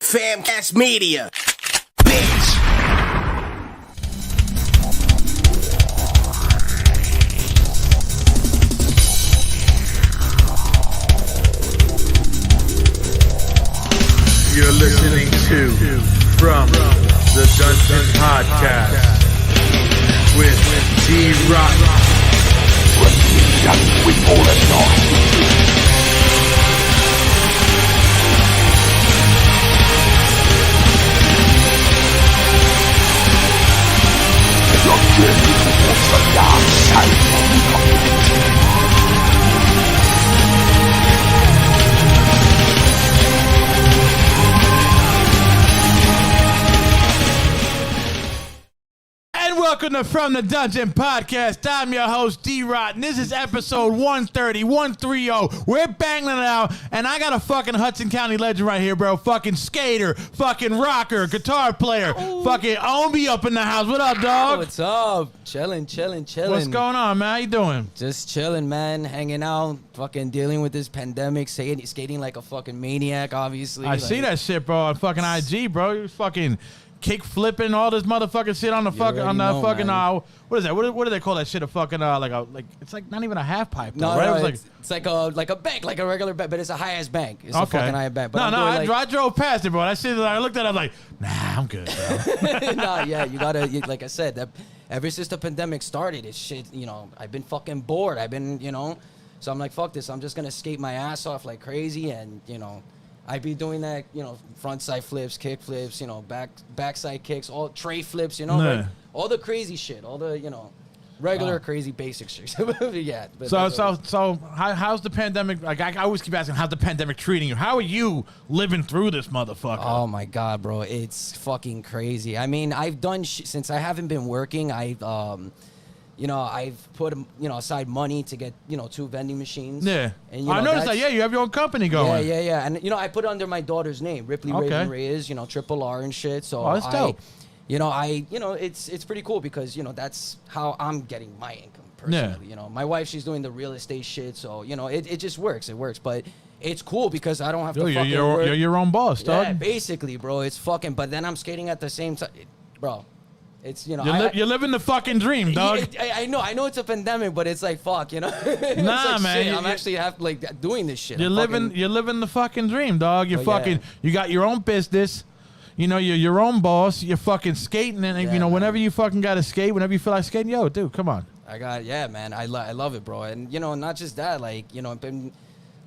Famcast Media. Bitch. You're listening to From the Dungeon Podcast with Dee Rotten. With all the noise. Your journey towards the dark side of the community. Welcome to From the Dungeon Podcast. I'm your host, Dee Rotten. This is episode 130, 130. We're banging it out, and I got a fucking Hudson County legend right here, bro. Fucking skater, fucking rocker, guitar player, fucking OMY up in the house. What up, dog? What's up? Chilling. What's going on, man? How you doing? Just chilling, man. Hanging out, fucking dealing with this pandemic, skating like a fucking maniac, obviously. I see that shit, bro, on fucking IG, bro. You was fucking kick flipping all this motherfucking shit on the fucking what is that? What do they call that shit? A fucking like it's like not even a half pipe, though, no, right? No, It was it's like a bank, like a regular bank, but it's a high ass bank. It's a fucking high bank. But I drove past it, bro. I see that. I looked at it. I'm like, nah, I'm good, bro. Nah, yeah, you gotta. Like I said, that ever since the pandemic started, it's shit. I've been fucking bored. I've been, so I'm like, fuck this. I'm just gonna skate my ass off like crazy, and I be doing that, front side flips, kick flips, backside kicks, all tray flips, like all the crazy shit, all the, regular crazy basic shit. Yeah. But so how's the pandemic? Like I always keep asking, how's the pandemic treating you? How are you living through this motherfucker? Oh my God, bro, it's fucking crazy. I mean, I've done since I haven't been working. I've put aside money to get 2 vending machines. Yeah, and I noticed that. Yeah, you have your own company going. Yeah. And I put it under my daughter's name, Ripley Raven Reyes. Triple R and shit. So that's dope. It's pretty cool because that's how I'm getting my income personally. Yeah. My wife, she's doing the real estate shit, so it just works. It works, but it's cool because I don't have to fucking work. You're your own boss, dog. Yeah, basically, bro. It's fucking. But then I'm skating at the same time, bro. It's you're living the fucking dream, dog. I know it's a pandemic, but it's like fuck, Nah, like, man, shit, I'm actually doing this shit. You're living the fucking dream, dog. You got your own business. You're your own boss. You're fucking skating, and whenever you fucking gotta skate, whenever you feel like skating, yo, dude, come on. Man. I love it, bro. And not just that, I've been.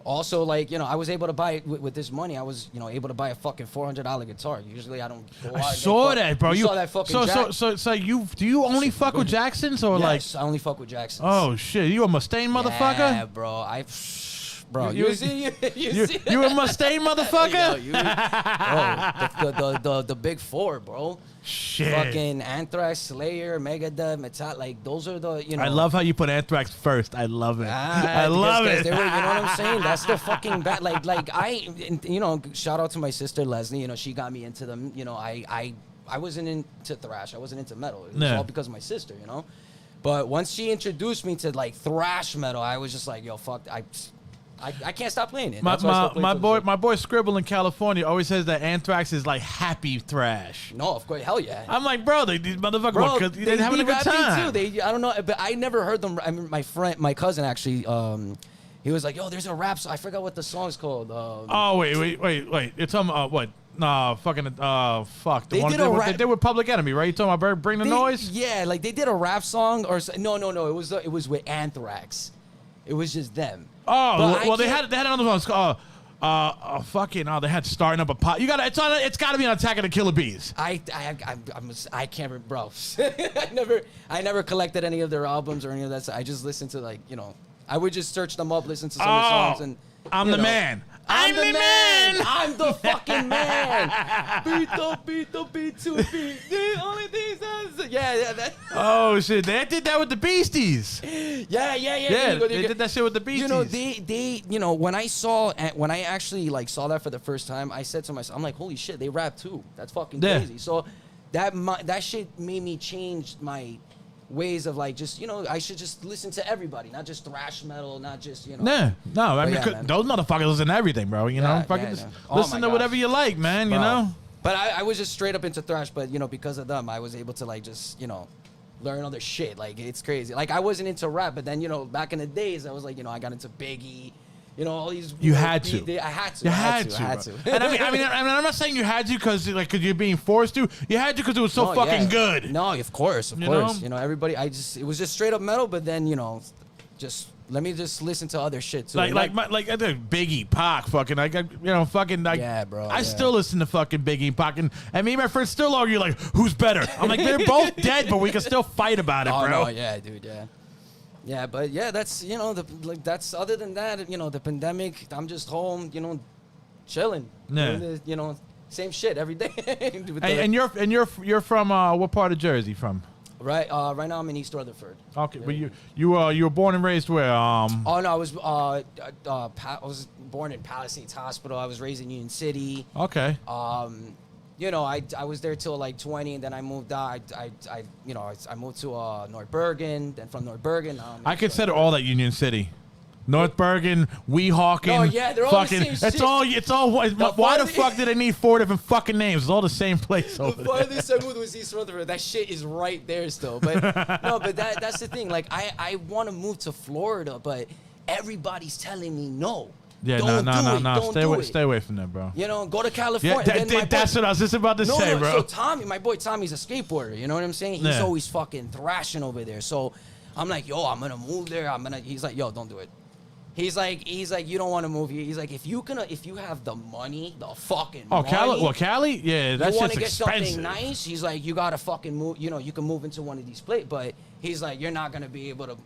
Also, I was able to buy with this money. I was, able to buy a fucking $400 guitar. Usually, I don't go out. I saw that, bro. You saw that fucking. So do you only fuck with Jacksons or yes, I only fuck with Jacksons. Oh shit, you a Mustaine motherfucker? Yeah, bro. You a Mustaine motherfucker? The big four, bro. Shit. Fucking Anthrax, Slayer, Megadeth, Metallica, those are the, I love how you put Anthrax first. I love it. I love it. They were, you know what I'm saying? That's the fucking bad. Shout out to my sister Leslie. She got me into them. I wasn't into thrash. I wasn't into metal. It was all because of my sister. But once she introduced me to thrash metal, I was just like, yo, fuck. I can't stop playing it. My boy Scribble in California always says that Anthrax is like happy thrash. No, of course, hell yeah. I'm like, bro, these motherfuckers, they're having a good time. Too. I don't know, but I never heard them. I mean, my cousin actually, he was like, yo, there's a rap song. I forgot what the song's called. Wait. You're talking about what? Nah, fucking, fuck. They did with Public Enemy, right? You talking about Bring the Noise? Yeah, they did a rap song no. It was with Anthrax. It was just them. Oh, they had another one. It's called, they had Starting Up a Pot. It's got to be on Attack of the Killer Bees. I can't remember, bro. I never collected any of their albums or any of that stuff. I just listened to I would just search them up, listen to some of the songs, and I'm the man. I'm the man. I'm the fucking man. Beat the beat to beat. The only things that. Oh shit! They did that with the Beasties. Yeah. They did that shit with the Beasties. They when I actually saw that for the first time, I said to myself, I'm like, holy shit, they rap too. That's fucking crazy. So that shit made me change my ways of like just I should just listen to everybody, not just thrash metal, not just Nah, no, I mean yeah, those motherfuckers listen to everything, bro. You know, fucking just listen to whatever you like, man. You know. But I was just straight up into thrash, but because of them, I was able to like just learn other shit. Like it's crazy. Like I wasn't into rap, but then back in the days, I was like I got into Biggie. All these. You had to. I had to. You had to. And I mean, I'm not saying you had to because you're being forced to. You had to because it was so fucking good. No, of course. Everybody. It was just straight up metal, but then just let me just listen to other shit too. Like Biggie, Pac, fucking yeah, bro. I still listen to fucking Biggie and Pac, and me and my friends still argue like who's better. I'm like they're both dead, but we can still fight about it, bro. No, yeah, dude, yeah. Yeah, but yeah, that's that's other than that, the pandemic. I'm just home, chilling. Yeah. Doing same shit every day. And you're from what part of Jersey from? Right now I'm in East Rutherford. Okay, but you were born and raised where? Oh no, I was born in Palisades Hospital. I was raised in Union City. Okay. I was there till like 20, and then I moved out. I moved to North Bergen. Then from North Bergen, I consider all that Union City. North Bergen, Weehawken. No, yeah, they're all fucking, the same shit. It's all. Why the fuck did they need 4 different fucking names? It's all the same place over The there. farthest I moved was East Rutherford. That shit is right there still. But but that's the thing. Like I want to move to Florida, but everybody's telling me no. Yeah, no. Stay away from that, bro. Go to California. Yeah, that's what I was just about to say, bro. So Tommy, my boy Tommy's a skateboarder. You know what I'm saying? He's always fucking thrashing over there. So I'm like, yo, I'm gonna move there. He's like, yo, don't do it. He's like, you don't want to move here. He's like, if you have the money, the fucking money. Cali? Yeah, that's you just want to get expensive. something nice? He's like, you gotta fucking move. You can move into one of these places, but he's like, you're not gonna be able to.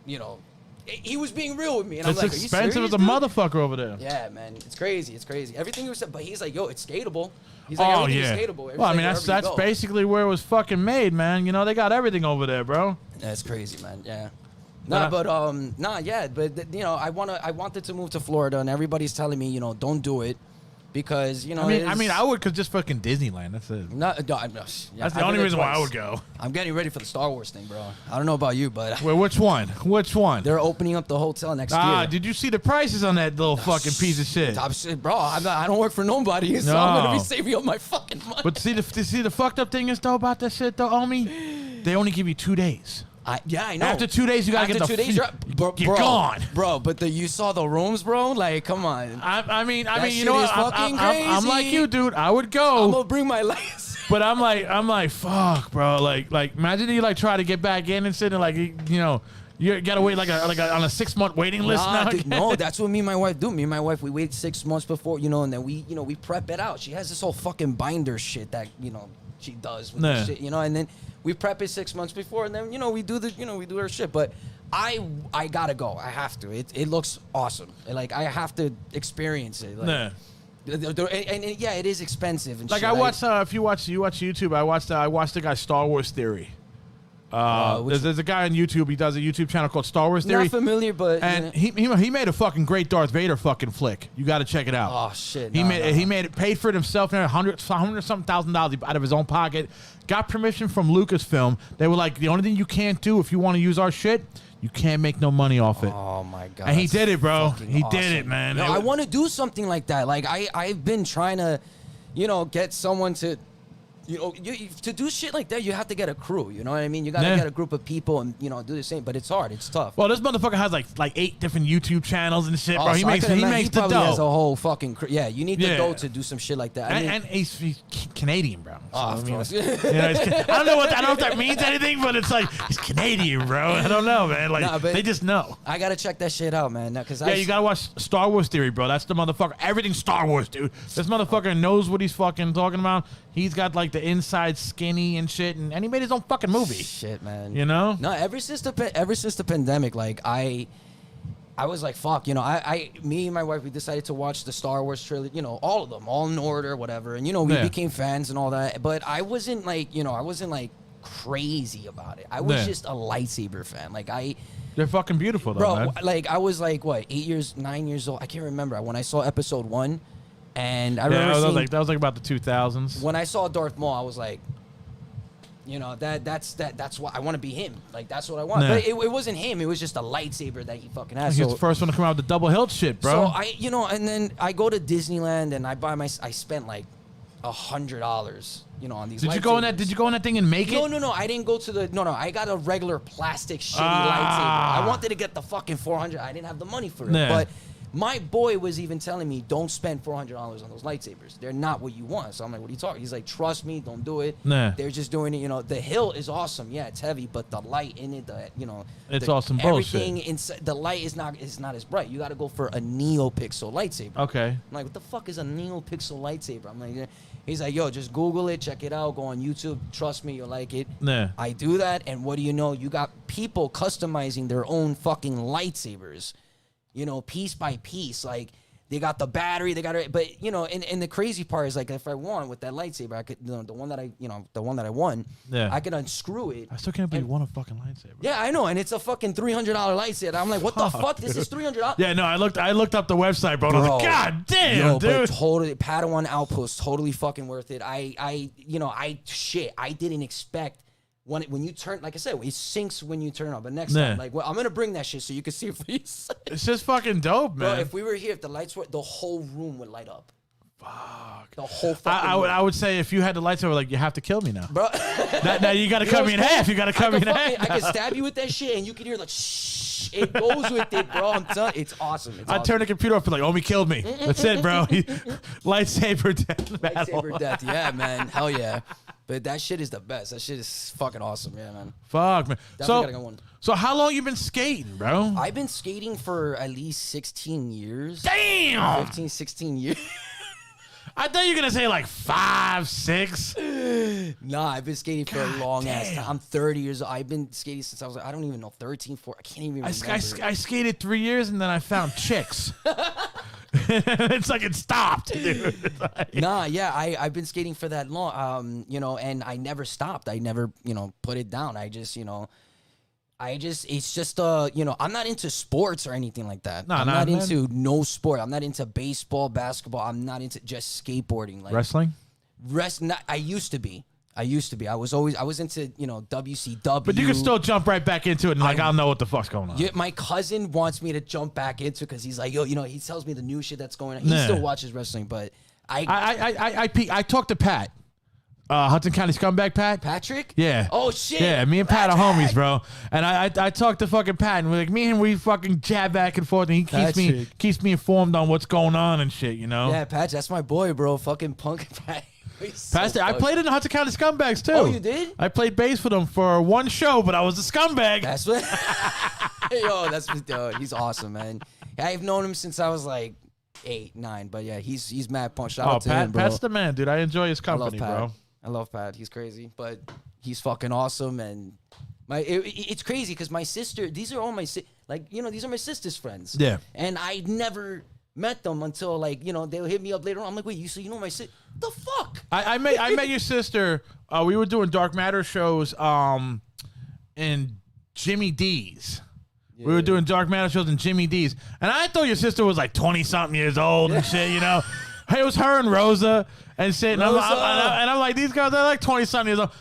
He was being real with me, and It's I'm like, expensive are you as a dude? motherfucker over there. Yeah, man, it's crazy. Everything he was saying, but he's like, yo, it's skatable. He's like, everything is skatable. Well, I mean, that's basically where it was fucking made, man. They got everything over there, bro. That's crazy, man. Yeah. But I wanted to move to Florida, and everybody's telling me, don't do it. Because I would because just fucking Disneyland. That's it. That's the only reason why I would go. I'm getting ready for the Star Wars thing, bro. I don't know about you, but Wait, which one? They're opening up the hotel next year. Did you see the prices on that little fucking piece of shit? Top shit, bro. I don't work for nobody, so I'm gonna be saving up my fucking money. But see the fucked up thing is though about that shit though, OMY. They only give you 2 days. I know. After 2 days, you gotta get the. 2 days, you're gone, bro. But you saw the rooms, bro. Like, come on. I mean, you know what? I'm like you, dude. I would go. I'm gonna bring my license. But I'm like, fuck, bro. Like, imagine you try to get back in and sit and you gotta wait like on a 6-month waiting list now. Dude, no, that's what me and my wife do. Me and my wife, we wait 6 months before, and then we prep it out. She has this whole fucking binder shit that she does with this shit, and then we prep it 6 months before, and then we do we do our shit. But I gotta go. I have to. It looks awesome. Like I have to experience it. Like, and yeah, it is expensive. And like shit. I watched. If you watch YouTube, I watched the guy Star Wars Theory. There's a guy on YouTube. He does a YouTube channel called Star Wars Theory. Not familiar, but and he made a fucking great Darth Vader fucking flick. You got to check it out. Oh shit! He made it, paid for it himself, $100 something thousand out of his own pocket. Got permission from Lucasfilm. They were like, the only thing you can't do if you want to use our shit, you can't make no money off it. Oh my god! And he did it, bro. He awesome. did it, man. I want to do something like that. Like I've been trying to, get someone to. To do shit like that, you have to get a crew. You know what I mean? You gotta get a group of people and do the same. But it's hard. It's tough. Well, this motherfucker has like 8 different YouTube channels and shit, bro. He so makes he the probably dough. has a whole fucking crew. Yeah, you need the dough to do some shit like that. And he's Canadian, bro. So, of course. I don't know if that means anything, but it's like he's Canadian, bro. I don't know, man. Like they just know. I gotta check that shit out, man. You gotta watch Star Wars Theory, bro. That's the motherfucker. Everything Star Wars, dude. This motherfucker knows what he's fucking talking about. He's got like the inside skinny and shit, and he made his own fucking movie. Shit, man. No, ever since the pandemic, like I was like, fuck, me and my wife, we decided to watch the Star Wars trilogy, all of them, all in order, whatever, and we became fans and all that. But I wasn't like, crazy about it. I was just a lightsaber fan. Like they're fucking beautiful, though, bro. man. Like I was like 9 years old. I can't remember when I saw Episode 1. And I remember that was like about the 2000s. When I saw Darth Maul, I was like, You know, that's why I want to be him. Like, that's what I want. Nah. But it wasn't him. It was just a lightsaber that he fucking has. He's the first one to come out with the double hilt shit, bro. So and then I go to Disneyland and I spent like $100, on these. Did you go in that thing and make it? No. I didn't go to the. No. I got a regular plastic shitty lightsaber. I wanted to get the fucking $400. I didn't have the money for it, Nah. but. My boy was even telling me, don't spend $400 on those lightsabers. They're not what you want. So I'm like, what are you talking? He's like, trust me, don't do it. Nah. They're just doing it. The hilt is awesome. Yeah, it's heavy, but the light in it, It's awesome bullshit. Everything inside, the light is not as bright. You got to go for a NeoPixel lightsaber. Okay. I'm like, what the fuck is a NeoPixel lightsaber? I'm like, he's like, yo, just Google it, check it out, go on YouTube. Trust me, you'll like it. Nah. I do that, and what do you know? You got people customizing their own fucking lightsabers, piece by piece, like. They got the battery, they got it, but and the crazy part is like if I won with that lightsaber, I could the one that I won, yeah. I could unscrew it. I still can't believe you won a fucking lightsaber. Yeah, I know, and it's a fucking $300 lightsaber. I'm like, what the fuck? Dude. This is $300. Yeah, no, I looked up the website, bro. And I was like, God damn, dude. But totally, Pateron Outpost, totally fucking worth it. I didn't expect. When you turn, like I said, it sinks when you turn on. But next time, I'm gonna bring that shit so you can see it for yourself. It's just fucking dope, man. Bro, if we were here, if the lights were, the whole room would light up. Fuck. The whole fucking room. I would say if you had the lightsaber, like, you have to kill me now. Bro. now you gotta cut me in half. You gotta cut me in half. I can stab you with that shit, and you can hear like shh. It goes with it, bro. I'm telling you, it's awesome. I'd turn the computer off and like, OMY killed me. That's it, bro. Lightsaber death battle. Lightsaber death, yeah, man. Hell yeah. But that shit is the best. That shit is fucking awesome, yeah, man. Fuck, man. Definitely gotta go one. So how long you been skating, bro? I've been skating for at least 16 years. Damn! 15, 16 years. I thought you were going to say like 5, 6. Nah, I've been skating for a long ass time. I'm 30 years old. I've been skating since I was like, I don't even know, 13, 14. I can't even remember. I skated 3 years and then I found chicks. It's like it stopped, dude. Nah, yeah, I've been skating for that long, and I never stopped. I never, put it down. It's just, I'm not into sports or anything like that. I'm not into no sport. I'm not into baseball, basketball. I'm not into just skateboarding. Like wrestling? I used to be. I was into, WCW. But you can still jump right back into it and I don't know what the fuck's going on. Yeah, my cousin wants me to jump back into it because he's like, yo, he tells me the new shit that's going on. He still watches wrestling, but I talked to Pat. Hudson County Scumbag Pat. Patrick? Yeah. Oh, shit. Yeah, me and Pat are homies, bro. And I talked to fucking Pat, and we're like, me and we fucking jab back and forth, and he keeps me informed on what's going on and shit, Yeah, Pat, that's my boy, bro. Fucking punk Pat. I played in the Hudson County Scumbags, too. Oh, you did? I played bass for them for one show, but I was a scumbag. That's what... he's awesome, man. I've known him since I was like 8, 9, but yeah, he's mad punk. Shout out to him, bro. Pat's the man, dude. I enjoy his company, bro. I love Pat. He's crazy, but he's fucking awesome. And it's crazy because my sister, these are all my, these are my sister's friends. Yeah. And I never met them until they'll hit me up later on. I'm like, wait, you know my sister? The fuck? I met your sister. We were doing Dark Matter shows in Jimmy D's. Yeah. We were doing Dark Matter shows in Jimmy D's. And I thought your sister was like 20-something years old and shit, Hey, it was her and Rosa and shit. And I'm like, these girls, they're like 20-something years old.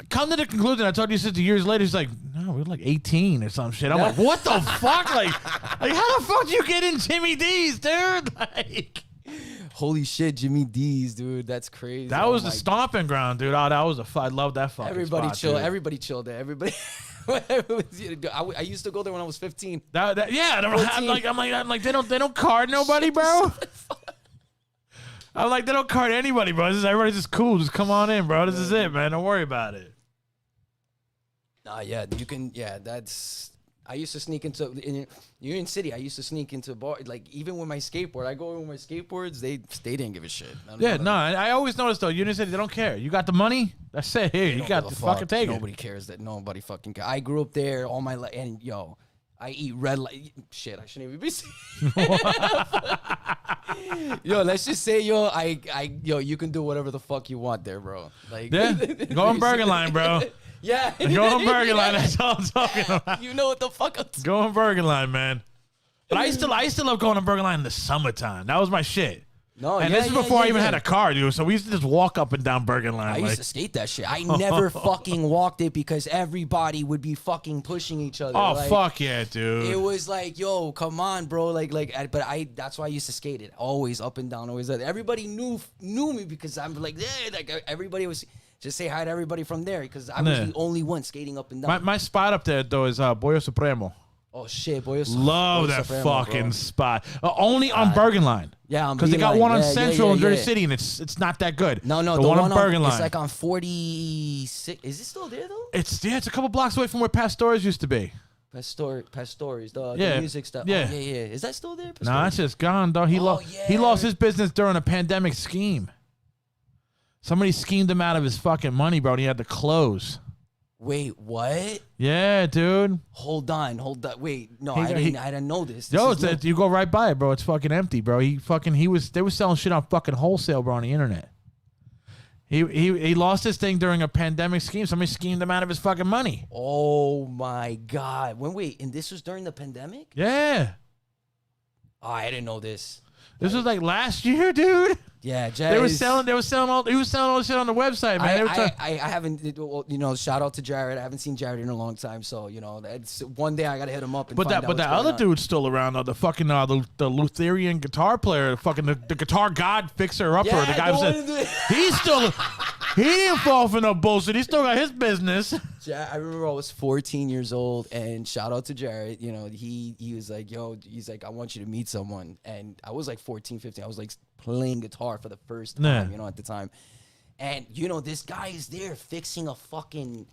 Come to the conclusion, I told your sister years later, she's like, no, we're like 18 or some shit. I'm like, what the fuck? Like, how the fuck did you get in Jimmy D's, dude? Like, holy shit, Jimmy D's, dude. That's crazy. That was the stomping ground, dude. Oh, that was I love that fucking Everybody spot, chill. dude. Everybody chilled there. Everybody. I used to go there when I was 15. I'm like, they don't card nobody, bro. I'm like, they don't card anybody, bro. Everybody's just cool. Just come on in, bro. This is it, man. Don't worry about it. Yeah, you can. Yeah, that's. I used to sneak into Union City. I used to sneak into bar. Like even with my skateboard, I go in with my skateboards. They didn't give a shit. I always notice though. Union City, they don't care. You got the money. That's it. Here, you got to fucking take it. Nobody cares that. Nobody fucking cares. I grew up there all my life, and I eat red light. Shit, I shouldn't even be saying. Let's just say, you can do whatever the fuck you want there, bro. Like, yeah, go on Burger Line, bro. Yeah, go on Burger Line. That's all I'm talking about. You know what the fuck I'm Go on Burger Line, man. But I used to love going to Burger Line in the summertime. That was my shit. No, and yeah, this is yeah, before I yeah, even yeah. had a car, dude. So we used to just walk up and down Bergen Line. I used to skate that shit. I never fucking walked it because everybody would be fucking pushing each other. Oh, like, fuck yeah, dude. It was like, yo, come on, bro. That's why I used to skate it. Always up and down, always. Everybody knew me because I'm like, yeah, like everybody was just say hi to everybody from there because I was the only one skating up and down. My spot up there, though, is Boyo Supremo. Oh, shit, boy. Love that fucking spot. Only on Bergen Line. Yeah, because they got one on Central in Jersey yeah. City, and it's not that good. No, the one on Bergen Line. It's like on 46. Is it still there though? It's a couple blocks away from where Pastores used to be. Pastores, the music stuff. Yeah. Oh, yeah. Is that still there? Nah, it's just gone, dog. He lost his business during a pandemic scheme. Somebody schemed him out of his fucking money, bro. And he had to close. Wait, what? Yeah, dude. Hold on. Wait, no, I didn't know this. You go right by it, bro. It's fucking empty, bro. They were selling shit on fucking wholesale, bro, on the internet. He lost his thing during a pandemic scheme. Somebody schemed him out of his fucking money. Oh my God. And this was during the pandemic? Yeah. Oh, I didn't know this. This was like last year, dude. Yeah, he was selling all the shit on the website, man. I haven't, shout out to Jared. I haven't seen Jared in a long time, so that's one day I gotta hit him up. And but that other dude's still around, though. The fucking the Lutherian guitar player, fucking the guitar god fixer upper. The guy he didn't fall for no bullshit. He still got his business. I remember I was 14 years old, and shout out to Jared. He was like, yo, he's like, I want you to meet someone, and I was like 14, 15. I was like playing guitar for the first time, at the time. And, this guy is there fixing a fucking,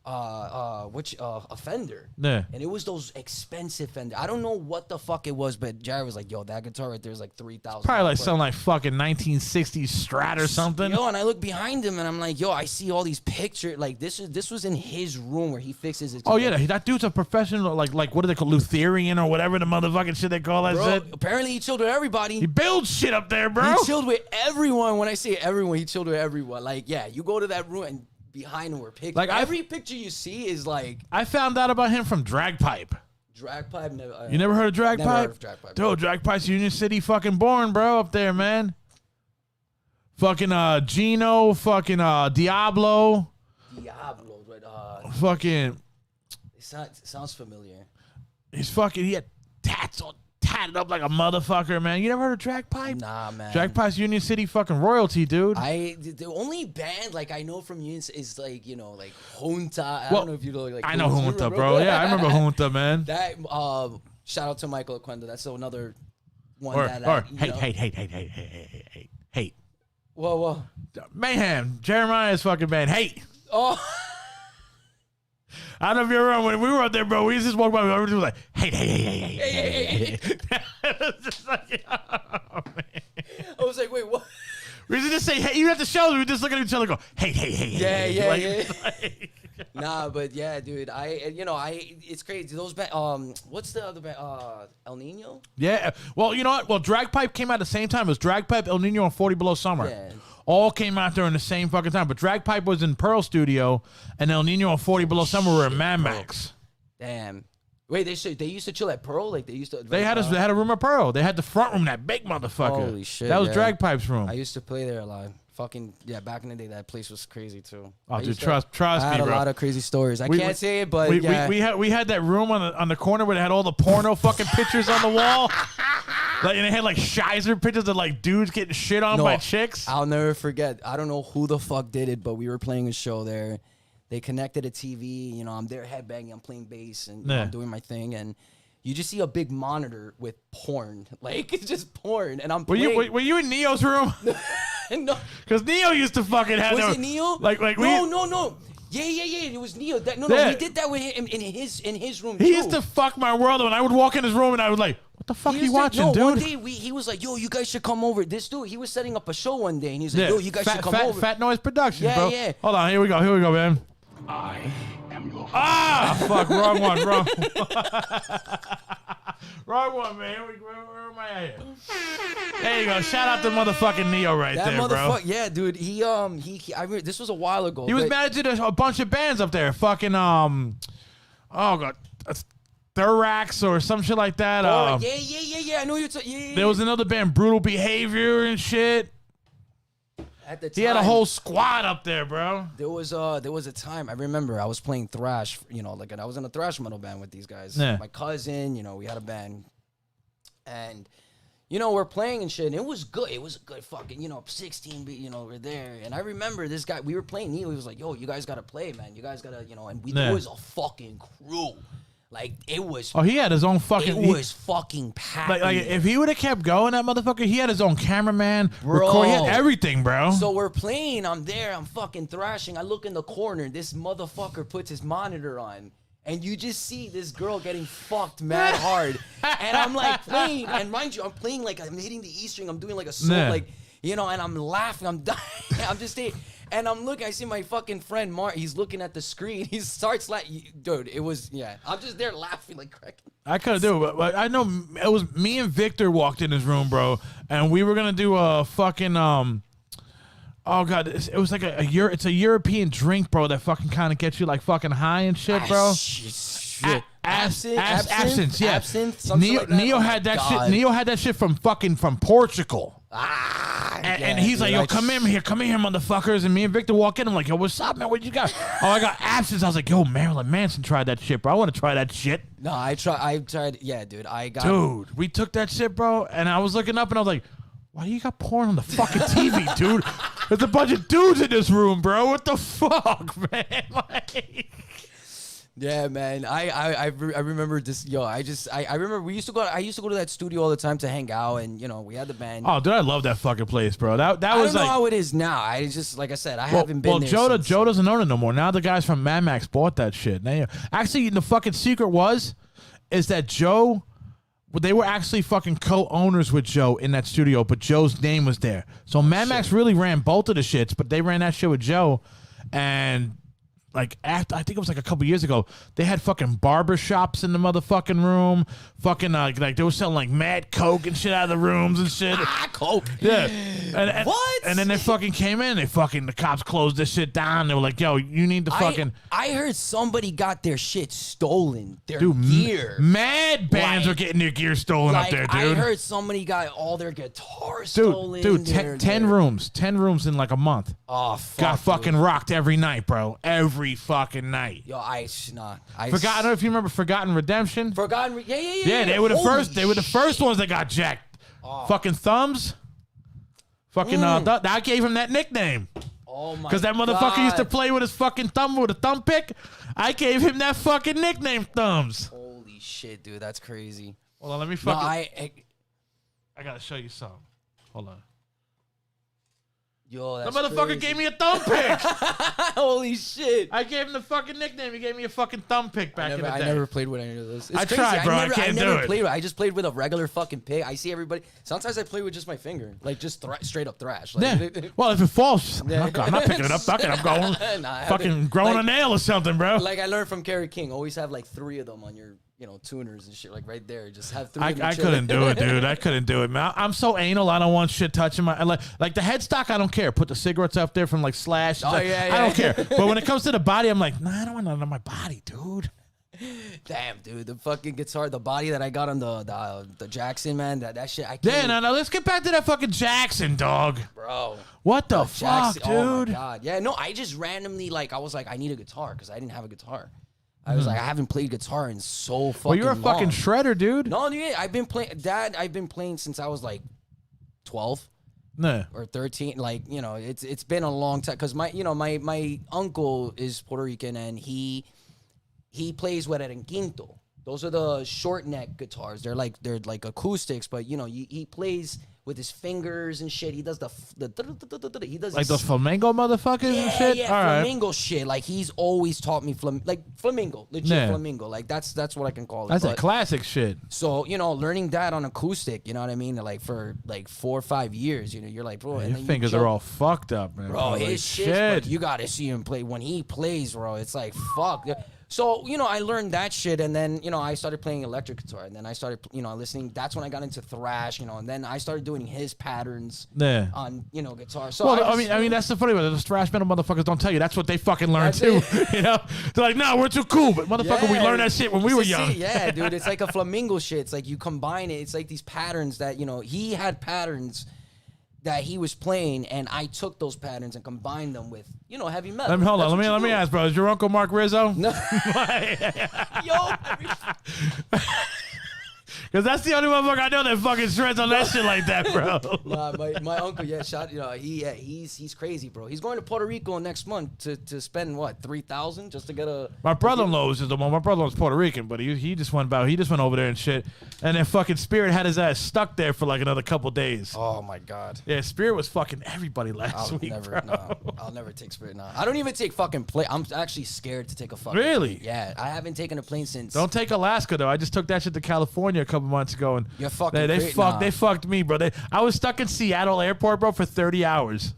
a Fender. Yeah. And it was those expensive Fender. I don't know what the fuck it was, but Jared was like, yo, that guitar right there is like $3,000. Probably like some like fucking 1960s Strat or something. Yo, and I look behind him and I'm like, yo, I see all these pictures. Like this was in his room where he fixes his guitar. Oh yeah, that dude's a professional, like what do they call Lutherian or whatever the motherfucking shit they call that shit. Apparently he chilled with everybody. He builds shit up there, bro. He chilled with everyone. When I say everyone, he chilled with everyone. Like, yeah, you go to that room and behind him were pictures. Like every picture you see is like. I found out about him from Dragpipe. Dragpipe, never. You never heard of Dragpipe? Never heard of Dragpipe. Dude, Dragpipe's Union City fucking born, bro, up there, man. Fucking Gino, fucking Diablo. But fucking. It sounds familiar. He had tats on. Tatted up like a motherfucker, man. You never heard of Dragpipe? Nah, man. Dragpipe's Union City fucking royalty, dude. The only band like I know from Union is like like Junta. I don't know if you know like. I know Junta, bro. Yeah, I remember Junta, man. That shout out to Michael Aquenda. That's another one hate. Whoa. Mayhem. Jeremiah's fucking band. Hate. Oh. I don't know if you remember when we were up there, bro. We just walked by. Everybody was like, hey. It was just like, oh, man. I was like, wait, what? We used to just say, hey. Even at the shows, we would just look at each other and go, hey. Yeah. Nah, but yeah, dude. It's crazy. Those what's the other band? El Nino? Yeah. Well, you know what? Well, Dragpipe came out at the same time. It was Dragpipe, El Nino, and 40 Below Summer. Yeah. All came out during the same fucking time. But Dragpipe was in Pearl Studio, and El Nino and 40 Below Summer were in Mad Max. Damn. Wait, they used to chill at Pearl? Like they used to. They had a room at Pearl. They had the front room, that big motherfucker. Holy shit. That was Dragpipe's room. I used to play there a lot. Fucking yeah, back in the day, that place was crazy too. Oh, dude, trust me, bro. I had a lot of crazy stories. I can't say it, but we had that room on the corner where they had all the porno fucking pictures on the wall. Like, and they had like Shizer pictures of like dudes getting shit on by chicks. I'll never forget. I don't know who the fuck did it, but we were playing a show there. They connected a TV. I'm there headbanging. I'm playing bass and I'm doing my thing. And you just see a big monitor with porn. Like, it's just porn. And I'm playing. Were you in Neo's room? No. Because Neo used to fucking have Was it Neo? No. Yeah. It was Neo. We did that with him in his room. He used to fuck my world when I would walk in his room and I was like, "What the fuck are you watching, dude?" One day he was like, "Yo, you guys should come over." This dude, he was setting up a show one day, and he was like, "Yo, you guys should come over." Fat Noise Productions, bro. Yeah. Hold on, here we go, man. I am your Fuck, wrong one, bro. Wrong one, man. Where am I at here? There you go. Shout out to motherfucking Neo right there, bro. Yeah, dude. He this was a while ago. He was managing a bunch of bands up there. Fucking oh god, Thorax or some shit like that. Yeah. I know you're talking. Yeah. There was another band, Brutal Behavior and shit. At the time, He had a whole squad up there, bro. There was a time I remember I was playing thrash. I was in a thrash metal band with these guys. Yeah. My cousin, we had a band, and we're playing and shit. And it was good. It was a good fucking 16 beat. We're there, and I remember this guy. We were playing. He was like, "Yo, you guys gotta play, man. You guys gotta And it was a fucking crew. Like, it was... Oh, he had his own fucking... It was fucking packed. Like if he would have kept going, that motherfucker, he had his own cameraman, Bro. he had everything, bro. So we're playing, I'm there, I'm fucking thrashing. I look in the corner, this motherfucker puts his monitor on, and you just see this girl getting fucked mad hard. And I'm like playing, and mind you, I'm playing like I'm hitting the E string, I'm doing like a solo, and I'm laughing, I'm dying. I'm just staying. And I'm looking, I see my fucking friend Mark, he's looking at the screen, he starts dude, it was, I'm just there laughing like cracking. I couldn't do it, but I know it was me and Victor walked in his room, bro, and we were gonna do a fucking, oh god, it was like it's a European drink, bro, that fucking kind of gets you like fucking high and shit, bro. Absinthe, yeah. Absinthe, Neo had that shit. Neo had that shit from Portugal. And he's like, yo, come in here, motherfuckers. And me and Victor walk in. I'm like, yo, what's up, man? What you got? Oh, I got absinthe. I was like, yo, Marilyn Manson tried that shit, bro. I want to try that shit. No, I tried. Yeah, dude. Dude, we took that shit, bro. And I was looking up and I was like, why do you got porn on the fucking TV, dude? There's a bunch of dudes in this room, bro. What the fuck, man? Yeah, man. I remember this. Yo, I remember I used to go to that studio all the time to hang out, and we had the band. Oh, dude, I love that fucking place, bro. That was I don't know how it is now. I just, like I said, I haven't been there. Well, Joe doesn't own it no more. Now the guys from Mad Max bought that shit. Actually, the fucking secret is that Joe. They were actually fucking co-owners with Joe in that studio, but Joe's name was there. So Mad Max really ran both of the shits, but they ran that shit with Joe, and. Like after, I think it was like a couple years ago, they had fucking barber shops in the motherfucking room. Fucking like they were selling like mad coke and shit out of the rooms and shit. Coke. Yeah. And what? And then they fucking came in. The cops closed this shit down. They were like, yo, you need to fucking. I heard somebody got their shit stolen. Their gear. Mad bands were getting their gear stolen up there, dude. I heard somebody got all their guitars stolen. Dude, 10 rooms in like a month. Oh, fuck. Got fucking rocked every night, bro. Every fucking night. Yo, I don't know if you remember Forgotten Redemption. Yeah, they were the first. They were the first ones that got jacked. Fucking Thumbs. Fucking I gave him that nickname. Oh my god. Because that motherfucker used to play with his fucking thumb with a thumb pick. I gave him that fucking nickname, Thumbs. Holy shit, dude, that's crazy. Hold on, let me fucking. I gotta show you something. Hold on. Yo, the that's motherfucker crazy. gave me a thumb pick. Holy shit. I gave him the fucking nickname. He gave me a fucking thumb pick back in the day. I never played with any of this. It's I crazy. tried, bro. I can't do it. I just played with a regular fucking pick. I see everybody. Sometimes I play with just my finger. Like, just straight up thrash. Like, yeah. Well, if it falls, I'm not picking it up. Fuck it. I'm going fucking growing a nail or something, bro. Like I learned from Kerry King. Always have like 3 of them on your tuners and shit, like right there. Just have 3 of them. I couldn't do it, dude. I couldn't do it, man. I'm so anal. I don't want shit touching my like the headstock. I don't care. Put the cigarettes up there from like Slash. Oh, yeah. I don't care. But when it comes to the body, I'm like, nah, I don't want none on my body, dude. Damn, dude, the fucking guitar, the body that I got on the Jackson, man, that shit. I can't. Yeah, no, let's get back to that fucking Jackson, dog. Bro, what the fuck, Jackson, dude? Oh my god, yeah, no, I just randomly I was like, I need a guitar because I didn't have a guitar. I was like, I haven't played guitar in so fucking long. Well, you're a fucking shredder, dude. No, yeah, I've been playing since I was like 12. Nah. Or 13, like, it's been a long time because my uncle is Puerto Rican and he plays with el quinto. Those are the short neck guitars. They're like acoustics, but he plays with his fingers and shit. He does he does like those flamingo motherfuckers and shit. Yeah, all flamingo right. shit. Like he's always taught me flamingo, legit flamingo. Like that's what I can call it. That's a classic shit. So learning that on acoustic, you know what I mean? Like for like 4 or 5 years, you're like, bro, and your fingers are all fucked up, man. Bro, his shit. But you gotta see him play. When he plays, bro, it's like fuck. So, you know, I learned that shit, and then, you know, I started playing electric guitar, and then I started, you know, listening. That's when I got into thrash, you know, and then I started doing his patterns on, you know, guitar. So well, I mean, that's the funny one. The thrash metal motherfuckers don't tell you. That's what they fucking learn too. You know, they're like, no, we're too cool, but motherfucker, we learned that shit when we were young. Yeah, dude, it's like a flamingo shit. It's like you combine it. It's like these patterns that, you know, he had patterns that he was playing, and I took those patterns and combined them with, you know, heavy metal. Hold on, let me ask, bro. Is your uncle Mark Rizzo? No. Yo. Because that's the only motherfucker I know that fucking shreds on that shit like that, bro. Nah, my uncle, you know, he's crazy, bro. He's going to Puerto Rico next month to spend what, $3,000 just to get a. My brother-in-law was the one. My brother-in-law's Puerto Rican, but he just went over there and shit. And then fucking Spirit had his ass stuck there for like another couple days. Oh my god. Yeah, Spirit was fucking everybody last week. I'll never take Spirit now. I don't even take fucking plane. I'm actually scared to take a fucking. Really? Plane. Yeah, I haven't taken a plane since. Don't take Alaska though. I just took that shit to California a couple months ago, and you're fucking. They fucked me, bro. I was stuck in Seattle airport, bro, for 30 hours.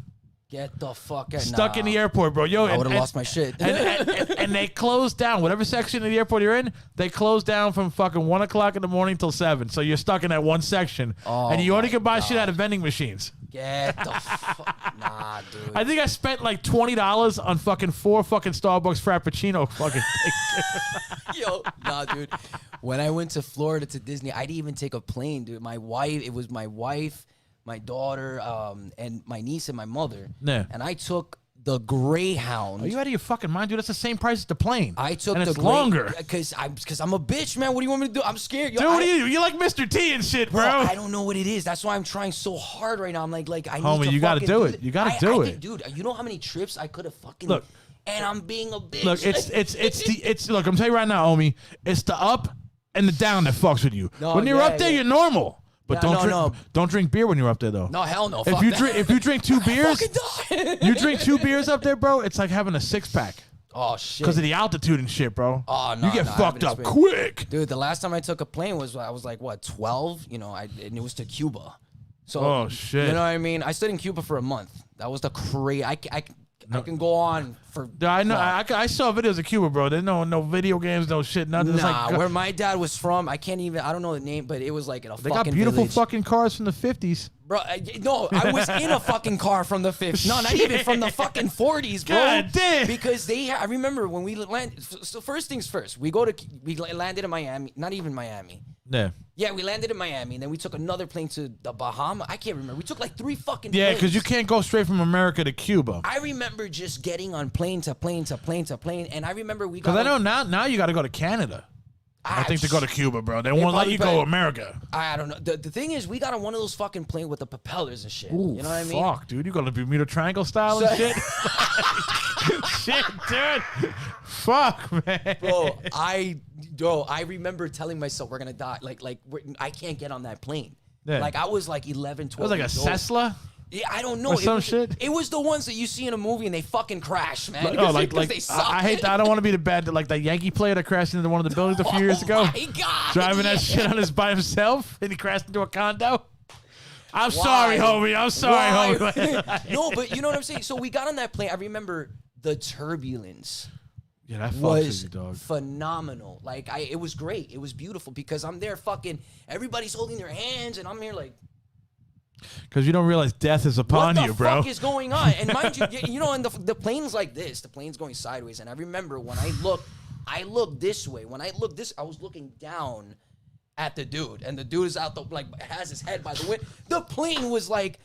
Get the fuck out. Stuck in the airport, bro. Yo, I would have lost my shit. And they closed down whatever section of the airport you're in. They closed down from fucking 1 o'clock in the morning till 7. So you're stuck in that one section, and you only can buy shit out of vending machines. Get the fuck. Nah, dude. I think I spent like $20 on fucking 4 fucking Starbucks Frappuccino fucking things. Yo, nah, dude. When I went to Florida to Disney, I didn't even take a plane, dude. It was my wife, my daughter, and my niece and my mother. Yeah. And I took the Greyhound. Are you out of your fucking mind, dude? That's the same price as the plane. I took and the it's longer. Because I'm a bitch, man. What do you want me to do? I'm scared. Yo, dude, what are you? You're like Mr. T and shit, bro. I don't know what it is. That's why I'm trying so hard right now. I'm like I need homie, to you gotta do it. You gotta do it, dude. You know how many trips I could have fucking. Look, and I'm being a bitch. Look, it's look. I'm telling you right now, homie. It's the up and the down that fucks with you. No, when you're up there, you're normal. But don't drink beer when you're up there though. No, hell no. If you drink 2 beers, you drink 2 beers up there, bro. It's like having a 6-pack. Oh shit! Because of the altitude and shit, bro. Oh no, you get fucked up quick, dude. The last time I took a plane I was like what 12, you know, and it was to Cuba. So oh shit, you know what I mean? I stayed in Cuba for a month. That was the crazy. I can go on for. I know. I saw videos of Cuba, bro. There's no video games, no shit, nothing. Nah, where my dad was from, I don't know the name, but it was like in a fucking. They got beautiful village. fucking cars from the 50s. Bro, no, I was in a fucking car from the 50s. No, not even from the fucking 40s, bro. God damn. Because I remember when we landed. So first things first, we landed in Miami. Not even Miami. Yeah. Yeah, we landed in Miami, and then we took another plane to the Bahamas. I can't remember. We took like 3 fucking planes. Yeah, because you can't go straight from America to Cuba. I remember just getting on plane to plane to plane to plane, and I remember we got. Because I know now you got to go to Canada. I think to go to Cuba, bro. They won't let you go America. I don't know. The thing is, we got on one of those fucking planes with the propellers and shit. Ooh, you know what I mean? Fuck, dude. You got to Bermuda Triangle style and shit? Shit, dude. Fuck, man. Bro, I remember telling myself we're going to die. I can't get on that plane. Yeah. Like, I was like 11, 12 It was like a Cessna? Yeah, I don't know. Or some shit. It was the ones that you see in a movie and they fucking crash, man. Because they suck. I hate that. I don't want to be the bad, like that Yankee player that crashed into one of the buildings a few years ago. Oh my God. Driving that shit on his by himself and he crashed into a condo. I'm sorry, homie. I'm sorry, homie. No, but you know what I'm saying? So we got on that plane. I remember the turbulence. Yeah, that was you, dog. Phenomenal. Like, it was great. It was beautiful because I'm there fucking, everybody's holding their hands and I'm here like. Because you don't realize death is upon you, bro. What the fuck is going on? And mind you, you know, and the plane's like this. The plane's going sideways. And I remember when I looked this way. When I looked this, I was looking down at the dude. And the dude is out has his head by the window. The plane was like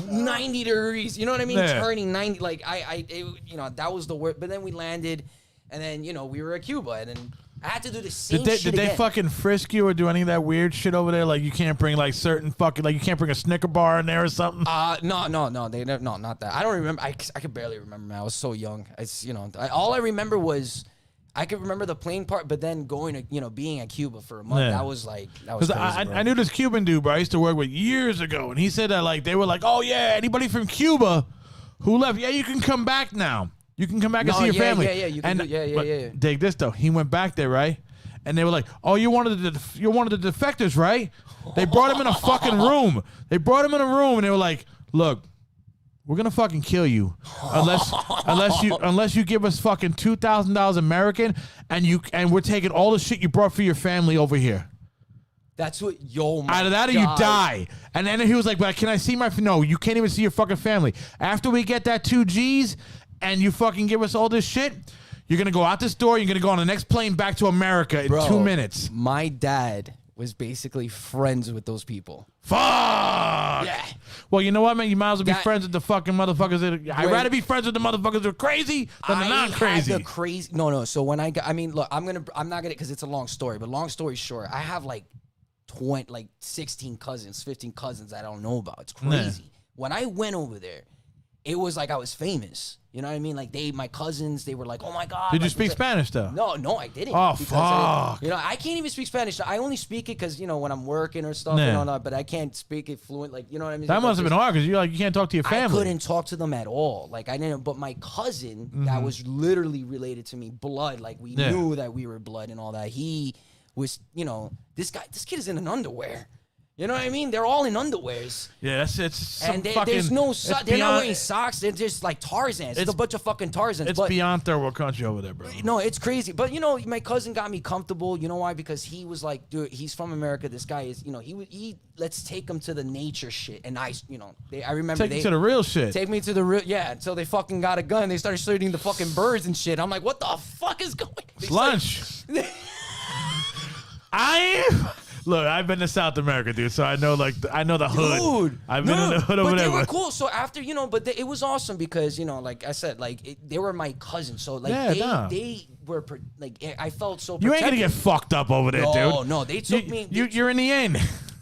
90 degrees. You know what I mean? Yeah. Turning 90. Like, you know, that was the word. But then we landed. And then, you know, we were at Cuba. And then I had to do the same shit Did they fucking frisk you or do any of that weird shit over there? Like you can't bring like certain fucking, like you can't bring a Snicker bar in there or something? No, not that. I don't remember. I could barely remember, man. I was so young. It's, you know, all I remember was I could remember the plane part, but then going to, you know, being at Cuba for a month, that was crazy, I knew this Cuban dude, bro. I used to work with years ago. And he said that like, they were like, oh yeah, anybody from Cuba who left, yeah, you can come back now. You can come back and see your family. Yeah. Dig this though. He went back there, right? And they were like, "Oh, you're one of the defectors, right?" They brought him in a fucking room. They brought him in a room, and they were like, "Look, we're gonna fucking kill you unless you give us fucking $2,000 American and we're taking all the shit you brought for your family over here. That's what, my Either that or you die. And then he was like, but can I see my, no, you can't even see your fucking family. After we get that 2 G's and you fucking give us all this shit, you're going to go out this door, you're going to go on the next plane back to America in 2 minutes. My dad was basically friends with those people. Fuck! Yeah. Well, you know what, man? You might as well be friends with the fucking motherfuckers I'd rather be friends with the motherfuckers that are crazy than the not crazy. No. So when look, I'm not gonna, because it's a long story, but long story short, I have like 16 cousins, 15 cousins I don't know about. It's crazy. When I went over there, it was like I was famous. You know what I mean? Like my cousins, they were like, "Oh my god!" Did you speak Spanish though? No, I didn't. Oh fuck! I can't even speak Spanish. I only speak it because when I'm working or stuff and all that. But I can't speak it fluent. Like, you know what I mean? That must have been hard because you can't talk to your family. I couldn't talk to them at all. Like I didn't. But my cousin that was literally related to me, blood. Like we knew that we were blood and all that. He was, this kid is in an underwear. You know what I mean? They're all in underwears. Yeah, it's and there's no they're not wearing socks. They're just like Tarzans. It's a bunch of fucking Tarzans. It's beyond third world country over there, bro. No, it's crazy. But my cousin got me comfortable. You know why? Because he was like, dude, he's from America. This guy is, he let's take him to the nature shit. And I remember take me to the real shit. Take me to the real, until they fucking got a gun. They started shooting the fucking birds and shit. I'm like, what the fuck is going? It's lunch. Look, I've been to South America, dude, so I know I know the hood. Dude, I've been in the hood over but there. They were cool. So after, it was awesome because, like I said, they were my cousins. So they were I felt so protected. You ain't gonna get fucked up over there, dude. No, they took me. You're in the end.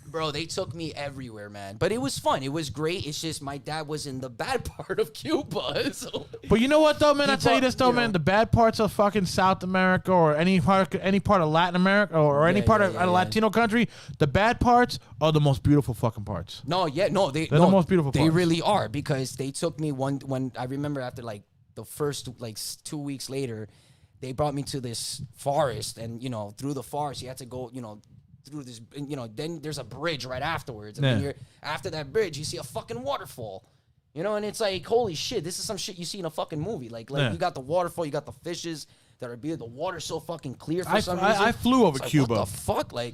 Bro, they took me everywhere, man. But it was fun. It was great. It's just my dad was in the bad part of Cuba. So but you know what, though, man? I tell you this, though, man. The bad parts of fucking South America or any part of Latin America or any part of a Latino country, the bad parts are the most beautiful fucking parts. They're the most beautiful parts. They really are, because they took me when I remember after the first 2 weeks later, they brought me to this forest, and through the forest you had to go through this, then there's a bridge right afterwards, and then after that bridge you see a fucking waterfall, and it's like, holy shit, this is some shit you see in a fucking movie. Like you got the waterfall, you got the fishes that are the water's so fucking clear for some reason. I flew over Cuba. What the fuck? When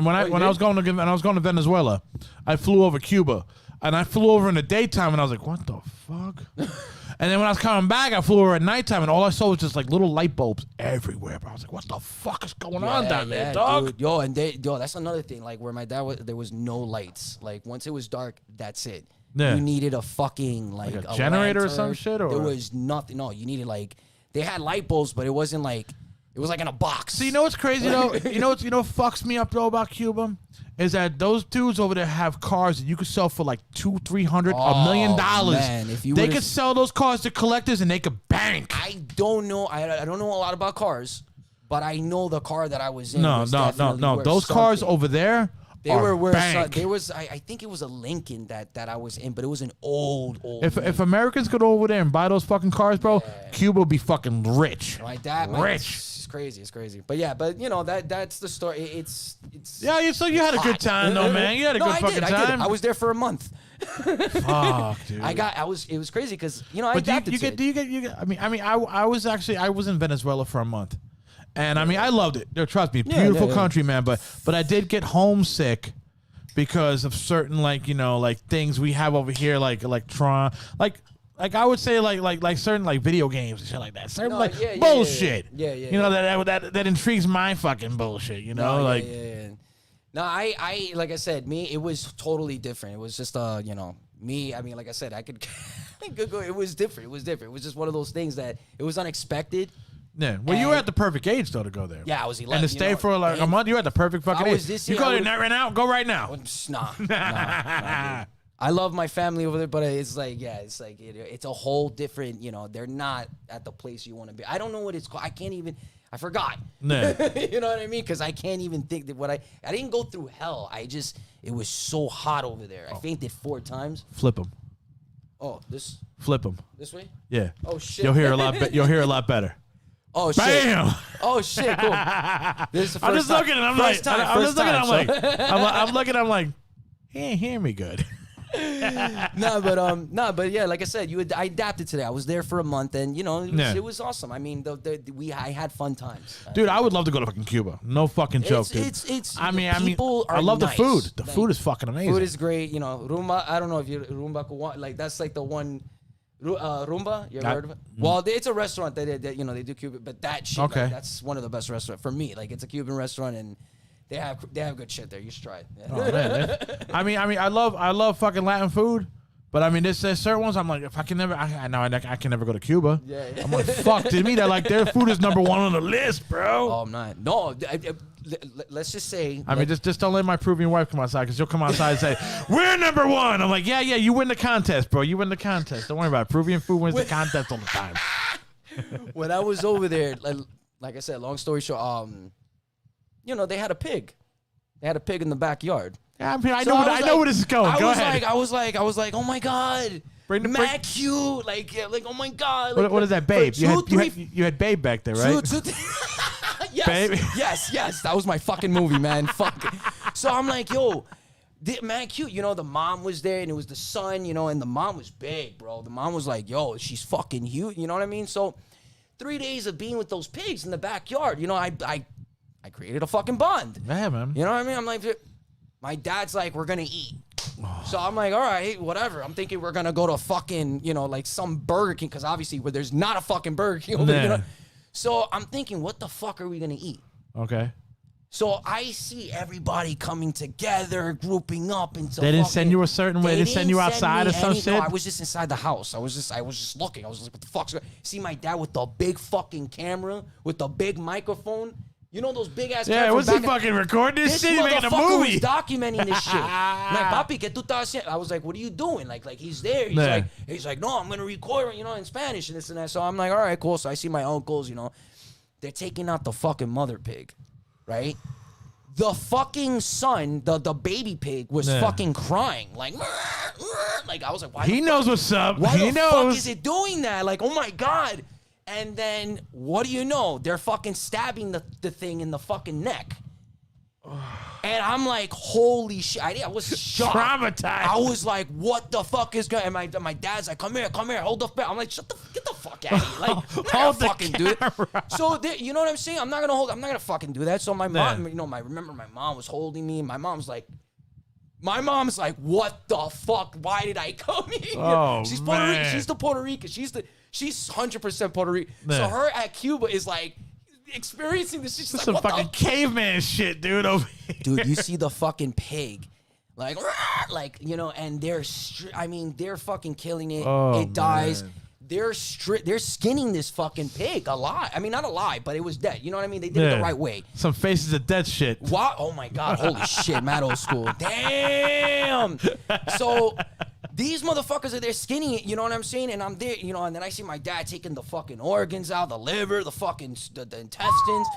I was going to Venezuela, I flew over Cuba, and I flew over in the daytime, and I was like, what the fuck? And then when I was coming back, I flew over at nighttime, and all I saw was just little light bulbs everywhere. But I was like, what the fuck is going on down there, dog? Dude. That's another thing. Like where my dad was, there was no lights. Like once it was dark, that's it. Yeah. You needed a fucking like a generator lantern. Or some shit, or there was nothing. No, you needed they had light bulbs, but it wasn't it was in a box. So you know what's crazy though? you know what fucks me up though about Cuba? Is that those dudes over there have cars that you could sell for $200-300, $1 million. Man, if they could sell those cars to collectors and they could bank. I don't know. I don't know a lot about cars, but I know the car that I was in. No. Those cars over there. They were worth. There was, I think it was a Lincoln that I was in, but it was an old. If Americans could go over there and buy those fucking cars, bro, Cuba would be fucking rich. My dad, rich. It's crazy. But that's the story. It's so you had a good time though, man. You had a good fucking time. I was there for a month. Fuck, dude. It was crazy because I adapted to it. I was in Venezuela for a month. And I loved it. Trust me, beautiful country, man. But I did get homesick because of certain things we have over here, like Electron, like I would say like certain video games and shit like that. Certain bullshit. Yeah. That intrigues my fucking bullshit. No, I like I said, it was totally different. It was just me. Like I said, I could go. It was different. It was just one of those things that it was unexpected. Yeah, well, you were at the perfect age though to go there. Yeah, I was 11. And to stay for a month, you had the perfect fucking age. You go there right now? Go right now. Nah. I love my family over there, but it's it's a whole different. They're not at the place you want to be. I don't know what it's called. I forgot. Nah. You know what I mean? Because I can't even think that I didn't go through hell. It was so hot over there. I fainted 4 times. Flip them. Oh, this. Flip them. This way? Yeah. Oh shit. You'll hear a lot. You'll hear a lot better. Oh shit! Bam! Oh shit! Cool. This is the first I'm just looking, and I'm like, I'm looking, I'm like, he ain't hear me good. But yeah, like I said, I adapted to that. I was there for a month, and it was awesome. I mean, I had fun times. Dude, I would love to go to fucking Cuba. No fucking joke, dude. I love the food. The food is fucking amazing. Food is great. Rumba. I don't know if you Rumba, like that's like the one. Rumba, you ever heard of it? Well, it's a restaurant that they do Cuban, but that shit, okay. Like, that's one of the best restaurants for me. Like, it's a Cuban restaurant, and they have good shit there. You should try it. Yeah. Oh man, I love fucking Latin food, but I mean, there's certain ones I'm like, if I can never, I can never go to Cuba. Yeah. I'm like, fuck, to me, they're like their food is number one on the list, bro. Oh, I'm not. No, let's just say. Just don't let my Peruvian wife come outside, because she'll come outside and say, we're number one. I'm like, yeah, you win the contest, bro. You win the contest. Don't worry about it. Peruvian food wins the contest all the time. When I was over there, like I said, long story short, they had a pig. They had a pig in the backyard. Yeah, I know where this is going. Go ahead. I was like, oh my god, mad cute. Like, oh my god. What is that, Babe? You had Babe back there, right? Yes, Babe. yes. That was my fucking movie, man. Fuck. So I'm like, yo, man, cute. The mom was there, and it was the son. And the mom was big, bro. The mom was like, yo, she's fucking huge. You know what I mean? So 3 days of being with those pigs in the backyard, I created a fucking bond. Yeah, man. You know what I mean? I'm like, my dad's like, we're gonna eat. So I'm like, all right, whatever. I'm thinking we're gonna go to fucking, like some Burger King, because obviously where there's not a fucking Burger King over there. So I'm thinking, what the fuck are we gonna eat? Okay. So I see everybody coming together, grouping up into. They didn't send you a certain way. They didn't send you outside or some shit. No, I was just inside the house. I was just looking. I was like, what the fuck's going? See my dad with the big fucking camera, with the big microphone. Those big ass. Yeah, was he fucking recording this shit? He making a movie. Was documenting this shit. Like, papi, ¿qué tú estás haciendo? I was like, what are you doing? Like he's there. He's like, no, I'm gonna record, in Spanish and this and that. So I'm like, all right, cool. So I see my uncles, they're taking out the fucking mother pig, right? The fucking son, the baby pig, was fucking crying, like I was like, why? He knows what's up. Why he the knows. fuck is it doing that? Like, oh my god. And then, what do you know? They're fucking stabbing the thing in the fucking neck. And I'm like, holy shit. I was shocked. Traumatized. I was like, what the fuck is going on? And my dad's like, come here, hold the bell. I'm like, get the fuck out of here. Like, I'm not gonna fucking do it. So, you know what I'm saying? I'm not gonna fucking do that. So my mom, I remember my mom was holding me. My mom's like, what the fuck? Why did I come here? Oh, she's Puerto Rican. She's the Puerto Rican. She's 100% Puerto Rican. Man. So her at Cuba is like experiencing this shit. She's This like, is some fucking caveman shit, dude. Over here. Dude, you see the fucking pig, and they're fucking killing it. Oh, it dies. man. They're skinning this fucking pig alive. I mean, not alive, but it was dead. You know what I mean? They did it the right way. Some faces of dead shit. What? Oh my god! Holy shit! Mad old school. Damn. So these motherfuckers are there skinning it. You know what I'm saying? And I'm there. And then I see my dad taking the fucking organs out, the liver, the fucking the intestines.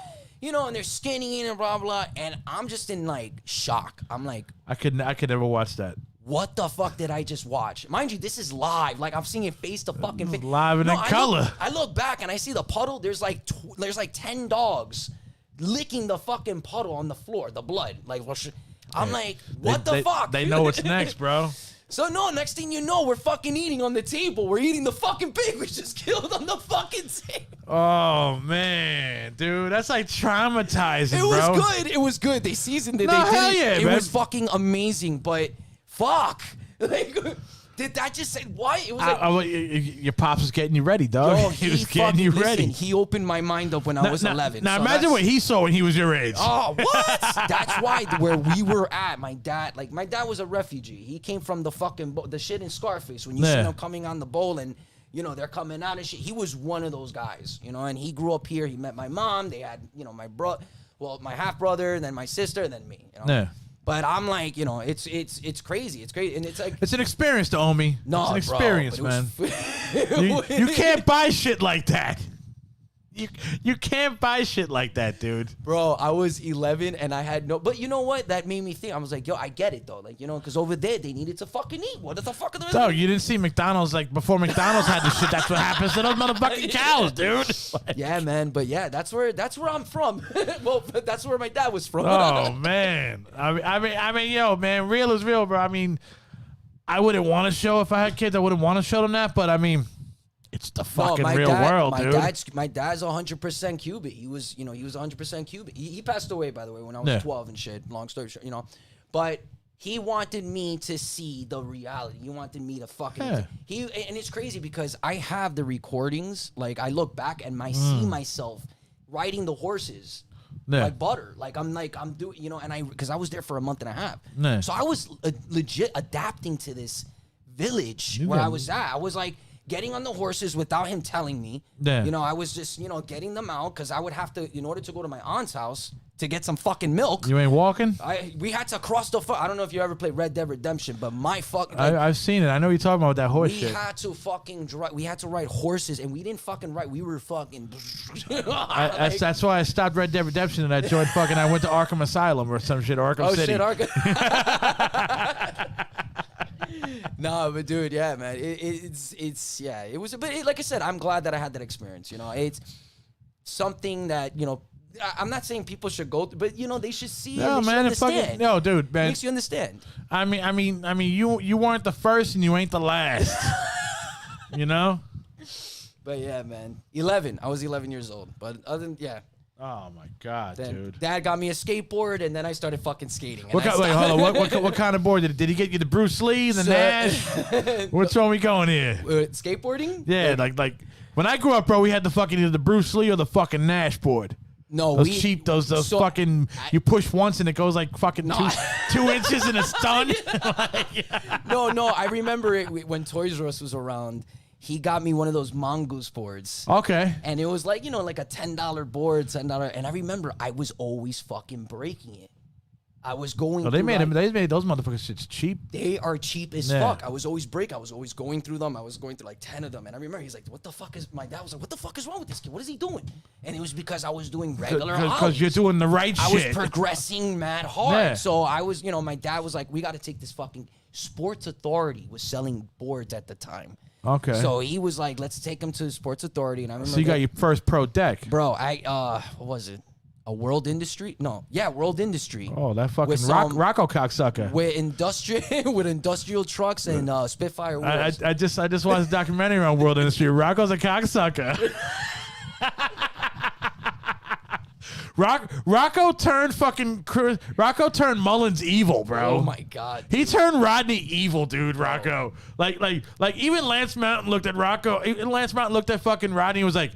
And they're skinning it and blah blah. And I'm just in like shock. I'm like, I could never watch that. What the fuck did I just watch? Mind you, this is live. Like, I'm seeing it face to fucking face. Live and in color. I look back and I see the puddle. There's like 10 dogs licking the fucking puddle on the floor, the blood. Like, I'm like, what the fuck? They know what's next, bro. So, no, next thing you know, we're fucking eating on the table. We're eating the fucking pig we just killed on the fucking table. Oh, man. Dude, that's like traumatizing, bro. It was good. It was good. They seasoned it. No, hell yeah, it man. was fucking amazing, but fuck. Like, did that just say why? It was like your pops was getting you ready, dog. yo, he was getting you ready. He opened my mind up when I was 11. Now so imagine what he saw when he was your age. Oh, what? That's why where we were at. My dad was a refugee. He came from the fucking the shit in Scarface when you see them coming on the bowl and they're coming out and shit. He was one of those guys, and he grew up here. He met my mom. They had my half brother, and then my sister, and then me. Yeah. But I'm like, it's crazy. It's great. And it's like, it's an experience to OMY. No, it's an experience, bro, man. you can't buy shit like that. You can't buy shit like that, dude. Bro, I was 11 and I had no, but you know what? That made me think. I was like, yo, I get it though. Like, because over there they needed to fucking eat. What the fuck are they? So you didn't see McDonald's like before McDonald's had the shit. That's what happens to those motherfucking cows, dude. Like, yeah, man. But yeah, that's where I'm from. Well, that's where my dad was from. Oh man. I mean, yo, man, real is real, bro. I mean, I wouldn't want to show if I had kids. I wouldn't want to show them that. But I mean, it's the fucking real world, dude. My dad's 100% Cuban. He was 100% Cuban. He passed away, by the way, when I was 12 and shit. Long story short, but he wanted me to see the reality. He wanted me to fucking and it's crazy because I have the recordings. Like I look back and I see myself riding the horses. Like butter, I'm doing, and because I was there for a month and a half, so I was legit adapting to this village where I was at. I was like getting on the horses without him telling me. I was just getting them out because I would have to, in order to go to my aunt's house to get some fucking milk. You ain't walking? We had to cross the. I don't know if you ever played Red Dead Redemption, but my fucking. I've seen it. I know you're talking about that horse shit. We had to fucking drive. We had to ride horses, and we didn't fucking ride. We were fucking. That's why I stopped Red Dead Redemption and I joined fucking. I went to Arkham Asylum or some shit. Arkham City. Oh shit, Arkham. No, but dude, yeah, man, it was. But like I said, I'm glad that I had that experience. It's something that I'm not saying people should go, but they should see. No, man, understand. Dude, man, it makes you understand. I mean, you weren't the first and you ain't the last. But yeah, man, 11. I was 11 years old. But other than Oh my god, dude! Dad got me a skateboard, and then I started fucking skating. Wait, hold on. What kind of board did he get you? The Bruce Lee, the Nash? Which one we going here? Skateboarding? Yeah, like when I grew up, bro, we had the fucking either the Bruce Lee or the fucking Nash board. No, those cheap, those fucking. You push once and it goes like fucking 2 inches and it's done. No. I remember it when Toys R Us was around. He got me one of those mongoose boards. Okay. And it was like, like a $10 board, $10. And I remember I was always fucking breaking it. I was going they made those motherfuckers shits cheap. They are cheap as fuck. I was always going through them. I was going through like 10 of them. And I remember he's like, what the fuck is, my dad was like, what the fuck is wrong with this kid? What is he doing? And it was because I was doing regular because you're doing the right shit. I was progressing mad hard. Yeah. So I was, my dad was like, we got to take this fucking Sports Authority was selling boards at the time. Okay. So he was like, let's take him to Sports Authority. And I remember. So you got your first pro deck. Bro, what was it? A World Industry? No. Yeah, World Industry. Oh, that fucking Rocco cocksucker. With industrial trucks and Spitfire wheels. I just watched a documentary on World Industry. Rocco's a cocksucker. Rocco turned Mullins evil, bro. Oh my god. He turned Rodney evil, dude. Rocco. Like even Lance Mountain looked at Rocco. Even Lance Mountain looked at fucking Rodney and was like,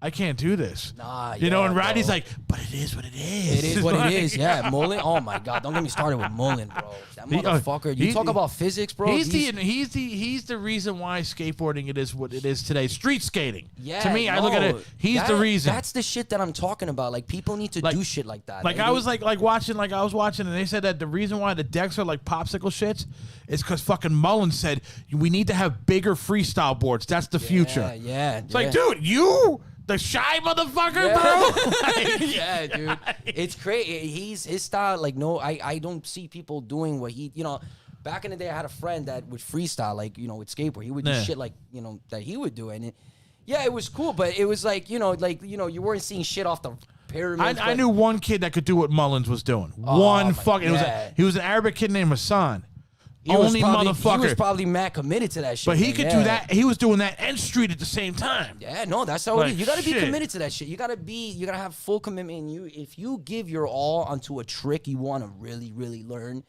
I can't do this. Nah, and Rodney's like, but it is what it is. It is what it is, yeah. Mullen, oh my god, don't get me started with Mullen, bro. That motherfucker. You talk about physics, bro. He's the reason why skateboarding it is what it is today. Street skating. Yeah. To me, I look at it. He's the reason. That's the shit that I'm talking about. Like people need to do shit like that. I was watching, and they said that the reason why the decks are like popsicle shits is because fucking Mullen said we need to have bigger freestyle boards. That's the future. Yeah. It's like, dude, you. The shy motherfucker, bro. Yeah, dude. It's crazy. His style, like, no, I don't see people doing what he, back in the day, I had a friend that would freestyle, like, with skateboard. He would do shit like, that he would do. And it was cool, but it was like, you weren't seeing shit off the pyramids. I knew one kid that could do what Mullins was doing. He was an Arabic kid named Hassan. Motherfucker. He was probably mad committed to that shit. But he could do that. He was doing that and street at the same time. Yeah, no, that's how it is. You got to be committed to that shit. You got to have full commitment in you. If you give your all onto a trick you want to really, really learn,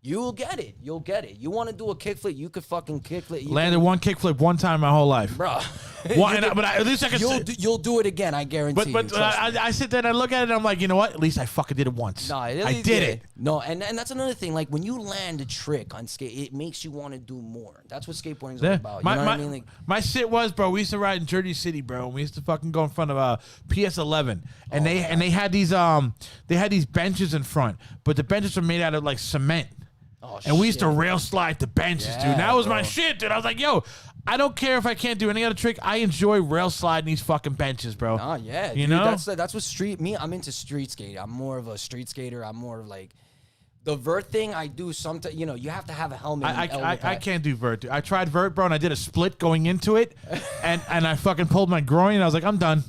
you will get it. You'll get it. You want to do a kickflip, you could fucking kickflip. Landed one kickflip one time my whole life. Bro. At least I can you'll do it again, I guarantee you. But I sit there and I look at it and I'm like, you know what? At least I fucking did it once. No, I did it. No, and that's another thing. Like when you land a trick on skate, it makes you want to do more. That's what skateboarding is all about. You know what I mean? Like, my shit was, bro, we used to ride in Jersey City, bro. And we used to fucking go in front of PS11. And they had these benches in front, but the benches were made out of like cement. And we used to rail slide the benches, dude. And that was my shit, dude. I was like, yo, I don't care if I can't do any other trick. I enjoy rail sliding these fucking benches, bro. Oh, yeah. You know? That's what I'm into street skating. I'm more of a street skater. I'm more of like the vert thing I do sometimes, you have to have a helmet. I can't do vert, dude. I tried vert, bro, and I did a split going into it. and I fucking pulled my groin, and I was like, I'm done.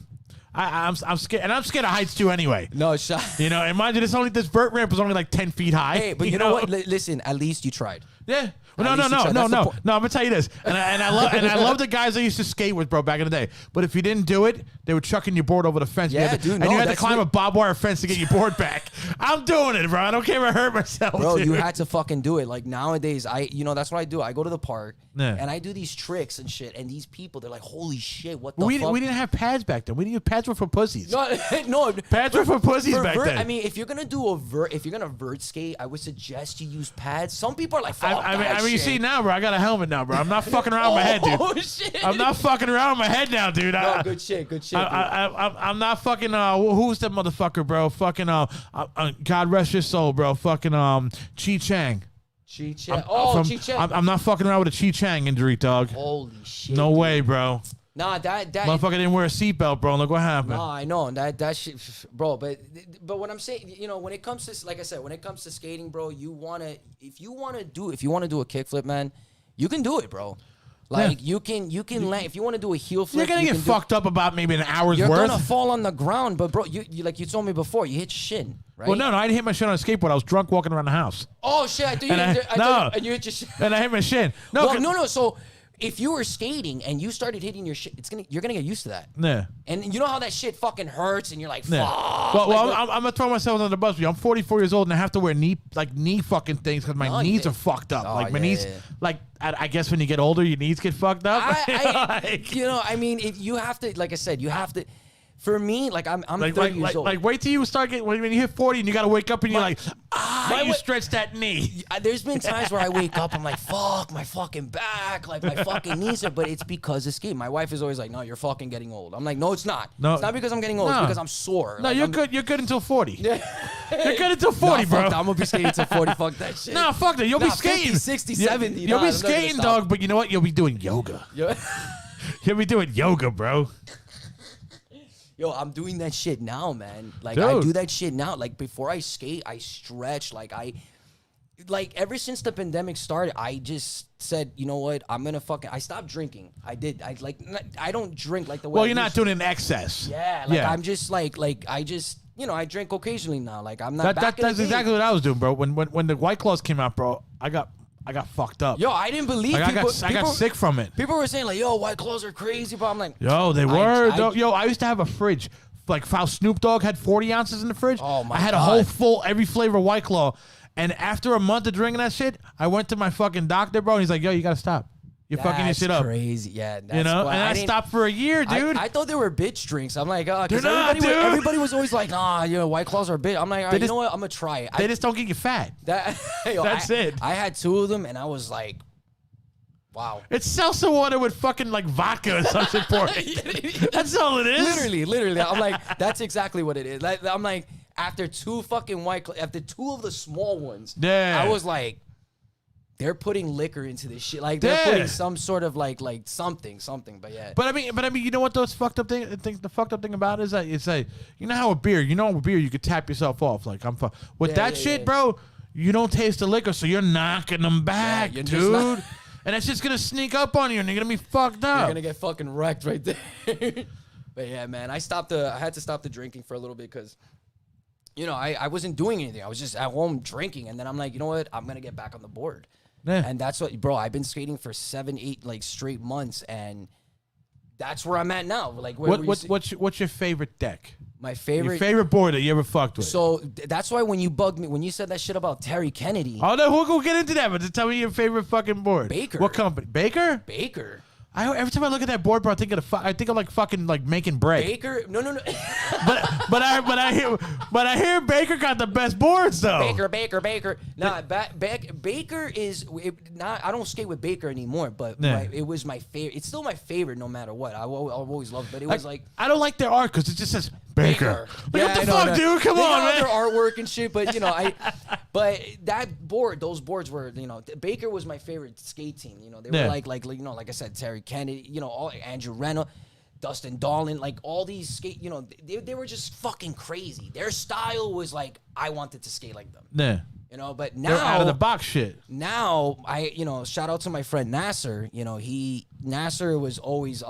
I'm scared, and I'm scared of heights too. Anyway, no shot. And mind you, this vert ramp was only like 10 feet high. Hey, but you know what? Listen, at least you tried. Yeah. No. I'm gonna tell you this, and I love the guys I used to skate with, bro, back in the day. But if you didn't do it, they were chucking your board over the fence. Yeah, you had to climb a barbed wire fence to get your board back. I'm doing it, bro. I don't care if I hurt myself, bro. dude. You had to fucking do it. Like nowadays, that's what I do. I go to the park Yeah. and I do these tricks and shit. And these people, they're like, "Holy shit, what the We fuck?" didn't have pads back then. Pads were for pussies. No, Pads were for pussies back then. I mean, if you're gonna do if you're gonna vert skate, I would suggest you use pads. Some people are like, "Fuck I that mean, you shit." see now, bro. I got a helmet now, bro. I'm not fucking around with my head, dude. Oh shit! I'm not fucking around with my head now, dude. No, good shit. I'm not fucking. Who's that motherfucker, bro? Fucking. God rest your soul, bro. Fucking. Chi Chang. Chi Chang. Chi Chang. I'm not fucking around with a Chi Chang injury, dog. Holy shit! No way, bro. Nah, that motherfucker didn't wear a seatbelt, bro. Look what happened. No, I know that shit, bro. But what I'm saying, when it comes to, like I said, when it comes to skating, bro, if you wanna do a kickflip, man, you can do it, bro. Like you can land. If you want to do a heel flip, you're gonna get fucked up about maybe an hour's You're worth. gonna fall on the ground, but bro, you like you told me before, you hit your shin, right? Well, no, I didn't hit my shin on a skateboard. I was drunk walking around the house. Oh shit! I thought you hit your shin. And I hit my shin. No. So if you were skating and you started hitting your shit, you're gonna get used to that. Yeah. And you know how that shit fucking hurts, and you're like, fuck. Yeah. Well, I'm gonna throw myself under the bus. I'm 44 years old and I have to wear knee fucking things because my knees are fucked up. Oh, like my knees, like I guess when you get older, your knees get fucked up. I mean, if you have to, like I said, you have to. For me, like I'm 30 years old. Like wait till you start getting when you hit 40 and you gotta wake up and you're like, you stretch that knee. There's been times where I wake up, I'm like, fuck, my fucking back, like my fucking knees are, but it's because of skating. My wife is always like, no, you're fucking getting old. I'm like, no, it's not. No. It's not because I'm getting old. It's because I'm sore. No, like, you're good. You're good until 40. You're good until 40, bro. I'm gonna be skating until 40. Fuck that shit. No, fuck that. You'll be skating. 50, 60, 70. You'll be skating, dog, but you know what? You'll be doing yoga. You'll be doing yoga, bro. Yo, I'm doing that shit now, man. Like, Dude. I do that shit now. Like, before I skate, I stretch. Like, ever since the pandemic started, I just said, you know what? I'm gonna I stopped drinking. I did. I don't drink like the way. Well, you're not doing it in excess. Yeah, like, I'm just I drink occasionally now. Like, I'm not back in the That's day. exactly what I was doing, bro. When the White Claws came out, bro, I got fucked up. Yo, I didn't believe like, people. I got sick from it. People were saying, like, yo, White Claws are crazy, but I'm like, yo, they were. Yo, I used to have a fridge. Like, how Snoop Dogg had 40 ounces in the fridge. Oh, my I had God. a whole full, every flavor of White Claw. And after a month of drinking that shit, I went to my fucking doctor, bro, and he's like, yo, you got to stop. You're fucking your shit up. Crazy, yeah. That's And I stopped for a year, dude. I thought they were bitch drinks. I'm like, They're not, dude. Everybody was always like, nah, White Claws are bitch. I'm like, all right, you know what? I'm gonna try it. They just don't get you fat. That's it. I had 2 of them, and I was like, wow. It's seltzer water with fucking like vodka or something for it. That's all it is. Literally. I'm like, that's exactly what it is. Like, I'm like, after 2 fucking after 2 of the small ones, I was like, they're putting liquor into this shit. Like, they're putting some sort of like something. But yeah. But I mean, you know what those fucked up thing? The fucked up thing about it is that it's like, you know how with beer you could tap yourself off. Like with that shit, bro. You don't taste the liquor, so you're knocking them back, dude. And it's just gonna sneak up on you, and you're gonna be fucked up. You're gonna get fucking wrecked right there. But yeah, man, I had to stop the drinking for a little bit because, I wasn't doing anything. I was just at home drinking, and then I'm like, you know what? I'm gonna get back on the board. Yeah. And that's what, bro. I've been skating for 7, 8 like straight months, and that's where I'm at now. Like, what's your favorite deck? My favorite. Your favorite board that you ever fucked with? So that's why when you bugged me, when you said that shit about Terry Kennedy. Oh no, we'll go get into that. But just tell me your favorite fucking board. Baker. What company? Baker. Every time I look at that board, bro, I think of like fucking like making bread. Baker, no. but I hear Baker got the best boards though. Baker. Nah, Baker is not. I don't skate with Baker anymore, but it was my favorite. It's still my favorite, no matter what. I've always loved, but it was like I don't like their art because it just says Baker. Like, what the fuck, dude? Come on, man. Their artwork and shit, but but those boards were, Baker was my favorite skate team. They were like I said, Terry Kennedy, all Andrew Renner, Dustin Dolan, like all these skate, they were just fucking crazy. Their style was like, I wanted to skate like them. Yeah. But now they're out of the box shit. Now shout out to my friend Nasser. Nasser was always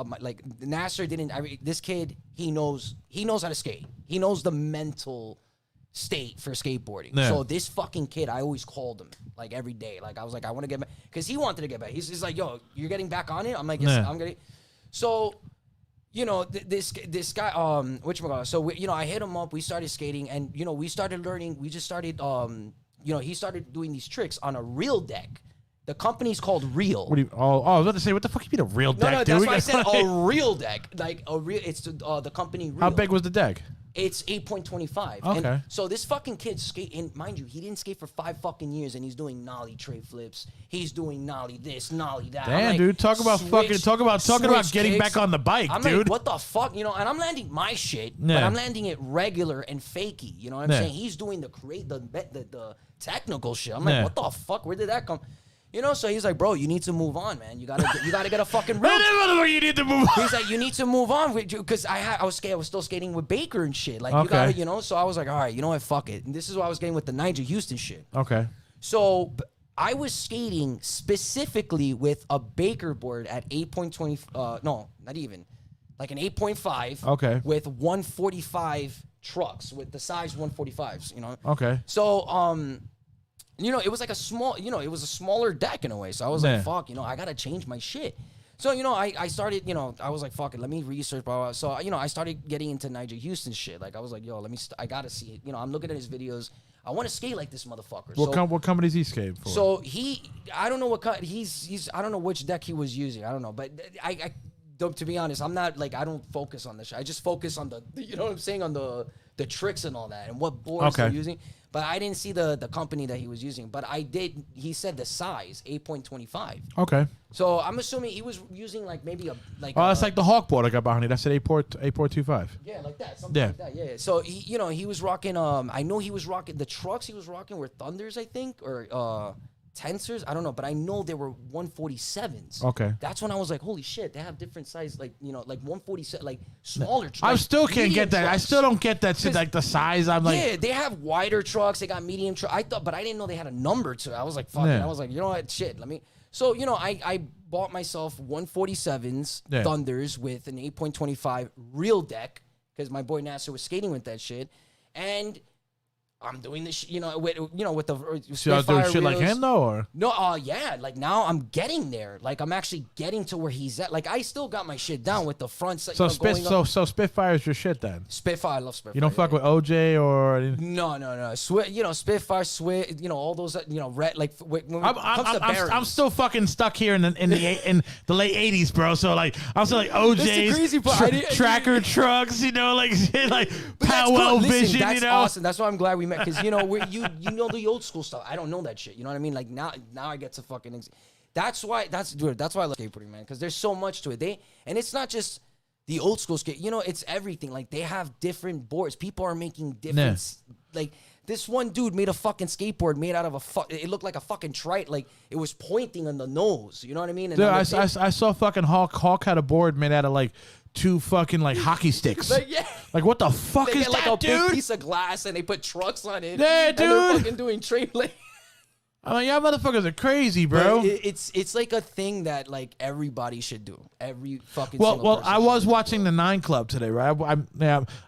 Nasser didn't. This kid, he knows how to skate. He knows the mental state for skateboarding. Yeah. So this fucking kid, I always called him like every day. Like I was like, I want to get back because he wanted to get back. He's like, yo, you're getting back on it. I'm like, yes, Yeah. I'm getting. So, you know, this guy, whatchamacallit. So I hit him up. We started skating, and we started learning. We just started, he started doing these tricks on a reel deck. The company's called Reel. What do you? I was about to say, what the fuck you mean a real deck? No, dude? that's We why I got- said a real deck. Like a real. It's the company Reel. How big was the deck? It's 8.25. Okay. And so this fucking kid skate, and mind you, he didn't skate for 5 fucking years, and he's doing nollie tray flips. He's doing nollie this, nollie that. Damn, like, dude, talking about switch getting kicks. back on the bike, I'm dude. like, what the fuck, And I'm landing my shit, but Yeah. I'm landing it regular and fakey. You know what I'm Yeah. saying? He's doing the technical shit. I'm like, Yeah. what the fuck? Where did that come? So he's like, bro, you need to move on, man. You gotta get a fucking real. You need to move on. He's like, you need to move on because I was still skating with Baker and shit. Like, Okay. you gotta, So I was like, all right, you know what, fuck it. And this is what I was getting with the Nigel Houston shit. Okay. So I was skating specifically with a Baker board at 8.20. No, not even, like an 8.5. Okay. With 145 trucks with the size 145s. Okay. So it was like a small, it was a smaller deck in a way. So I was Yeah. like, fuck, I got to change my shit. So, I started, I was like, fuck it, let me research, blah, blah. So, I started getting into Nigel Houston shit. Like, I was like, yo, I got to see it. I'm looking at his videos. I want to skate like this motherfucker. What company is he skating for? So I don't know what he's I don't know which deck he was using. I don't know. But to be honest, I'm not like, I don't focus on this shit. I just focus on on the tricks and all that and what boards they're using. But I didn't see the company that he was using. But he said the size, 8.25. Okay. So I'm assuming he was using like maybe That's like the Hawk board I got behind it. That's at 8.25. Yeah, like that. Something like that. Yeah. So he was rocking I know he was rocking the trucks he was rocking were Thunders, I think, or Tensors, I don't know, but I know they were 147s. Okay. That's when I was like, holy shit, they have different size, like 147, like smaller trucks. I still can't get that. I still don't get that shit, like the size. I'm like, yeah, they have wider trucks. They got medium trucks. But I didn't know they had a number to it. I was like, fuck it. I was like, you know what, shit, let me. So, I bought myself 147s Thunders with an 8.25 real deck because my boy Nasser was skating with that shit, and I'm doing this, with the doing shit like him though, or no? Yeah, like now I'm getting there. Like I'm actually getting to where he's at. Like I still got my shit down with the front. So Spitfire's your shit then. Spitfire, I love Spitfire. You don't fuck with OJ or no. Spitfire, all those. Red. Like when it comes to bearings. I'm still fucking stuck here in the late '80s, bro. So like I'm still like OJ's That's the crazy part. tracker trucks, like shit like But that's Powell cool. Listen, Vision, that's awesome. That's why I'm glad we met because you know the old school stuff. I don't know that shit. You know what I mean? Like now I get to fucking. That's why I love skateboarding, man. Because there's so much to it. And it's not just the old school skate. It's everything. Like they have different boards. People are making different. Like this one dude made a fucking skateboard made out of it looked like a fucking trite. Like it was pointing on the nose. You know what I mean? And dude, I saw fucking Hawk had a board made out of like 2 fucking like hockey sticks. Like what the fuck they is get that, like a dude? big piece of glass and they put trucks on it. Yeah, and dude. they're fucking doing trade lane. I'm like, y'all motherfuckers are crazy, bro. But it's like a thing that like everybody should do. Every fucking Well, I was watching the 9 Club today, right?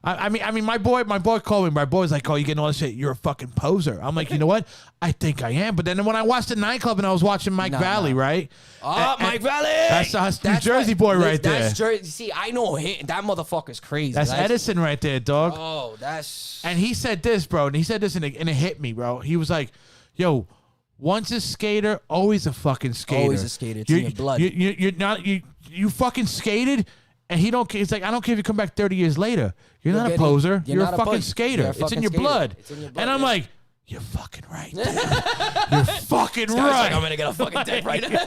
I mean, my boy called me. My boy's like, "Oh, you getting all this shit? You're a fucking poser." I'm like, you know what? I think I am. But then when I watched the 9 Club and I was watching Mike Valley, right? Mike Valley. That's New Jersey boy right there. That's Jersey. See, I know him. That motherfucker's crazy. That's Edison right there, dog. Oh, that's. And he said this, bro. And he said this, and it hit me, bro. He was like, "Yo, once a skater, always a fucking skater. Always a skater. It's in your blood. You're not you fucking skated." And he don't. It's like I don't care if you come back 30 years later. You're not a poser. You're a fucking skater. It's in your blood. And I'm like, you're fucking right. Dude. You're fucking right. Like, I'm gonna get a fucking deck right now.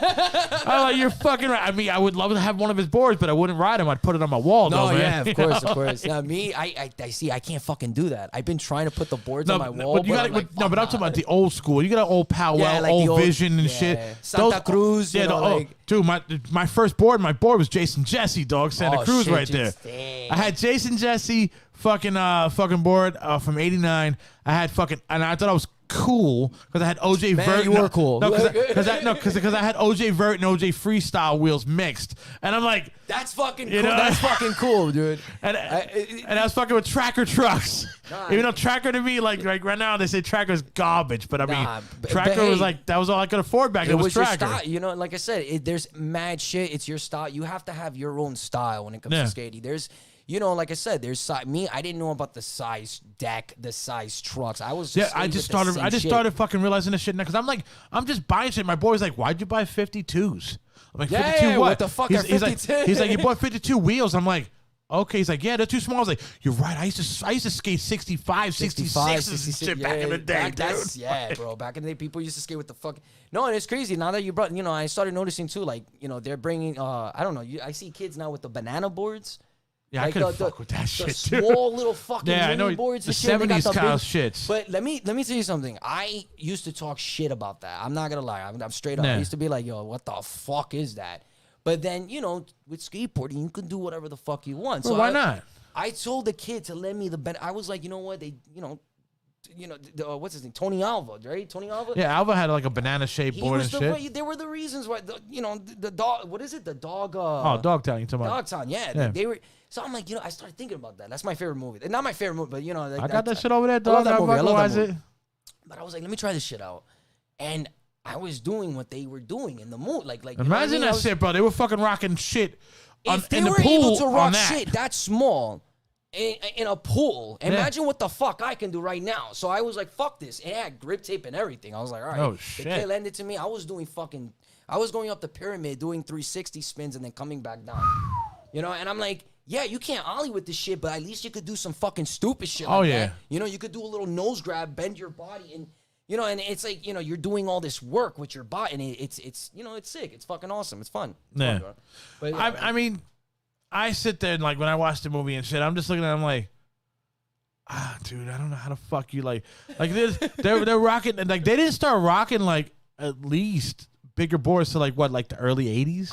I'm like, you're fucking right. I mean, I would love to have one of his boards, but I wouldn't ride him. I'd put it on my wall. No, though, man. yeah, of course. Now me, I see. I can't fucking do that. I've been trying to put the boards on my wall. But I'm talking about the old school. You got an old Powell, like old Vision and shit. Santa Cruz. Dude, my first board, my board was Jason Jesse, dog. Santa Cruz shit, right there. Dang. I had Jason Jesse fucking board from '89. I had fucking, and I thought I was cool because I had OJ Man, Vert. you were cool. No, because I had OJ Vert and OJ Freestyle wheels mixed, and I'm like, that's fucking you cool. know? That's fucking cool, dude. and I was fucking with Tracker trucks. Nah. Even though Tracker to me, like right now they say Tracker's garbage, but I mean, Tracker but hey, was like that was all I could afford back then. It was your Tracker. style. You know, like I said, there's mad shit. It's your style. You have to have your own style when it comes to skating. There's, you know, like I said, there's me. I didn't know about the size deck, the size trucks. I was just I just started fucking realizing this shit now because I'm just buying shit. My boy's like, why'd you buy 52s? I'm like, 52 what? What the fuck are 52? He's like, you bought 52 wheels. I'm like, okay. He's like, yeah, they're too small. I was like, you're right. I used to skate 65, 66 and shit back in the day, dude. Yeah, bro. Back in the day, people used to skate with the fuck. No, and it's crazy. Now that you brought, you know, I started noticing too, like, you know, they're bringing, I don't know. I see kids now with the banana boards. Yeah, like I couldn't fuck with that shit, the too. small little fucking I know boards the and shit. 70s kind of shits. But let me tell you something. I used to talk shit about that. I'm not gonna lie. I'm straight up. Yeah. I used to be like, yo, what the fuck is that? But then, you know, with skateboarding, you can do whatever the fuck you want. Well, so why not? I told the kid to lend me the I was like, you know what? What's his name? Tony Alva, right? Tony Alva. Yeah, Alva had like a banana shaped board and shit. There were the reasons why. The dog. What is it? The dog. Dogtown. You talking about? Dogtown. Yeah. They were. So I'm like, you know, I started thinking about that. That's my favorite movie. Not my favorite movie, but you know, like, I got that shit over there, dog. I love that movie. It. But I was like, let me try this shit out, and I was doing what they were doing in the movie. Like imagine that shit, bro. They were fucking rocking shit. If they in the were pool able to rock that. shit that small in a pool, imagine what the fuck I can do right now. So I was like, fuck this. And it had grip tape and everything. I was like, all right. Oh, The shit. kid lent it to me. I was going up the pyramid, doing 360 spins and then coming back down. You know, and I'm like, yeah, you can't ollie with this shit, but at least you could do some fucking stupid shit like that. You know, you could do a little nose grab, bend your body, and, you know, and it's like, you know, you're doing all this work with your body, and it's you know, it's sick. It's fucking awesome. It's fun. It's Yeah. fun, but, yeah. I mean, I sit there and, like, when I watch the movie and shit, I'm just looking at it, I'm like, dude, I don't know how to fuck you. Like they're rocking, like, they didn't start rocking, like, at least bigger boards to, like, what, like the early 80s?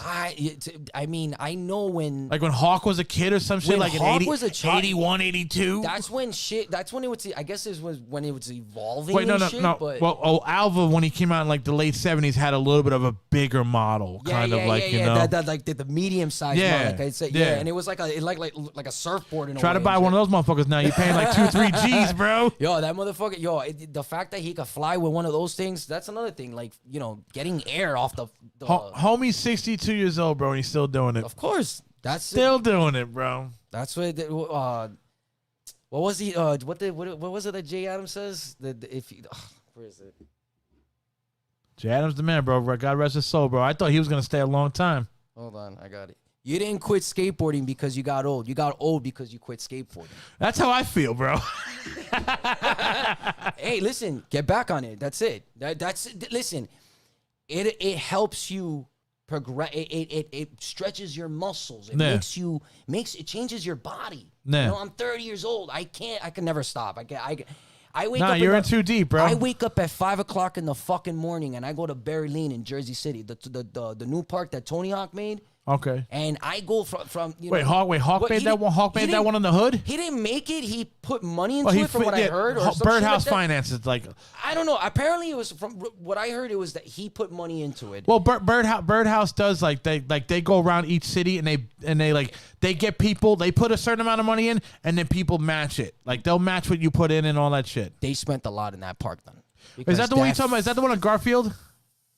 I mean, I know when... Like when Hawk was a kid or some shit, When like Hawk in 80, was a child, 81, 82? That's when it was... I guess it was when it was evolving. Wait, no. But Well, Alva, when he came out in like the late 70s, had a little bit of a bigger model, you know. That like the medium size. Yeah, model, like I said, yeah. and it was like a surfboard. In a Try to way buy and one shit. of those motherfuckers now. You're paying like 2-3 G's, bro. Yo, that motherfucker. The fact that he could fly with one of those things, that's another thing. Like, you know, getting air off the Homie's 62 years old, bro, and he's still doing it. Of course, that's Still doing it, bro. That's what. What was he? What was it that Jay Adams says? Where is it? Jay Adams the man, bro. God rest his soul, bro. I thought he was gonna stay a long time. Hold on, I got it. You didn't quit skateboarding because you got old. You got old because you quit skateboarding. That's how I feel, bro. Hey, listen, get back on it. That's it. Listen. It helps you progress. It stretches your muscles. It changes your body. Yeah. You know, I'm 30 years old. I can never stop. I wake Nah, up. you're in too deep, bro. I wake up at 5 o'clock in the fucking morning and I go to Berry Lane in Jersey City, the new park that Tony Hawk made. Okay. And I go from Hawk made that one. Hawk made that one in the hood. He didn't make it. He put money into it, from what I heard. Or Birdhouse Finances, like. I don't know. Apparently, it was from what I heard. It was that he put money into it. Well, Birdhouse does they go around each city and they get people. They put a certain amount of money in and then people match it. Like they'll match what you put in and all that shit. They spent a lot in that park then. Is that the one you're talking about? Is that the one in Garfield?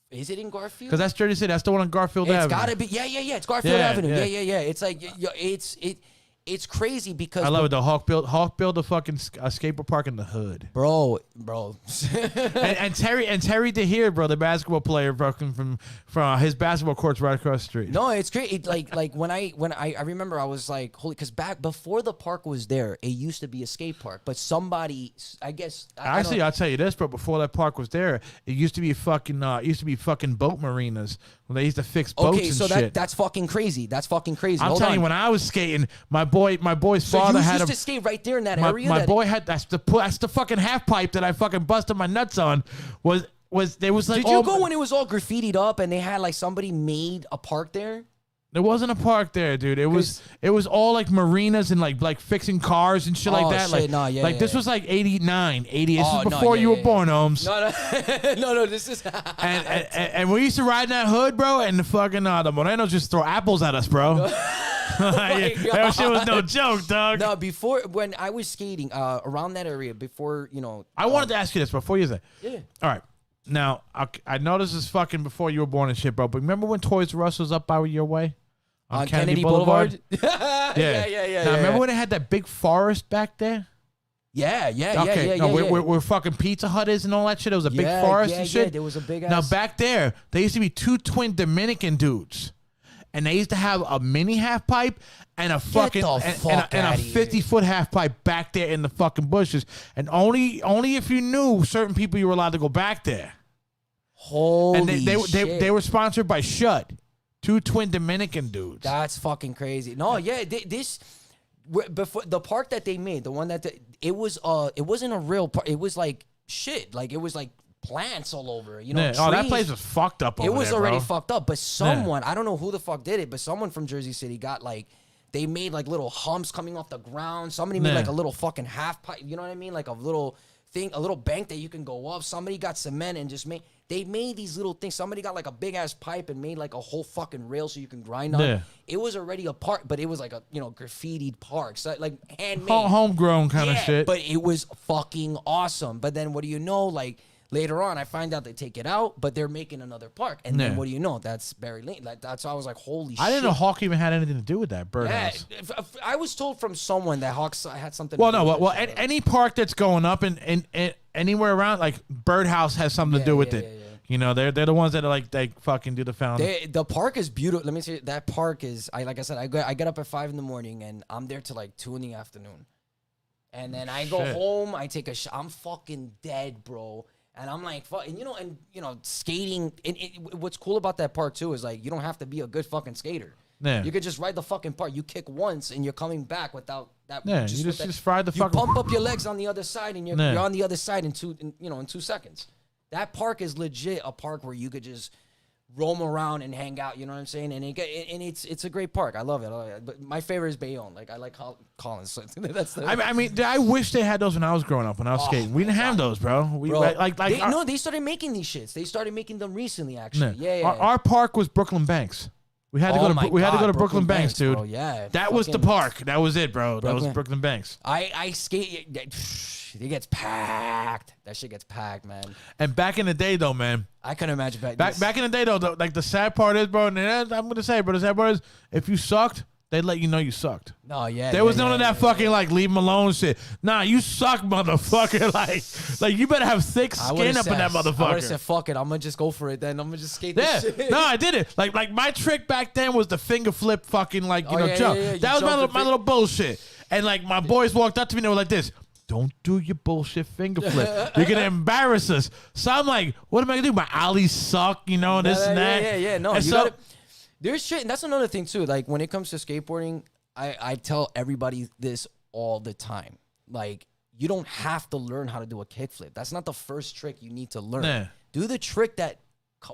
Is it in Garfield? Because that's Jersey City. That's the one on Garfield Avenue. It's got to be. Yeah. It's Garfield Avenue. Yeah. It's like it's crazy because I love it though. Hawk built a fucking skateboard park in the hood, bro. and Terry DeHeer, bro, the basketball player, from his basketball court's right across the street. No, it's great. Like when I remember, I was like, holy, because back before the park was there, it used to be a skate park, but somebody, I guess. Actually, I'll tell you this, bro. Before that park was there, it used to be fucking boat marinas when they used to fix boats and shit. So that's fucking crazy. That's fucking crazy. I'm telling you, when I was skating, my boy's father had used to skate right there in that area. My boy had that's the fucking half pipe that I fucking busted my nuts on. There was like. Did you go when it was all graffitied up and they had like somebody made a park there? There wasn't a park there, dude. It was all like marinas and like fixing cars and shit like that. Shit, like this was like 89, 80. This was no, before you were born, Holmes. No, this is. and we used to ride in that hood, bro, and the fucking the Morenos just throw apples at us, bro. That shit was no joke, dog. No, before when I was skating around that area, before I wanted to ask you this before you say. Yeah. All right. Now, I know this is fucking before you were born and shit, bro, but remember when Toys R Us was up by your way? On Kennedy Boulevard? Yeah. Now, remember when they had that big forest back there? Yeah. Where fucking Pizza Hut is and all that shit? It was a big forest and shit. Yeah, there was a big ass. Now, back there, there used to be 2 twin Dominican dudes. And they used to have a mini half pipe and a fucking and a 50-foot half pipe back there in the fucking bushes. And only if you knew certain people you were allowed to go back there. Holy shit. They were sponsored by Shut. 2 twin Dominican dudes. That's fucking crazy. No, yeah, before the park that they made, the one that it wasn't a real park. It was like shit. Like it was like plants all over. Trees. Oh, that place was fucked up. It was there, already bro. fucked up. But someone, I don't know who the fuck did it, but someone from Jersey City got like. They made like little humps coming off the ground. Somebody made like a little fucking half pipe. You know what I mean? Like a little thing, a little bank that you can go up. Somebody got cement and they made these little things. Somebody got like a big ass pipe and made like a whole fucking rail so you can grind on. Yeah. It was already a park, but it was like a graffitied park, so like handmade, homegrown kind of shit. But it was fucking awesome. But then what do you know? Like later on, I find out they take it out, but they're making another park. And then what do you know? That's Barry Lane. Like that's why I was like, holy shit. I didn't know Hawk even had anything to do with that birdhouse. Yeah, I was told from someone that Hawks had something. Well, to do no, with well, it. any park that's going up and anywhere around, like Birdhouse has something to do with it. Yeah. They're the ones that are like they fucking do the fountain. The park is beautiful. Let me say that park is. I get up at 5 in the morning and I'm there till like 2 in the afternoon, and then I go home. I take a I'm fucking dead, bro. And I'm like, fuck, and skating. And what's cool about that park too is like you don't have to be a good fucking skater. Yeah. You could just ride the fucking park. You kick once and you're coming back without that. Yeah, you just ride the fucking. You pump up your legs on the other side and you're on the other side in 2 seconds. That park is legit a park where you could just roam around and hang out. You know what I'm saying? And it's a great park. I love it. But my favorite is Bayonne. Like I like Collins. So that's I mean, I wish they had those when I was growing up. When I was skating, we didn't have those, bro. They started making these shits. They started making them recently, actually. Yeah. Our park was Brooklyn Banks. We had to go to Brooklyn Banks, dude. Bro, yeah, that was the park. That was it, bro. That was Brooklyn Banks. I skate. It gets packed. That shit gets packed, man. And back in the day, though, man. I couldn't imagine back in the day, though. Like the sad part is, bro. And I'm gonna say, bro, the sad part is, if you sucked, they'd let you know you sucked. No, yeah. There was none of that fucking like leave them alone shit. Nah, you suck, motherfucker. like you better have thick skin up in that motherfucker. I would have said, fuck it. I'm gonna just go for it. Then I'm gonna just skate this shit. No, I did it. Like my trick back then was the finger flip, fucking jump. Yeah. That was my little bullshit. And like my boys walked up to me and they were like this. Don't do your bullshit finger flip. You're going to embarrass us. So I'm like, what am I going to do? My ollies suck, this and that. Yeah. No, there's shit. And that's another thing, too. Like, when it comes to skateboarding, I tell everybody this all the time. Like, you don't have to learn how to do a kickflip. That's not the first trick you need to learn. Nah. Do the trick that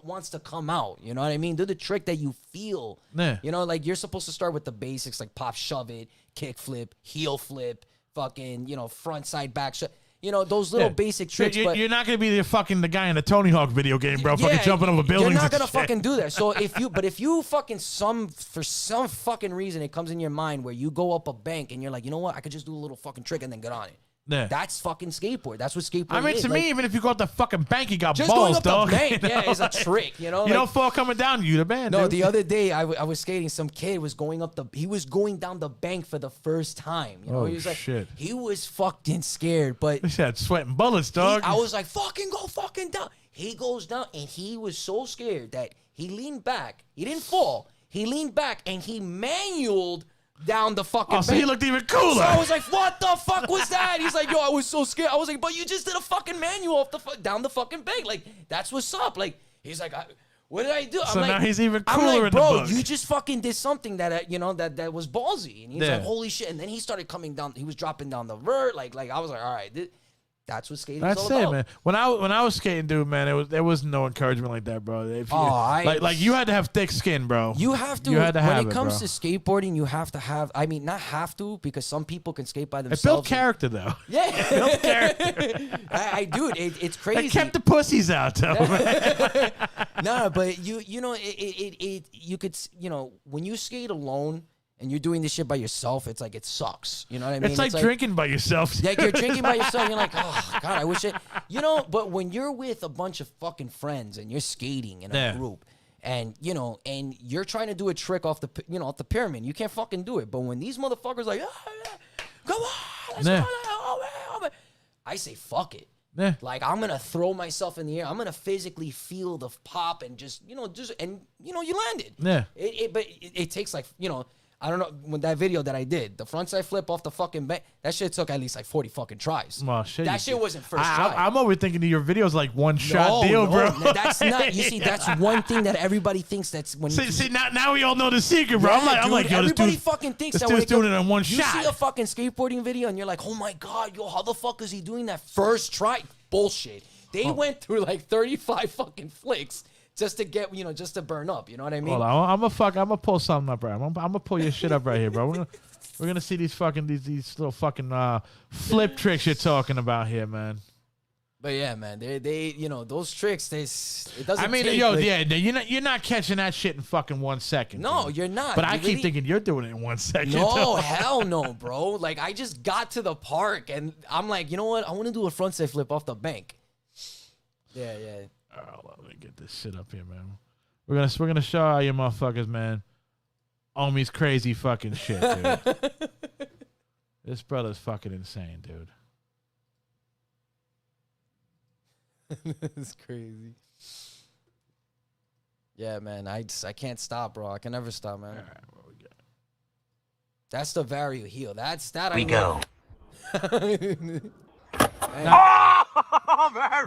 wants to come out. You know what I mean? Do the trick that you feel. Nah. Like, you're supposed to start with the basics, like pop, shove it, kickflip, heel flip. Fucking, front, side, back, those little basic tricks. You're not gonna be the guy in the Tony Hawk video game, bro. Fucking jumping over buildings. You're not gonna fucking do that. So if you fucking for some fucking reason it comes in your mind where you go up a bank and you're like, you know what, I could just do a little fucking trick and then get on it. Yeah. That's fucking skateboard. That's what skateboard is. I mean, to me, even if you go up the fucking bank, you got just balls, going up dog. the bank, it's a trick, You don't fall coming down, you the man. No, dude. the other day I was skating. Some kid was going down the bank for the first time. He was like, shit. He was fucking scared, but he had sweating bullets, dog. I was like, fucking go fucking down. He goes down, and he was so scared that he leaned back. He didn't fall. He leaned back, and he manualed down the fucking bank. So he looked even cooler. So I was like, what the fuck was that? He's like, yo, I was so scared. I was like, but you just did a fucking manual down the fucking bank. Like, that's what's up. Like, he's like, what did I do? So I'm now like, he's even cooler I'm like, in the bro, book. you just fucking did something that, that was ballsy. And he's like, holy shit. And then he started coming down. He was dropping down the vert. Like I was like, all right. That's what skating That's is all it, about. man. When I was skating, dude, man, there was no encouragement like that, bro. If you, I- like you had to have thick skin, bro. You have to. You had to have when it it, comes bro. to skateboarding, you have to have. I mean, not have to, because some people can skate by It themselves. built character, though. Yeah, Built character. I do. It's crazy. It kept the pussies out, though, man. No, but you know you could when you skate alone and you're doing this shit by yourself, it's like it sucks. You know what I mean? It's like drinking by yourself. Like you're drinking by yourself. You're like, oh God, I wish it. But when you're with a bunch of fucking friends and you're skating in a group, and and you're trying to do a trick off the off the pyramid, you can't fucking do it. But when these motherfuckers like, come on, let's go, oh, man. I say fuck it. Yeah. Like, I'm gonna throw myself in the air. I'm gonna physically feel the pop and just you landed. Yeah. But it takes like I don't know, when that video that I did, the frontside flip off the fucking bank, that shit took at least like 40 fucking tries. Well, shit. That shit wasn't first try. I'm over thinking of your videos like one shot deal, bro. That's not. You see, that's one thing that everybody thinks. That's when. See, now we all know the secret, bro. Yeah, I'm like, yo, this everybody dude, fucking thinks this that when dude's doing it in one you shot. see a fucking skateboarding video and you're like, oh my God, how the fuck is he doing that first try? Bullshit. They went through like 35 fucking flicks just to get, just to burn up. You know what I mean? Hold on, I'm gonna pull something up, bro. I'm gonna pull your shit up right here, bro. We're gonna see these little fucking flip tricks you're talking about here, man. But yeah, man, they those tricks, it doesn't. I mean, take, you're not catching that shit in fucking 1 second. No, dude. you're not. But I really? keep thinking you're doing it in 1 second. No, though. hell no, bro. Like, I just got to the park and I'm like, you know what? I want to do a frontside flip off the bank. Yeah. Oh, let me get this shit up here, man. We're gonna show all you motherfuckers, man. OMY's crazy fucking shit, dude. This brother's fucking insane, dude. It's crazy. Yeah, man. I can't stop, bro. I can never stop, man. All right, what we got? That's the vario heel. That's that. We go.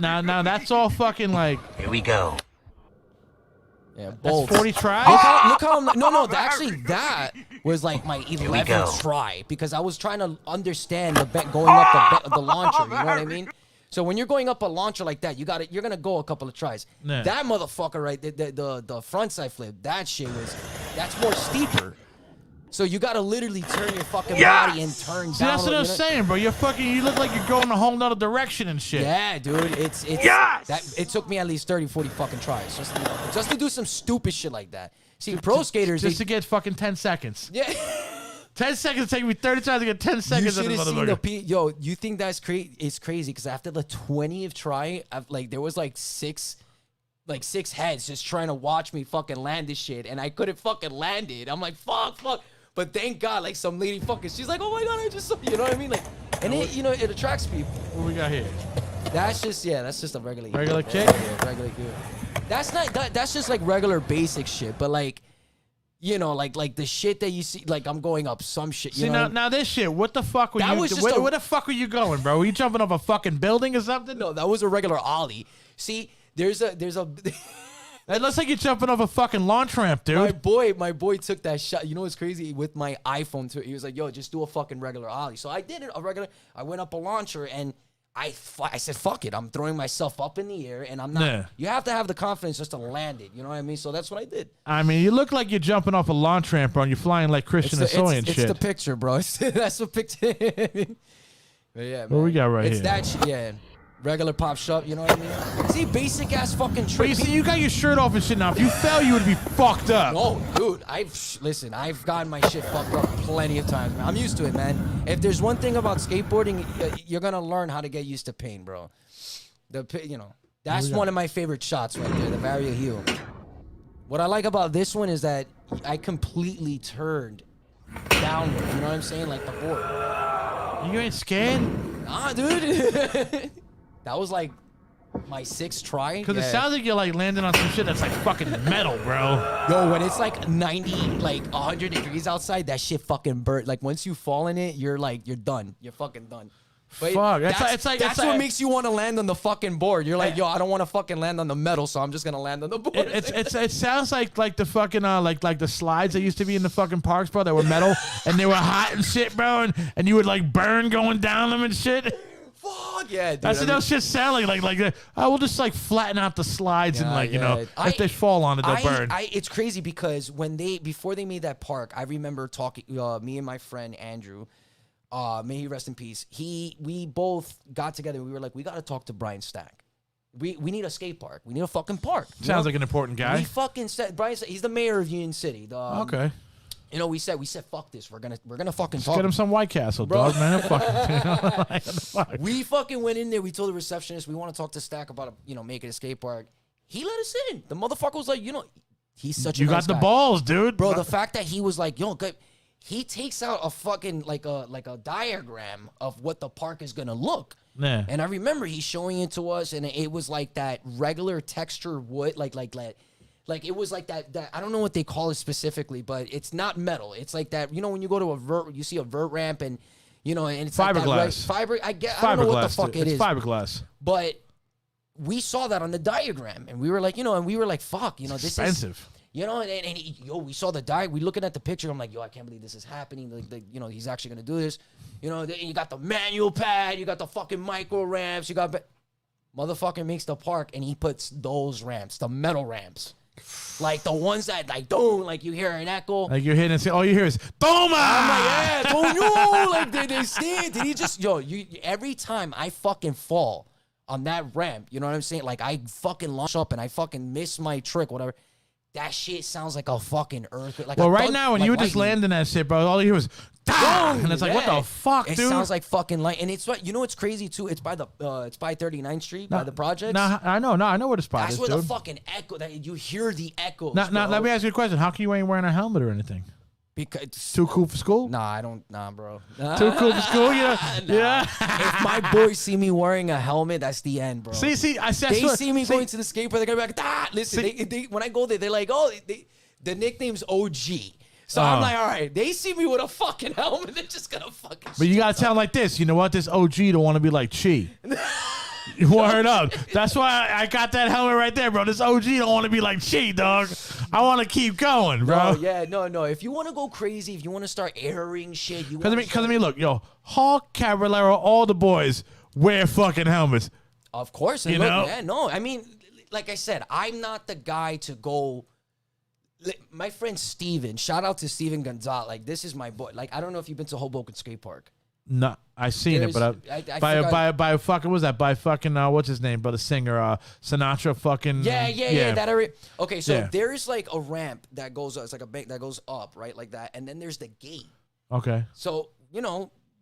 Now that's all fucking like. Here we go. Yeah, That's bolts. 40 tries. Look how no. Actually, that was like my we 11th go. try because I was trying to understand going up the launcher. You know what I mean? So when you're going up a launcher like that, you're gonna go a couple of tries. Yeah. That motherfucker right, the front side flip, that's more steeper. So you gotta literally turn your fucking body and turn See, down. that's what I'm saying, bro. You look like you're going a whole nother direction and shit. Yeah, dude, it took me at least 30, 40 fucking tries just to do some stupid shit like that. See, pro skaters Just to get fucking 10 seconds. yeah. 10 seconds take me 30 times to get 10 You seconds. should of have the seen motherfucker. yo. You think that's crazy? It's crazy because after the 20th try, there was like six heads just trying to watch me fucking land this shit, and I couldn't fucking land it. I'm like, fuck. But thank God, like some lady fucking, she's like, oh my God, I just saw, you know what I mean? Like, and it attracts people. What we got here? That's just a regular Kick? Yeah, regular kick. That's not that's just like regular basic shit, but like, like the shit that you see, like I'm going up some shit. See, now this shit, what the fuck were That you? was just Where the fuck were you going, bro? Were you jumping off a fucking building or something? No, that was a regular ollie. See, there's a It looks like you're jumping off a fucking launch ramp, dude. My boy took that shot. You know what's crazy? With my iPhone too. He was like, yo, just do a fucking regular ollie. So I did it, I went up a launcher and I said, fuck it. I'm throwing myself up in the air and I'm not. Yeah. You have to have the confidence just to land it. You know what I mean? So that's what I did. I mean, you look like you're jumping off a launch ramp, bro, and you're flying like Christian Asoy and shit. It's the picture, bro. That's the picture. But yeah, man. What we got right it's here? That shit, yeah. Regular pop shop, you know what I mean? See, basic ass fucking But trick. you see, you got your shirt off and shit now. If you fell, you would be fucked up. No, dude, I've gotten my shit fucked up plenty of times, man. I'm used to it, man. If there's one thing about skateboarding, you're gonna learn how to get used to pain, bro. That's one of my favorite shots right there, the vario heel. What I like about this one is that I completely turned downward. You know what I'm saying? Like the board. You ain't scared? Nah, dude. That was like my 6th try. Because it sounds like you're like landing on some shit that's like fucking metal, bro. Yo, when it's like 90, like 100 degrees outside, that shit fucking burnt. Like once you fall in it, you're done. You're fucking done. But Fuck. that's It's what like- makes you want to land on the fucking board. You're like, yo, I don't want to fucking land on the metal, so I'm just gonna land on the board. It sounds like the fucking like the slides that used to be in the fucking parks, bro, that were metal and they were hot and shit, bro, and you would like burn going down them and shit. Fuck, Fuck yeah, dude. That's what those shit sound like. I will just like flatten out the slides and you know, if they fall on it, they'll burn. It's crazy because before they made that park, I remember talking. Me and my friend Andrew, may he rest in peace. We both got together. We were like, we got to talk to Brian Stack. We need a skate park. We need a fucking park. Sounds like an important guy. We fucking said Brian. He's the mayor of Union City. Okay. You know, we said, fuck this. We're gonna fucking talk. Get him some White Castle, dog, man. Fucking, we fucking went in there. We told the receptionist we want to talk to Stack about making a skate park. He let us in. The motherfucker was like, he's such a nice guy. You got the balls, dude. Bro, the fact that he was like, he takes out a fucking like a diagram of what the park is gonna look. Yeah. And I remember he's showing it to us, and it was like that regular texture wood, like it was like that I don't know what they call it specifically, but it's not metal. It's like that, when you go to you see a vert ramp, and and it's fiberglass. Like that, I don't know what the fuck it is. Fiberglass. But we saw that on the diagram, and we were like, fuck, this expensive. Is, we saw the diagram. We looking at the picture. I'm like, I can't believe this is happening. He's actually gonna do this. You got the manual pad. You got the fucking micro ramps. You got motherfucker makes the park, and he puts those ramps, the metal ramps, like the ones that don't you hear an echo. Like you're hitting and all you hear is Toma. I'm like, yeah, Tonyo. Like they say, did he just every time I fucking fall on that ramp, you know what I'm saying? Like I fucking launch up and I fucking miss my trick, whatever. That shit sounds like a fucking earthquake. Like right now, when you were just landing that shit, bro, all you hear was "Dong!" And it's like, what the fuck, dude? It sounds like fucking light. And it's what's crazy too. It's by the 39th Street by the projects. I know where the spot is. That's where dude. the fucking echo. That you hear the echoes. Now, let me ask you a question. How come you ain't wearing a helmet or anything? Because too cool for school? Nah, I don't. Nah, bro. Too cool for school? Yeah. If my boys see me wearing a helmet, that's the end, bro. See, they see me going to the skate park, they're gonna be like, listen. They when I go there, they're like, the nickname's OG. So I'm like, all right. They see me with a fucking helmet, they're just gonna fucking. But you gotta sound like this. You know what? This OG don't want to be like Chi. Word up. That's why I got that helmet right there, bro. This OG don't want to be like Chi, dog. I want to keep going, bro. No. If you want to go crazy, if you want to start airing shit, because I mean, look, Hawk, Caballero, all the boys wear fucking helmets. Of course, and I mean, like I said, I'm not the guy to go. My friend Steven, shout out to Steven Gonzalez. Like, this is my boy. Like, I don't know if you've been to Hoboken Skate Park. No, I seen it, but by fucking, what was that? By fucking what's his name? But the singer Sinatra, fucking yeah. That area. Okay, so there's like a ramp that goes. It's like a bank that goes up, right, like that, and then there's the gate. Okay. So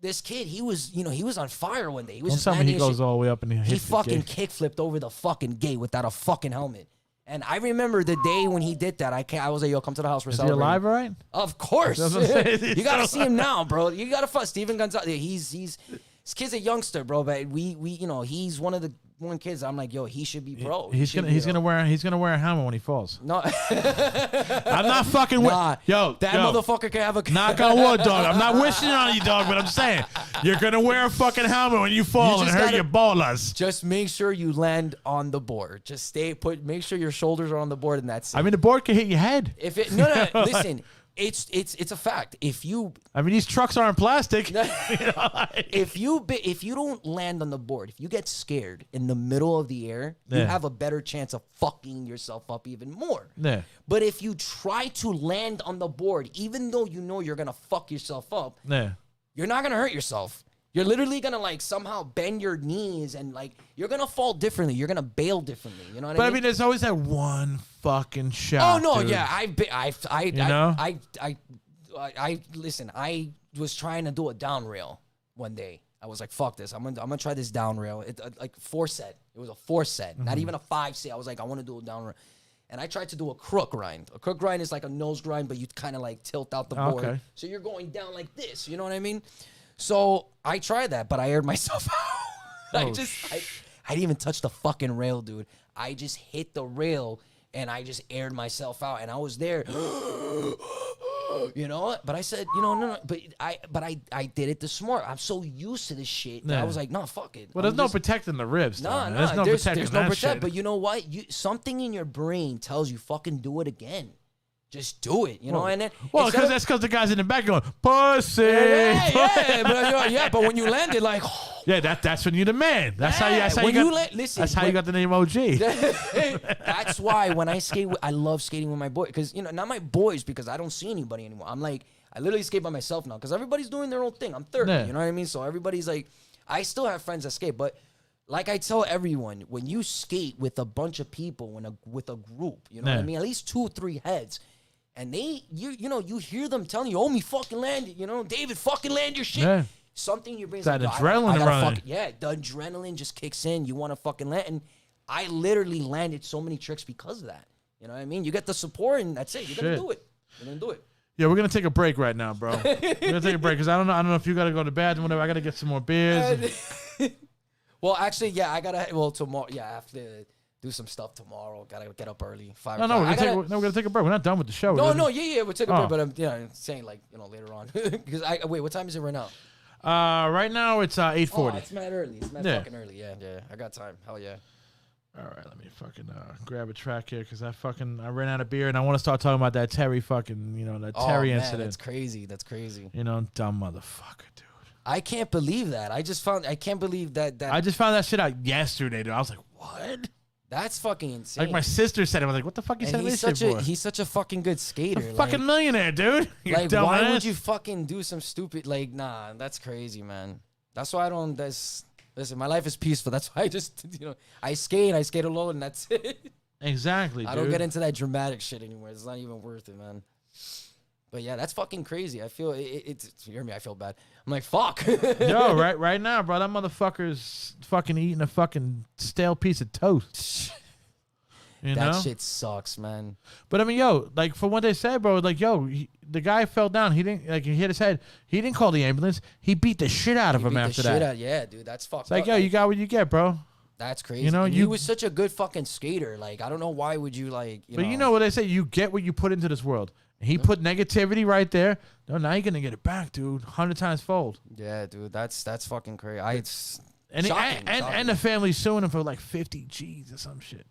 this kid, he was on fire one day. He was just he goes all the way up and he fucking kickflipped over the fucking gate without a fucking helmet. And I remember the day when he did that. I was like, yo, come to the house for celebrating. Is he alive, all right? Of course. You got to see him now, bro. You got to fuck Steven Gonzalez. This kid's a youngster, bro, but he's one of the kids. I'm like, yo, he should be pro. He's gonna wear a helmet when he falls. No. I'm not fucking motherfucker can have a knock on wood, dog. I'm not wishing on you, dog, but I'm saying you're gonna wear a fucking helmet when you fall and hurt your balls. Just make sure you land on the board. Just stay put. Make sure your shoulders are on the board, and that's it. I mean, the board can hit your head. No, listen. It's a fact. I mean, these trucks aren't plastic. If you don't land on the board, if you get scared in the middle of the air, you have a better chance of fucking yourself up even more. Yeah. But if you try to land on the board, even though you know you're gonna fuck yourself up, you're not gonna hurt yourself. You're literally gonna somehow bend your knees and you're gonna fall differently. You're gonna bail differently. You know what I mean? But I mean, there's always that one fucking shot. Oh no, dude. yeah, I listen. I was trying to do a down rail one day. I was like, fuck this. I'm gonna try this down rail. It like 4-set. It was a 4-set, not even a 5-set. I was like, I want to do a down rail. And I tried to do a crook grind. A crook grind is like a nose grind, but you kind of tilt out the board. Okay. So you're going down like this. You know what I mean? So I tried that, but I aired myself out. I didn't even touch the fucking rail, dude. I just hit the rail and I just aired myself out, and I was there. But I said, no. But I did it the smart. I'm so used to this shit that I was like, no, fuck it. Well, there's no protecting the ribs. No, there's no protecting that shit. But you know what? Something in your brain tells you fucking do it again. Just do it, and then because the guys in the back going pussy. Yeah, but when you landed, Yeah, that's when you're the man. That's how you. That's how when you you got. listen, That's how you got the name OG. That's why when I skate, I love skating with my boys. Because, not my boys, because I don't see anybody anymore. I'm like, I literally skate by myself now because everybody's doing their own thing. I'm 30, Yeah. you know what I mean? So everybody's like, I still have friends that skate, but like I tell everyone, when you skate with a bunch of people, with a group, you know what I mean? At least 2 or 3 heads. And you hear them telling you, "OMY fucking landed," David fucking land your shit. Yeah. Something your brain's That like, adrenaline running. the adrenaline just kicks in. You want to fucking land. And I literally landed so many tricks because of that. You know what I mean? You get the support, and that's it. You're gonna do it. You're gonna do it. Yeah, we're gonna take a break right now, bro. We're gonna take a break because I don't know if you gotta go to bed and whatever. I gotta get some more beers. Well, actually, yeah, I gotta. Well, tomorrow, yeah, I have to do some stuff tomorrow. Gotta get up early. 5 No, we're gonna take a break. We're not done with the show. No, yeah, we're taking a break, Oh. but I'm saying like later on because wait, what time is it right now? Right now it's 8:40. Oh, it's mad early. It's mad fucking early. Yeah, I got time. Hell yeah. All right, let me fucking grab a track here because I ran out of beer and I want to start talking about that Terry fucking that Terry incident. That's crazy. That's crazy. Dumb motherfucker, dude. I can't believe that. I can't believe that. I just found that shit out yesterday, dude. I was like, what? That's fucking insane. Like my sister said, I was like, what the fuck you saying this shit for? He's such a fucking good skater. Fucking millionaire, dude. You Like, why dumbass. would you fucking do some stupid, nah, that's crazy, man. That's why I don't, listen, my life is peaceful. That's why I just, I skate alone, and that's it. Exactly, I don't get into that dramatic shit anymore. It's not even worth it, man. But yeah, that's fucking crazy. I feel, it's you hear me, I feel bad. I'm like, fuck. Yo, right now, bro, that motherfucker's fucking eating a fucking stale piece of toast. That shit sucks, man. But I mean, yo, like from what they said, bro, like, yo, the guy fell down. He didn't, like, he hit his head. He didn't call the ambulance. He beat the shit out of him after that. Yeah, dude, that's fucked It's like, up. yo, you got what you get, bro. That's crazy. And he was such a good fucking skater. Like, I don't know why would you But you know what they say? You get what you put into this world. He put negativity right there. No, now you're gonna get it back, dude. 100 times fold. Yeah, dude, that's fucking crazy. And shocking. the family's suing him for like 50 G's or some shit.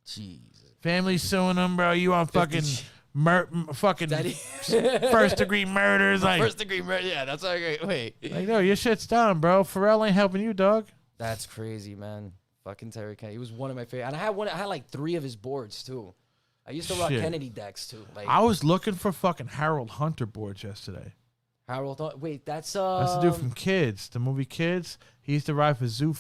Jesus. Family's suing him, bro. You on fucking fucking first degree murders, like First degree murder. Yeah, that's like wait. Like, no, your shit's done, bro. Pharrell ain't helping you, dog. That's crazy, man. Fucking Terry Kennedy. He was one of my favorite, and I had like 3 of his boards too. I used to rock Shit. Kennedy decks too. Like I was looking for fucking Harold Hunter boards yesterday. Harold. Wait, that's That's the dude from Kids, the movie Kids. He used to ride for Zoo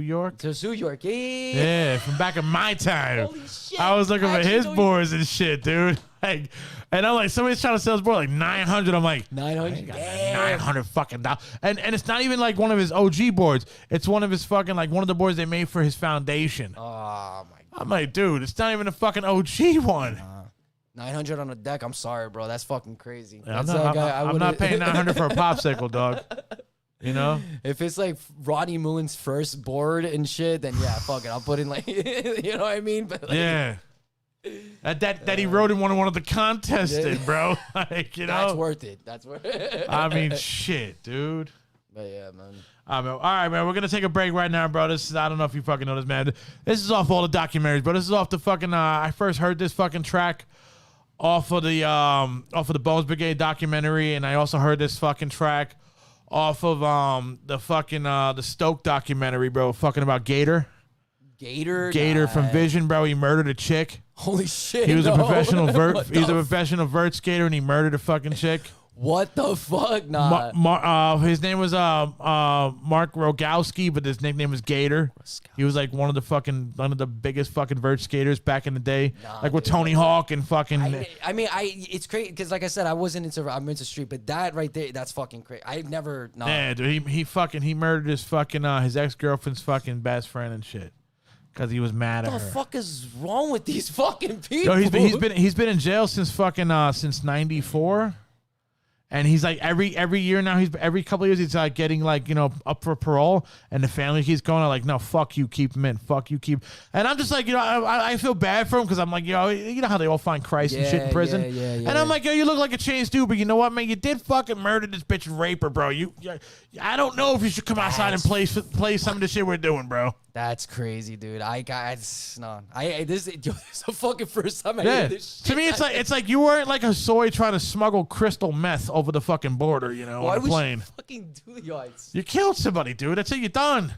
York. to Zoo York. Yeah. Yeah, from back in my time. Holy shit. I was looking I for actually his know you- boards and shit, dude. Like, and I'm like, somebody's trying to sell his board like 900. I'm like, 900. Damn. 900 fucking dollars. And it's not even like one of his OG boards. It's one of his fucking, like, one of the boards they made for his foundation. Oh my god. I'm like, dude, it's not even a fucking OG one. 900 on a deck. I'm sorry, bro. That's fucking crazy. I'm That's not, like, I'm not paying 900 for a popsicle, dog. You know? If it's like Rodney Mullen's first board and shit, then yeah, fuck it. I'll put in like, you know what I mean? But like, Yeah. That he rode in one of the contests, in, bro. Like, you know? that's worth it. That's worth it. I mean, shit, dude. But yeah, man. All right, man. We're gonna take a break right now, bro. This is, I don't know if you fucking know this, man. This is off all the documentaries, bro. This is off the fucking. I first heard this fucking track off of the Bones Brigade documentary, and I also heard this fucking track off of the fucking the Stoke documentary, bro. Fucking about Gator Gator from Vision, bro. He murdered a chick. Holy shit. He was a professional What he was a the professional vert skater, and he murdered a fucking chick. What the fuck? Nah. His name was Mark Rogowski, but his nickname was Gator. He was like one of the biggest fucking vert skaters back in the day, like with dude. Tony Hawk and fucking. I mean, it's crazy because, like I said, I'm into street, but that right there, that's fucking crazy. I've never. Nah. Yeah, dude, he murdered his fucking his ex-girlfriend's fucking best friend and shit because he was mad at What her. the fuck is wrong with these fucking people? Yo, he's been in jail since fucking since '94. And he's like every year now. Every couple of years he's like getting like up for parole, and the family keeps going like, no, fuck you, keep him in, fuck you, keep. And I'm just like I feel bad for him because I'm like you know how they all find Christ and shit in prison. Yeah. And I'm like you look like a changed dude, but you know what, man, you did fucking murder this bitch and rape her, bro. I don't know if you should come outside and play some of the shit we're doing, bro. That's crazy, dude. This is the fucking first time I Yeah. hear this shit. To me, it's like you weren't like a soy trying to smuggle crystal meth over the fucking border, you know, Why on a would plane. you fucking do it? You killed somebody, dude. That's it. You're done.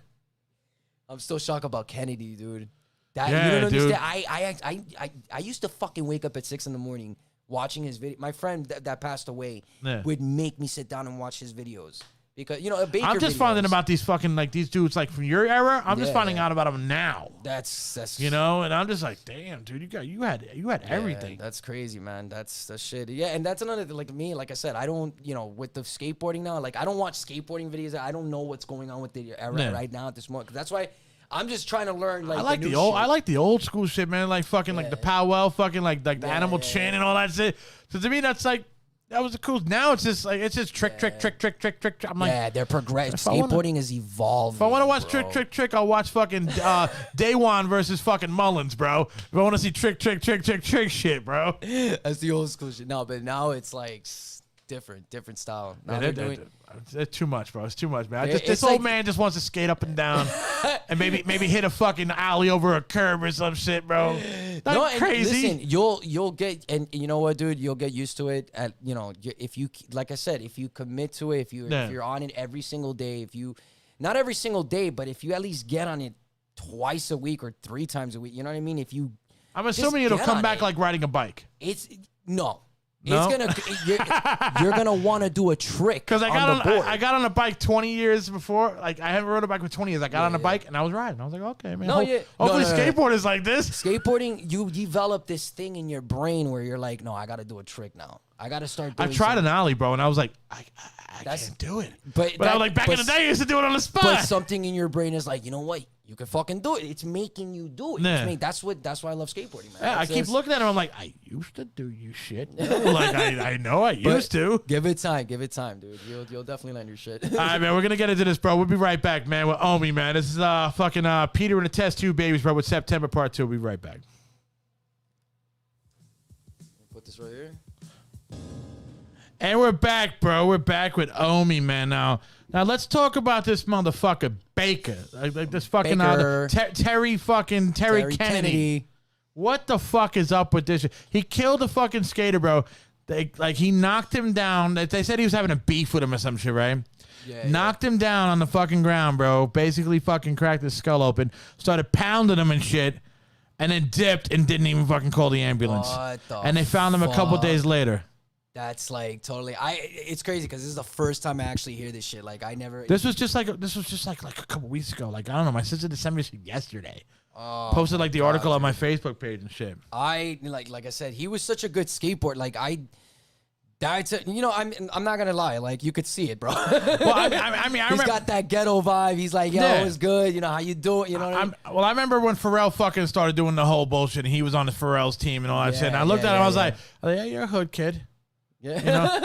I'm still shocked about Kennedy, dude. That Yeah, you don't dude. understand. I used to fucking wake up at 6 a.m. watching his video. My friend that passed away would make me sit down and watch his videos because a Baker. I'm just finding about these fucking like these dudes like from your era. I'm just finding out about them now. That's and I'm just like, damn, dude, you had everything. That's crazy, man. That's shit. Yeah, and that's another thing. Like me, like I said, I don't with the skateboarding now. Like I don't watch skateboarding videos. I don't know what's going on with the era right now at this moment. That's why. I'm just trying to learn. Like I like the old school shit, man. Like fucking like the Powell, fucking like the Animal Chin and all that shit. So to me, that's like that was the cool. Now it's just trick. I'm like, they're progressing. Skateboarding is evolving. If I want to watch trick, I'll watch fucking Day1 versus fucking Mullins, bro. If I want to see trick shit, bro. That's the old school shit. No, but now it's like different style. Now It's too much, bro. It's too much, man. This old man just wants to skate up and down and maybe hit a fucking alley over a curb or some shit, bro. That's crazy. Listen, you'll get, and you know what, dude? You'll get used to it. If you, like I said, if you commit to it, if you're on it every single day, not every single day, but if you at least get on it twice a week or 3 times a week, you know what I mean? I'm assuming it'll come back like riding a bike. No. You're gonna want to do a trick because I got on a bike 20 years before. Like I haven't rode a bike for 20 years. I got on a bike and I was riding. I was like, okay, man. Hopefully skateboard is like this. Skateboarding, you develop this thing in your brain where you're like, no, I got to do a trick now. I got to start doing I tried an alley, bro, and I was like, I can't do it. But I was like, back in the day, I used to do it on the spot. But something in your brain is like, you know what? You can fucking do it. It's making you do it. That's why I love skateboarding, man. Yeah, I keep looking at him. I'm like, I used to do you shit. Like I know I used to. Give it time, dude. You'll definitely learn your shit. All right, man. We're gonna get into this, bro. We'll be right back, man. With OMY, man. This is fucking Peter and the Test Tube Babies, bro. With September Part 2. We'll be right back. Put this right here. And we're back, bro. We're back with OMY, man. Now let's talk about this motherfucker Baker, like this fucking Terry Kennedy. What the fuck is up with this shit? He killed a fucking skater, bro. He knocked him down. They said he was having a beef with him or some shit, right? Yeah. Knocked him down on the fucking ground, bro. Basically, fucking cracked his skull open. Started pounding him and shit, and then dipped and didn't even fucking call the ambulance. And they found him a couple days later. That's like totally. It's crazy because this is the first time I actually hear this shit. Like I never. This was just like a couple weeks ago. Like I don't know. My sister sent me shit yesterday. Posted like the article on my Facebook page and shit. Like I said, he was such a good skateboard. Like I'm not gonna lie. Like you could see it, bro. Well, I mean, he's got that ghetto vibe. He's like, yo, it's good. You know how you do it. You know. I remember when Pharrell fucking started doing the whole bullshit. And he was on the Pharrell's team and all that shit. And I looked at him. I was like, yeah, you're a hood kid. Yeah,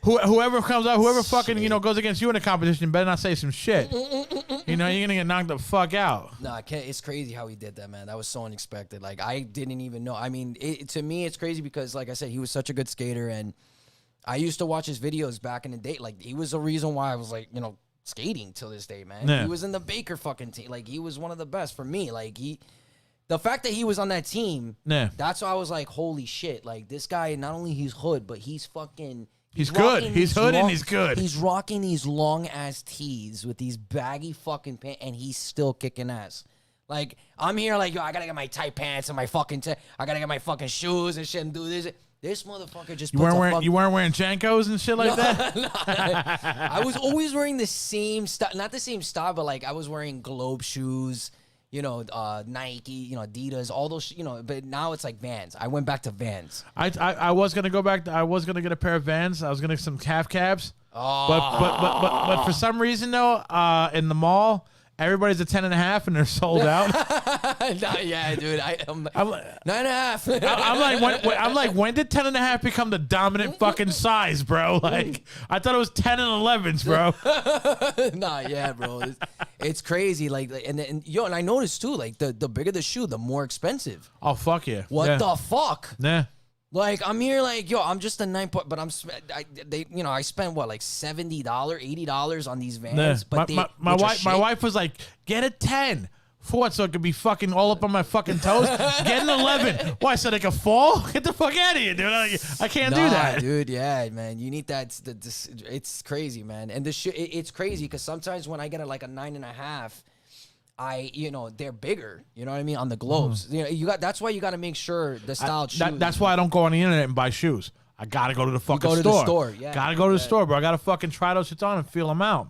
whoever comes out, whoever fucking goes against you in a competition, better not say some shit. You're gonna get knocked the fuck out. Nah, it's crazy how he did that, man. That was so unexpected. Like I didn't even know. I mean, to me, it's crazy because, like I said, he was such a good skater, and I used to watch his videos back in the day. Like he was the reason why I was like, skating till this day, man. Yeah. He was in the Baker fucking team. Like he was one of the best for me. Like the fact that he was on that team, that's why I was like, holy shit. Like, this guy, not only he's hood, but he's fucking... He's good. He's hood and he's good. He's rocking these long-ass tees with these baggy fucking pants, and he's still kicking ass. Like, I'm here like, yo, I gotta get my tight pants and my fucking... I gotta get my fucking shoes and shit and do this. This motherfucker just... You weren't wearing Jankos and shit like that? No. I was always wearing the same style. Not the same style, but, like, I was wearing Globe shoes... Nike, Adidas, all those, but now it's like Vans. I went back to Vans. I was going to go back. I was going to get a pair of Vans. I was going to get some calf caps. Oh. But for some reason, though, in the mall, everybody's at 10.5 and they're sold out. Yeah, dude. I'm 9.5. I'm like, when did 10.5 become the dominant fucking size, bro? Like, I thought it was 10 and 11s, bro. Nah, yeah, bro. It's crazy. Like, and I noticed too. Like, the bigger the shoe, the more expensive. Oh fuck yeah! What the fuck? Nah. Like, I'm here like, yo, I'm just a 9 point, but I spent what, like $70, $80 on these Vans. Nah. But my wife was like, get a 10. For what? So it could be fucking all up on my fucking toes? Get an 11. Why? So they can fall? Get the fuck out of here, dude. I can't do that. Dude, yeah, man. You need that. It's crazy, man. And it's crazy because sometimes when I get a 9.5, they're bigger. You know what I mean? On the globes. You got. That's why you got to make sure the style shoes. That's why I don't go on the internet and buy shoes. I got to go to the fucking store. Go to the store, yeah. Got to go to the store, bro. I got to fucking try those shits on and feel them out.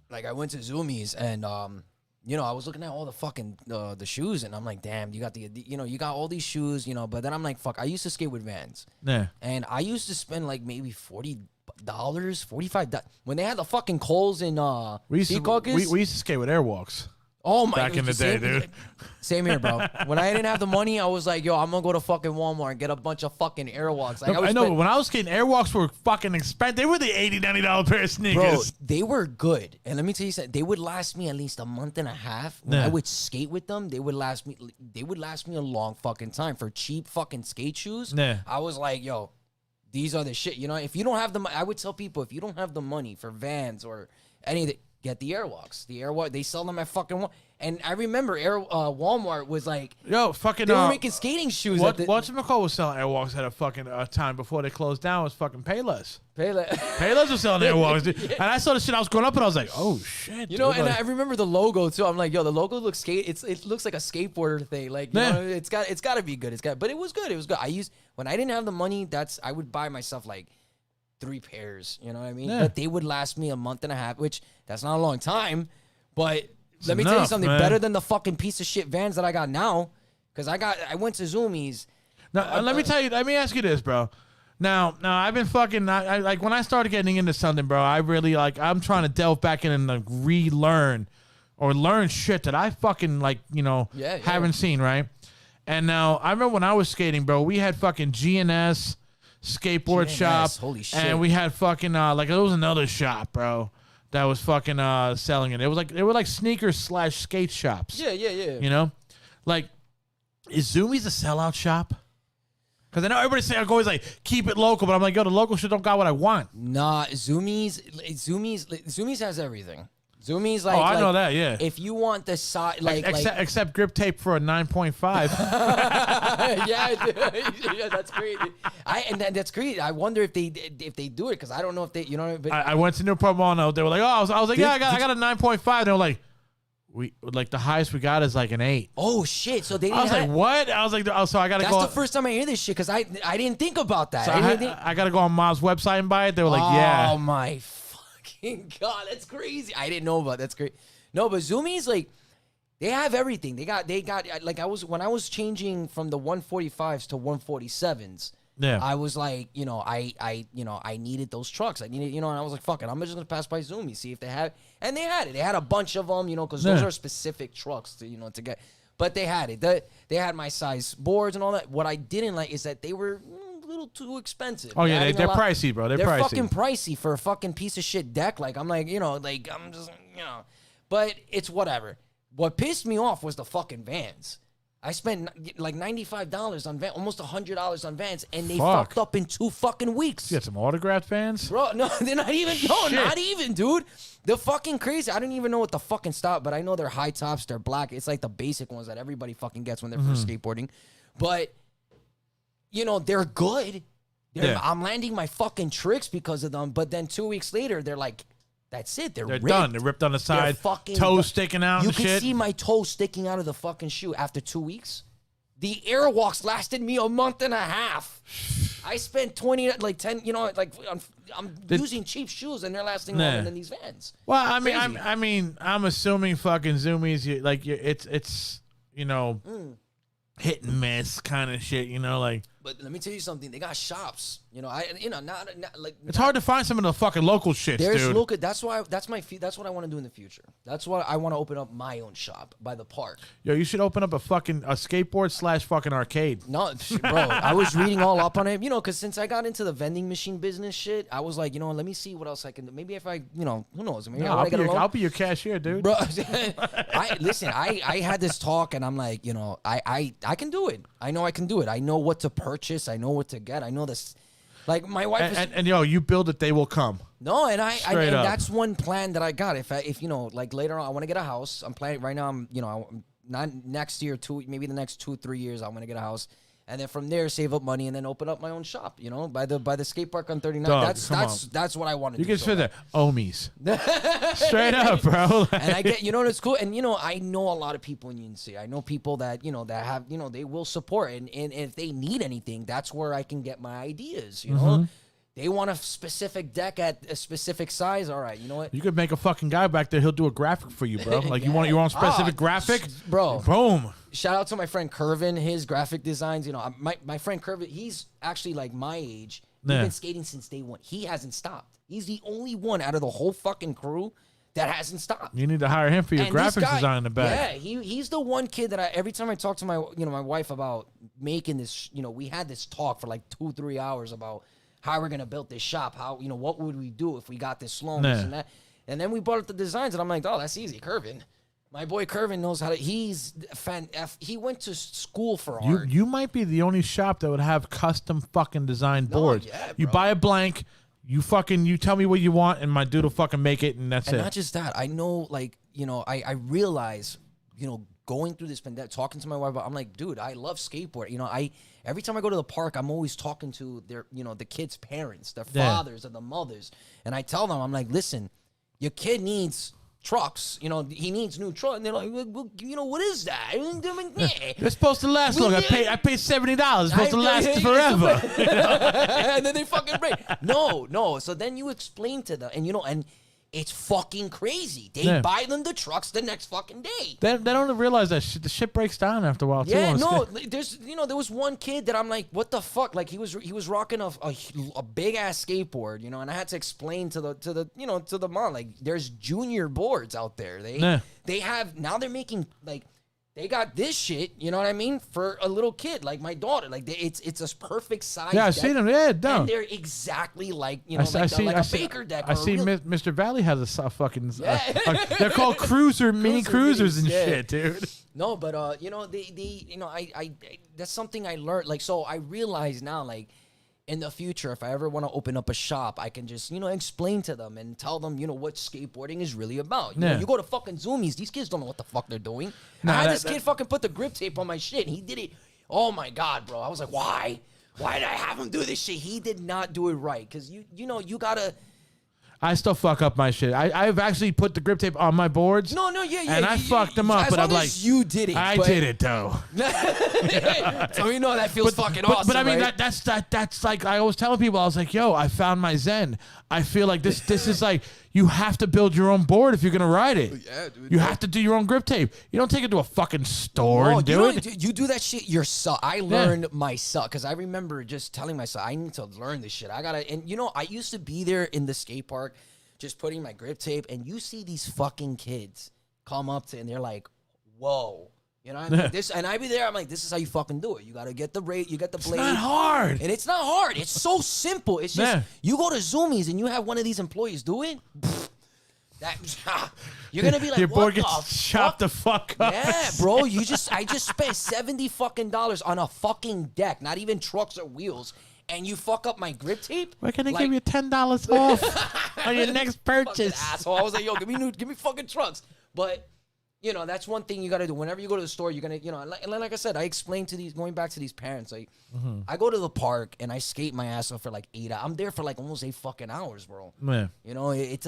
Like, I went to Zoomies and, I was looking at all the fucking the shoes, and I'm like, damn, you got you got all these shoes, but then I'm like, fuck, I used to skate with Vans. Yeah. And I used to spend like maybe $40, $45 when they had the fucking Kohl's in we used to skate with Airwalks. Oh my! Back in the day, dude. Same here, bro. When I didn't have the money, I was like, yo, I'm gonna go to fucking Walmart and get a bunch of fucking Airwalks. Like, I know, but when I was skating, Airwalks were fucking expensive. They were the $80, $90 pair of sneakers. Bro, they were good. And let me tell you something. They would last me at least a month and a half. When I would skate with them, they would last me a long fucking time. For cheap fucking skate shoes, I was like, yo, these are the shit. If you don't have the money, I would tell people, if you don't have the money for Vans or anything, get the Airwalks. The Airwalk, they sell them at fucking and I remember Walmart was like, yo, fucking, they were making skating shoes. Whatchamacallit was selling Airwalks at a fucking time before they closed down. Was fucking Payless. Payless was selling Airwalks, dude. And I saw the shit. I was growing up, and I was like, oh shit, dude. And I remember the logo too. I'm like, yo, the logo looks it looks like a skateboarder thing. Like, it's got to be good. But it was good. It was good. When I didn't have the money, I would buy myself like 3 pairs. You know what I mean? Yeah. But they would last me a month and a half, which that's not a long time, but. Let me tell you something better than the fucking piece of shit Vans that I got now, because I went to Zoomies. Now let me ask you this, bro. Now I've been fucking like when I started getting into something, bro. I really I'm trying to delve back in and relearn or learn shit that I fucking haven't seen, right? And now I remember when I was skating, bro. We had fucking GNS skateboard shop, holy shit, and we had fucking there was another shop, bro. That was fucking selling it. It was like they were like sneakers / skate shops. Yeah. Like, is Zoomies a sellout shop? Because I know everybody say always like keep it local, but I'm like, yo, the local shit don't got what I want. Nah, Zoomies has everything. Zoomies like. Oh, I know that. Yeah. If you want the size, except grip tape for a 9.5. yeah, that's great. That's great. I wonder if they do it, because I don't know if they, But I went to Newport Mall. They were like, oh, I was like, I got a 9.5. They were like, the highest we got is like an 8. Oh shit! So they. I was like, what? I was like, oh, so I gotta go. That's the first time I hear this shit, because I didn't think about that. So I gotta go on Mom's website and buy it. They were like, yeah. Oh my God, that's crazy. I didn't know about that. That's great. No, but Zoomies, like, they have everything. They got like, when I was changing from the 145s to 147s. Yeah. I was like, I needed those trucks. I needed, and I was like, fuck it, I'm just gonna pass by Zoomies, see if they have, and they had it. They had a bunch of them, because those are specific trucks to, to get. But they had it. They had my size boards and all that. What I didn't like is that they were a little too expensive. Oh yeah, they're pricey, bro. They're pricey. Fucking pricey for a fucking piece of shit deck. Like, I'm like, I'm just, but it's whatever. What pissed me off was the fucking Vans. I spent like $95 on Vans, almost $100 on Vans, and they fucked up in 2 fucking weeks. You got some autographed Vans? Bro, no, they're not even. No, not even, dude. They're fucking crazy. I don't even know what the fucking stop, but I know they're high tops. They're black. It's like the basic ones that everybody fucking gets when they're first skateboarding. But, they're good. I'm landing my fucking tricks because of them. But then 2 weeks later, they're like, that's it. They're ripped. Done. They're ripped on the side. Toes sticking out and shit. You can see my toes sticking out of the fucking shoe after 2 weeks. The Airwalks lasted me a month and a half. I spent 10, I'm using cheap shoes and they're lasting longer than these Vans. Well, I'm assuming fucking Zoomies, it's hit and miss kind of shit, But let me tell you something. They got shops. It's hard to find some of the fucking local shit, dude. Local. That's what I want to do in the future. That's why I want to open up my own shop by the park. Yo, you should open up a skateboard / fucking arcade. No, bro. I was reading all up on it, because since I got into the vending machine business shit, I was like, let me see what else I can do. Maybe if I, who knows? Maybe I'll be your cashier, dude. Bro, I had this talk and I'm like, I can do it. I know I can do it. I know what to purchase. I know what to get. I know this. Like my wife is, and yo, you build it, they will come. no, and Straight up. that's one plan that I got. If you know, like later on, I want to get a house. I'm planning right now. I'm, you know, not next year, maybe the next 2-3 years, I'm gonna get a house, and then from there save up money and then open up my own shop. You know, by the skate park on 39. Dog, That's what I want to do. You can so fit bad. that OMYs. Straight up, bro. And I get, you know, it's cool. And, you know, I know a lot of people in UNC. I know people that, you know, that have, you know, they will support. And if they need anything, that's where I can get my ideas, you know. They want a specific deck at a specific size. All right, you know what? You could make a fucking guy back there. He'll do a graphic for you, bro. Like, you want your own specific graphic? Bro. Boom. Shout out to my friend Curvin, his graphic designs. You know, my friend Curvin, he's actually like my age. He's been skating since day one. He hasn't stopped. He's the only one out of the whole fucking crew that hasn't stopped. You need to hire him for your graphics design in the back. Yeah, he's the one kid that every time I talk to my wife about making this, you know, we had this talk for like 2-3 hours about how we're gonna build this shop, how, you know, what would we do if we got this loan, this and that. And then we brought up the designs, and I'm like, oh, that's easy. Curvin, my boy Curvin knows how to. He went to school for art. You might be the only shop that would have custom fucking designed boards. Yeah, you bro. buy a blank, you tell me what you want, and my dude will fucking make it, and that's And it. not just that, I know, like, you know, I realize, you know, going through this pandemic, talking to my wife, I'm like, dude, I love skateboarding. You know, every time I go to the park, I'm always talking to their, you know, the kids' parents, their fathers or the mothers. And I tell them, I'm like, listen, your kid needs trucks. You know, he needs new trucks. And they're like, well, you know, what is that? It's supposed to last long. I paid $70. It's supposed to last forever. And then they fucking break. No. So then you explain to them, and you know, and it's fucking crazy. They buy them the trucks the next fucking day. They don't realize that the shit breaks down after a while too. Yeah, no, there's, you know, there was one kid that I'm like, what the fuck? Like he was rocking a big ass skateboard, you know, and I had to explain to the you know, to the mom, like, there's junior boards out there. They have, now they're making, like, they got this shit, you know what I mean, for a little kid like my daughter. Like, it's a perfect size. Yeah, I've seen them. Yeah, no. And they're exactly like, you know, like a Baker deck. I see Mr. Valley has a fucking. They're called mini cruisers and shit, dude. No, but you know, you know, I that's something I learned. Like, so I realize now, like, in the future, if I ever want to open up a shop, I can just, you know, explain to them and tell them, you know, what skateboarding is really about. You know, you go to fucking Zoomies, these kids don't know what the fuck they're doing. I had this kid fucking put the grip tape on my shit, and he did it. Oh my God, bro. I was like, why? Why did I have him do this shit? He did not do it right. Because, you know, you gotta... I still fuck up my shit. I've actually put the grip tape on my boards. No, and I fucked them up. But I'm like, you did it. I did it though. So you know that feels fucking awesome. But I mean, right? that's like, I always tell people, I was like, yo, I found my zen. I feel like this is like, you have to build your own board if you're gonna ride it. Yeah, dude. You have to do your own grip tape. You don't take it to a fucking store and do it. You do that shit yourself. I learned myself, because I remember just telling myself, I need to learn this shit. I gotta, and you know, I used to be there in the skate park, just putting my grip tape, and you see these fucking kids come up to, and they're like, whoa. You know what I mean? This, and I be there, I'm like, this is how you fucking do it. You gotta get the blade, you get the blade. It's not hard. And it's not hard. It's so simple. It's just, you go to Zoomies and you have one of these employees do it, you're gonna be like, your board what gets chopped the fuck up. Yeah, bro. I just spent $70 fucking on a fucking deck, not even trucks or wheels. And you fuck up my grip tape? We're gonna give you $10 off on your next purchase. Asshole. I was like, yo, give me fucking trucks. But, you know, that's one thing you got to do. Whenever you go to the store, you're going to, you know, and like I said, I explained to going back to these parents, like, I go to the park and I skate my ass off for like 8 hours. I'm there for like almost 8 fucking hours, bro. Man. You know, it's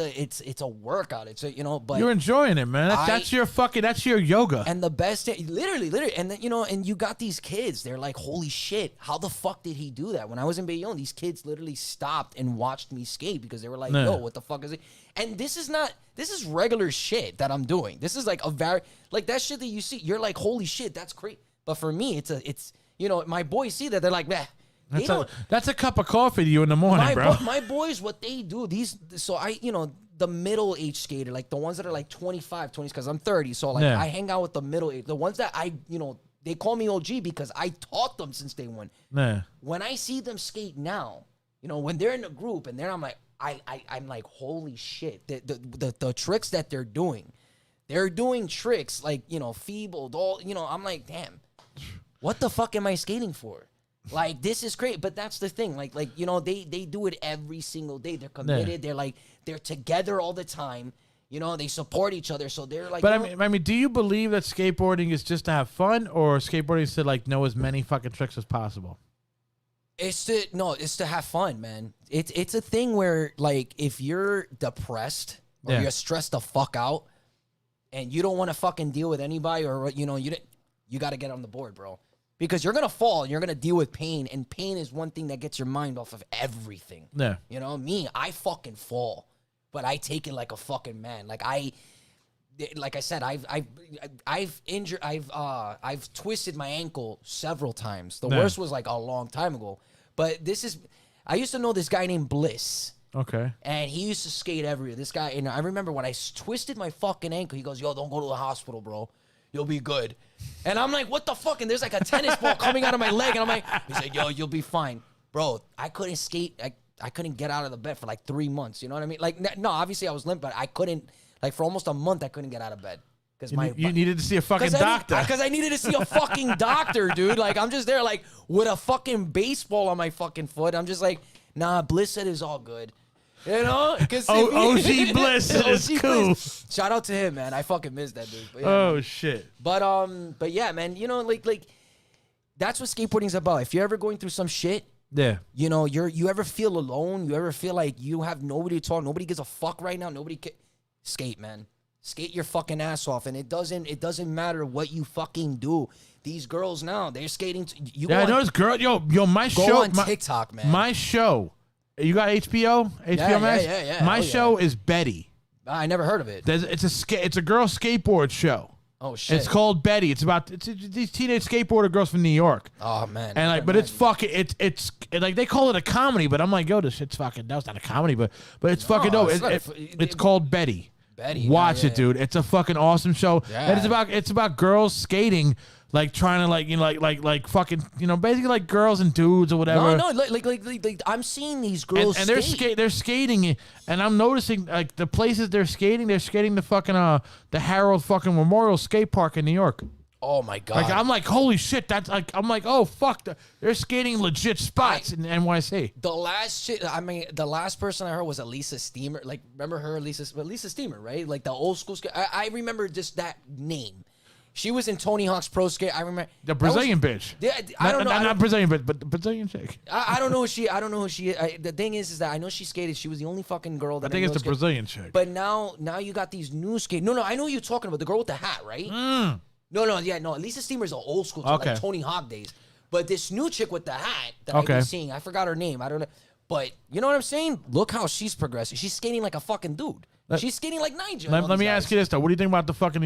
a workout. It's a, you know, but you're enjoying it, man. That's your yoga. And the best thing, literally, and then, you know, and you got these kids. They're like, holy shit, how the fuck did he do that? When I was in Bayonne, these kids literally stopped and watched me skate because they were like, yo, what the fuck is it? And this is regular shit that I'm doing. This is like like that shit that you see. You're like, holy shit, that's crazy. But for me, it's you know, my boys see that, they're like, man. That's a cup of coffee to you in the morning, bro. My boys, what they do, you know, the middle-aged skater, like the ones that are like 25, 20, because I'm 30, so like I hang out with the middle age, the ones that you know, they call me OG because I taught them since day one. When I see them skate now, you know, when they're in a group and I'm like, I'm like, holy shit, the tricks that they're doing tricks like, you know, feebled, all, you know, I'm like, damn, what the fuck am I skating for? Like, this is great, but that's the thing. Like you know, they do it every single day. They're committed. They're together all the time. You know, they support each other, so they're like. But I mean, do you believe that skateboarding is just to have fun, or skateboarding is to like know as many fucking tricks as possible? It's to have fun, man. It's a thing where, like, if you're depressed or you're stressed the fuck out, and you don't want to fucking deal with anybody, or you know, you got to get on the board, bro. Because you're going to fall and you're going to deal with pain. And pain is one thing that gets your mind off of everything. Yeah. You know, I fucking fall. But I take it like a fucking man. Like I said, I've twisted my ankle several times. The worst was like a long time ago. But I used to know this guy named Bliss. Okay. And he used to skate everywhere. This guy, and I remember when I twisted my fucking ankle, he goes, yo, don't go to the hospital, bro. You'll be good. And I'm like, what the fuck? And there's like a tennis ball coming out of my leg. And I'm like, he's like, yo, you'll be fine. Bro, I couldn't skate. I couldn't get out of the bed for like 3 months. You know what I mean? Like, no, obviously I was limp, but I couldn't, like for almost a month, I couldn't get out of bed. You needed to see a fucking doctor. Because I needed to see a fucking doctor, dude. Like, I'm just there like with a fucking baseball on my fucking foot. I'm just like, nah, Bliss said it's all good. You know? OG Bliss is cool. Bliss. Shout out to him, man. I fucking miss that dude. But yeah, shit. But yeah, man, you know, like that's what skateboarding's about. If you're ever going through some shit, you know, you ever feel alone, you ever feel like you have nobody to talk, nobody gives a fuck right now, skate, man. Skate your fucking ass off, and it doesn't matter what you fucking do. These girls now, they're skating. I know this girl. Yo, my show. Go on TikTok, man. My show. You got HBO? HBO Max? Yeah. My show is Betty. I never heard of it. It's a girl skateboard show. Oh shit! It's called Betty. It's these teenage skateboarder girls from New York. Oh man! And like, but it's fucking it's like they call it a comedy, but I'm like, yo, this shit's fucking. No, it's not a comedy, but it's fucking dope. It's called Betty. Betty. Watch it, dude. It's a fucking awesome show. Yeah. And it's about girls skating, like trying to like fucking, you know, basically like girls and dudes or whatever. No, like I'm seeing these girls and they're skating, and I'm noticing like the places they're skating the fucking the Harold fucking Memorial Skate Park in New York. Oh my god! Like I'm like, holy shit! That's like I'm like, oh fuck! They're skating legit spots in NYC. The last person I heard was Elisa Steamer. Like, remember her, Elisa Steamer, right? Like the old school. I remember just that name. She was in Tony Hawk's Pro Skate. I remember the Brazilian bitch. I don't know. Not Brazilian, but the Brazilian chick. I don't know who she. The thing is that I know she skated. She was the only fucking girl that I think it's the Brazilian chick. But now you got these new skate. No, I know who you're talking about. The girl with the hat, right? No. Lisa Steamer's an old school, like Tony Hawk days. But this new chick with the hat that I've been seeing, I forgot her name. I don't know. But you know what I'm saying? Look how she's progressing. She's skating like a fucking dude. She's skating like Nigel. Let me ask you this though. What do you think about the fucking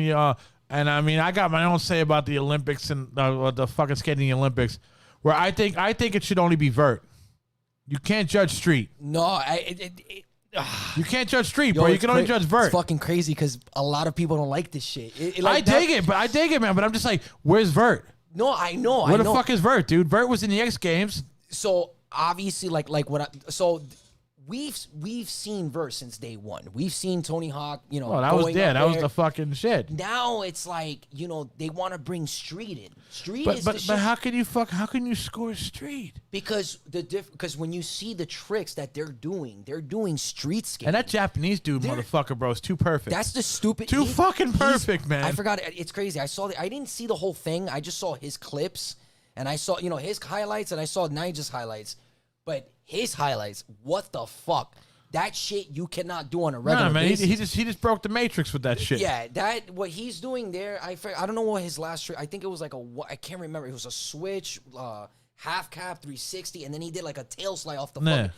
and I mean, I got my own say about the Olympics and the fucking skating Olympics, where I think it should only be vert. You can't judge street. No, you can't judge street, bro. You can only judge vert. It's fucking crazy because a lot of people don't like this shit. I dig it, man. But I'm just like, where's vert? No, I know. Where the fuck is vert, dude? Vert was in the X Games. So obviously, we've seen vert since day one. We've seen Tony Hawk. You know, that was the fucking shit. Now it's like, you know, they want to bring street in. But how can you score street? Because when you see the tricks that they're doing street skating. And that Japanese dude, motherfucker, bro, is too perfect. That's the stupid. Too fucking perfect, man. I forgot. It's crazy. I didn't see the whole thing. I just saw his clips, and I saw, you know, his highlights, and I saw Nigel's highlights. But his highlights, what the fuck? That shit you cannot do on a regular basis. He just broke the matrix with that shit. Yeah, what he's doing there, I don't know what his last trick. I think it was like I can't remember. It was a switch, half cap, 360, and then he did like a tail slide off the fucking.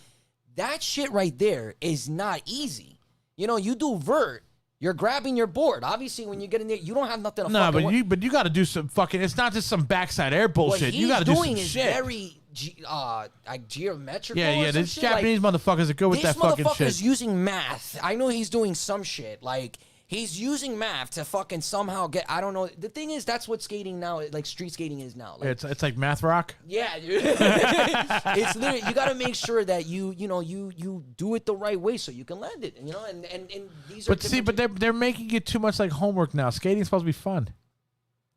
That shit right there is not easy. You know, you do vert, you're grabbing your board. Obviously, when you get in there, you don't have nothing to fucking. But you got to do some fucking. It's not just some backside air bullshit. You got to do some shit. What he's doing is very geometrical. Yeah. These Japanese motherfuckers are good with that fucking shit. This motherfucker's using math. I know he's doing some shit. Like, he's using math to fucking somehow get. I don't know. The thing is, that's what skating now, like street skating is now. Like, it's like math rock. Yeah, dude. It's literally, you got to make sure that you do it the right way so you can land it. You know, and these. But they're making it too much like homework now. Skating's supposed to be fun.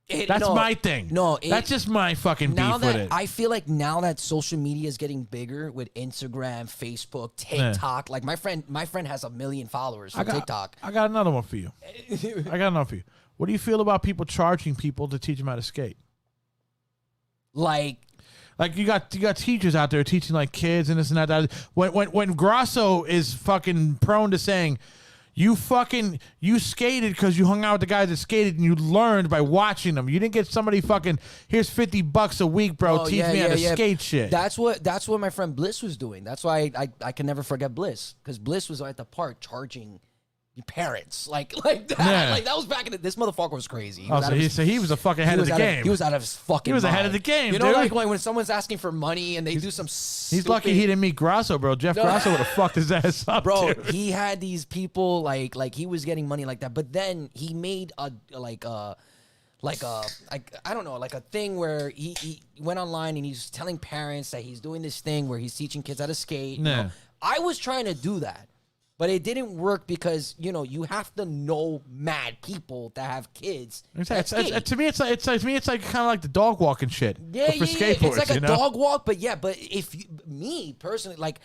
That's my thing. No, that's just my fucking now beef with it. I feel like now that social media is getting bigger with Instagram, Facebook, TikTok. Like my friend has 1 million followers on TikTok. I got another one for you. What do you feel about people charging people to teach them how to skate? Like you got teachers out there teaching like kids and this and that. When Grasso is fucking prone to saying, you skated because you hung out with the guys that skated and you learned by watching them. You didn't get somebody fucking, here's $50 a week, bro. Teach me how to skate shit. That's what my friend Bliss was doing. That's why I can never forget Bliss, because Bliss was at the park charging your parents like that. Yeah. Like that was back in the, this motherfucker was crazy. He was a fucking head of the game. He was out of his fucking. He was mind. ahead of the game. You know, like when someone's asking for money and they do some. He's lucky he didn't meet Grasso, bro. Jeff Grasso would have fucked his ass up, bro. Dude. He had these people like he was getting money like that, but then he made I don't know, like a thing where he went online and he's telling parents that he's doing this thing where he's teaching kids how to skate. Nah. You know? I was trying to do that. But it didn't work because, you know, you have to know mad people that have kids. To me, it's like kind of like the dog walking shit. Yeah, for skateboards, it's like a dog walk, but if me personally, like,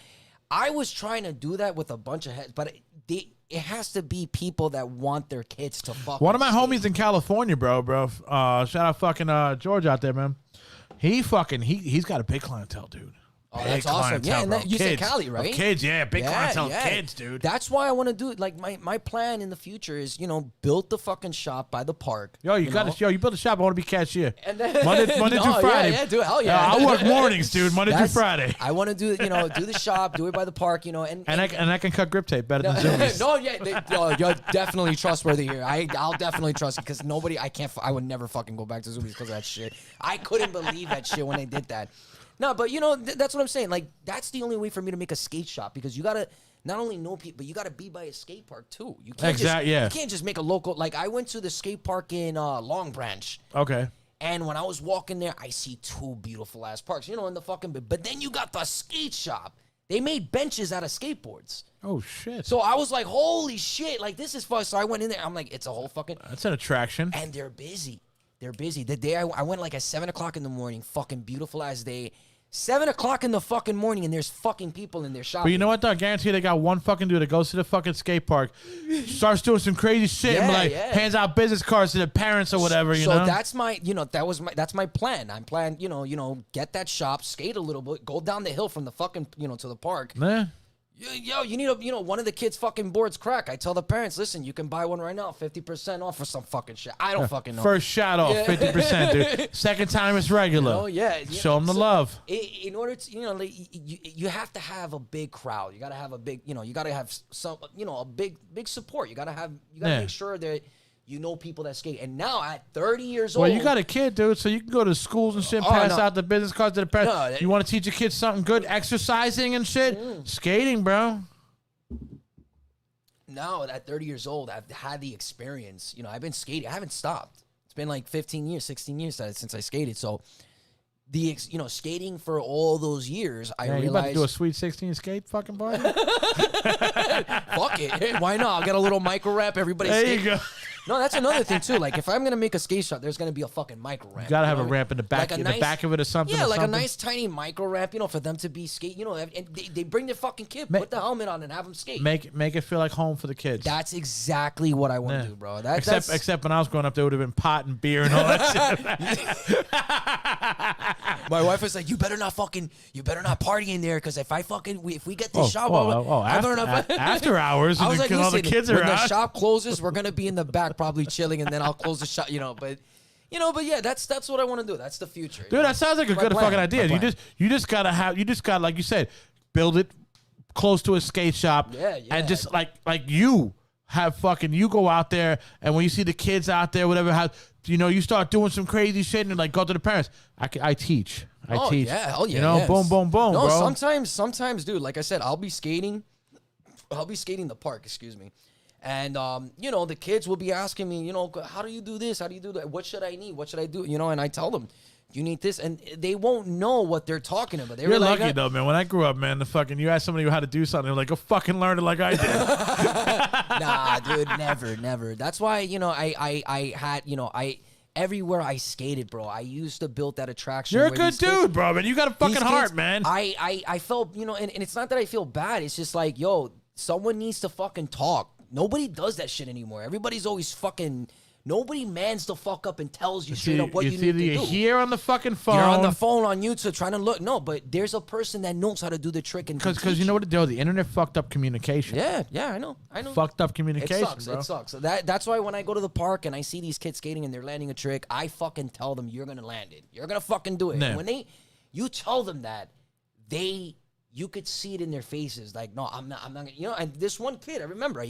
I was trying to do that with a bunch of heads, but it has to be people that want their kids to fuck. One of my homies in California, bro. Shout out fucking George out there, man. He's got a big clientele, dude. Oh, that's awesome. Yeah, and you said Cali, right? Of kids, yeah. Big clientele of kids, dude. That's why I want to do it. Like, my plan in the future is, you know, build the fucking shop by the park. Yo, you build a shop. I want to be cashier. And then, Monday through Friday. Yeah, dude, hell yeah. I work mornings, dude, Monday through Friday. I want to do the shop, do it by the park, you know. And I can cut grip tape better than Zoomies. No, yeah. You're definitely trustworthy here. I'll definitely trust you because I would never fucking go back to Zoomies because of that shit. I couldn't believe that shit when they did that. No, but you know, that's what I'm saying. Like, that's the only way for me to make a skate shop, because you gotta not only know people, but you gotta be by a skate park too. You can't you can't just make a local. Like, I went to the skate park in Long Branch. Okay. And when I was walking there, I see two beautiful ass parks. You know, in the fucking. But then you got the skate shop. They made benches out of skateboards. Oh shit. So I was like, holy shit! Like, this is fun. So I went in there. I'm like, it's a whole fucking. That's an attraction. And they're busy. They're busy. The day I went like at 7:00 in the morning. Fucking beautiful ass day. 7:00 in the fucking morning, and there's fucking people in there shopping. But you know what, though? I guarantee they got one fucking dude that goes to the fucking skate park, starts doing some crazy shit, and hands out business cards to the parents or whatever. You know. So that's my, that's my plan. I'm planning, get that shop, skate a little bit, go down the hill from the fucking, to the park. Yeah. Yo, you need one of the kids' fucking boards crack. I tell the parents, listen, you can buy one right now, 50% off for some fucking shit. I don't fucking know. First shot off, 50%, dude. Second time it's regular. Show them the love. In order to, you have to have a big crowd. You got to have a big, you got to have some, a big support. You got to make sure that you know people that skate. And now at 30 years old. Well, you got a kid, dude, so you can go to schools and shit, pass out the business cards to the parents. No, you want to teach your kids something good, exercising and shit? Skating, bro. Now at 30 years old, I've had the experience. I've been skating. I haven't stopped. It's been like 15 years, 16 years since I skated. So skating for all those years, I realized. You about to do a Sweet 16 skate fucking party? Fuck it. Why not? I'll get a little micro wrap. Everybody There you go. No, that's another thing too. Like, if I'm gonna make a skate shop, there's gonna be a fucking micro ramp. You gotta have a ramp in the back, like the back of it or something. Yeah, like a nice tiny micro ramp, for them to be skate. And they bring their fucking kid, put the helmet on, and have them skate. Make it feel like home for the kids. That's exactly what I want to do, bro. Except when I was growing up, there would have been pot and beer and all that shit. My wife was like, "You better not party in there, because if we get this shop, after hours, I was like, all the kids are when out. The shop closes, we're gonna be in the back probably chilling, and then I'll close the shop, but yeah, that's what I want to do. That's the future. Dude, that sounds like a good fucking idea. You just gotta like you said, build it close to a skate shop. Yeah. And just like you have you go out there, and when you see the kids out there, whatever, you start doing some crazy shit, and go to the parents. I teach. I teach. Yeah, hell yeah. Boom, boom, boom, no, bro. Sometimes, dude, like I said, I'll be skating the park, excuse me. And, the kids will be asking me, how do you do this? How do you do that? What should I need? What should I do? And I tell them, you need this. And they won't know what they're talking about. You're lucky, though, man. When I grew up, man, you ask somebody how to do something, they're like, go fucking learn it like I did. Nah, dude, never. That's why, I had, everywhere I skated, bro, I used to build that attraction. You're a where good these kids- dude, bro, man. You got a fucking these heart, kids, man. I felt, you know, and it's not that I feel bad. It's just like, yo, someone needs to fucking talk. Nobody does that shit anymore. Everybody's always fucking. Nobody mans the fuck up and tells you straight up what you need to do. You're here on the fucking phone. You're on the phone on YouTube trying to look. No, but there's a person that knows how to do the trick and because you know what, the internet fucked up communication. Yeah, I know. Fucked up communication, bro. It sucks. That's why when I go to the park and I see these kids skating and they're landing a trick, I fucking tell them you're gonna land it. You're gonna fucking do it. Nah. And when you tell them that, you could see it in their faces. Like, no, I'm not gonna, you know. And this one kid, I remember,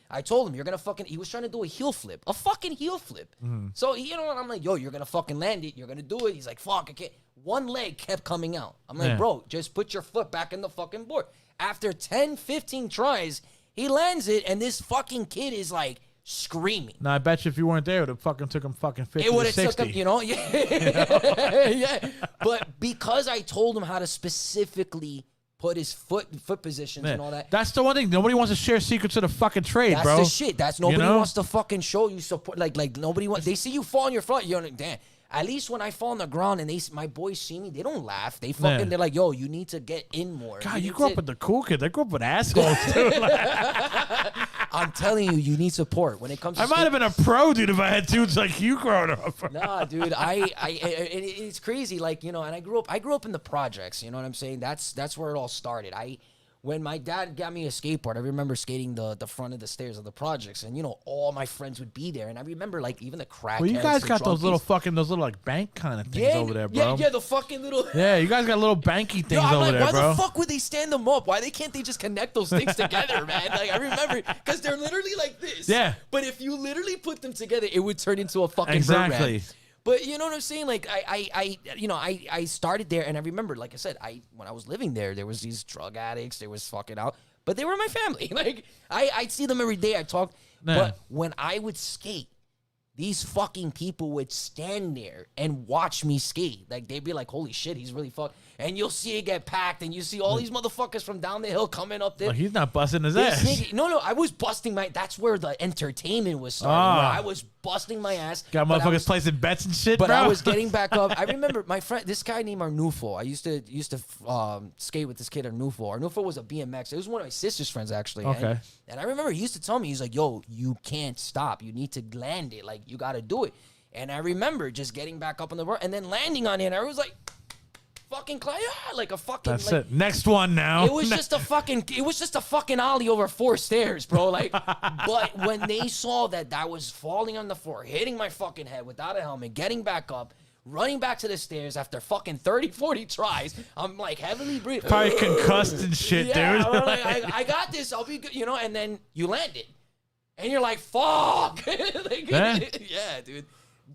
I told him, you're gonna fucking, he was trying to do a heel flip. A fucking heel flip. So, you know, I'm like, yo, you're gonna fucking land it. You're gonna do it. He's like, fuck, I can't. One leg kept coming out. I'm like, bro, just put your foot back in the fucking board. After 10, 15 tries, he lands it, and this fucking kid is like screaming. Now, I bet you if you weren't there, it would have fucking took him fucking 50 It would to have 60. took him, you know? Yeah. Yeah. But because I told him how to specifically put his foot positions and all that. That's the one thing. Nobody wants to share secrets of the fucking trade, That's bro. the shit. That's nobody You know? wants to fucking show you support. Like nobody wants. They see you fall on your front. You're like, damn. At least when I fall on the ground and my boys see me, they don't laugh. They fucking. Yeah. They're like, yo, you need to get in more. God, you need grew up to- with the cool kids. I grew up with assholes, too. I'm telling you, you need support when it comes to. I might have been a pro, dude, if I had dudes like you growing up. Nah, dude, it's crazy. Like, you know, and I grew up in the projects. You know what I'm saying? That's where it all started. When my dad got me a skateboard, I remember skating the front of the stairs of the projects, and you know, all my friends would be there, and I remember like even the crackheads. Well, you guys the got those drunkies. little like bank kind of things over there, bro. Yeah, the fucking little. Yeah, you guys got little banky things Yo, I'm over like, there, why bro. the fuck would they stand them up? Why can't they just connect those things together, man? Like, I remember, because they're literally like this. Yeah. But if you literally put them together, it would turn into a fucking Exactly. Birdman. But you know what I'm saying? Like, I started there, and I remember, like I said, when I was living there, there was these drug addicts, there was fucking out, but they were my family. Like, I'd see them every day. I talked, but when I would skate, these fucking people would stand there and watch me skate. Like, they'd be like, holy shit, he's really fucked. And you'll see it get packed, and you see all these motherfuckers from down the hill coming up there. Well, he's not busting his This ass. nigga- no, I was busting that's where the entertainment was starting. Where I was busting my ass. Got but I motherfuckers was- placing bets and shit, but bro. I was getting back up. I remember my friend, this guy named Arnulfo. I used to skate with this kid Arnulfo. Arnulfo was a BMX. It was one of my sister's friends, actually. Okay. And I remember he used to tell me, he's like, yo, you can't stop. You need to land it. Like, you got to do it. And I remember just getting back up on the board and then landing on it. And I was like, fucking like a fucking. That's like, it. Next one now. It was just a fucking ollie over 4 stairs, bro. Like, but when they saw that I was falling on the floor, hitting my fucking head without a helmet, getting back up, running back to the stairs after fucking 30, 40 tries, I'm like heavily breathing. Probably concussed and shit, Yeah, dude. I'm like, I got this. I'll be good, you know. And then you land it, and you're like, fuck. Like, yeah, dude.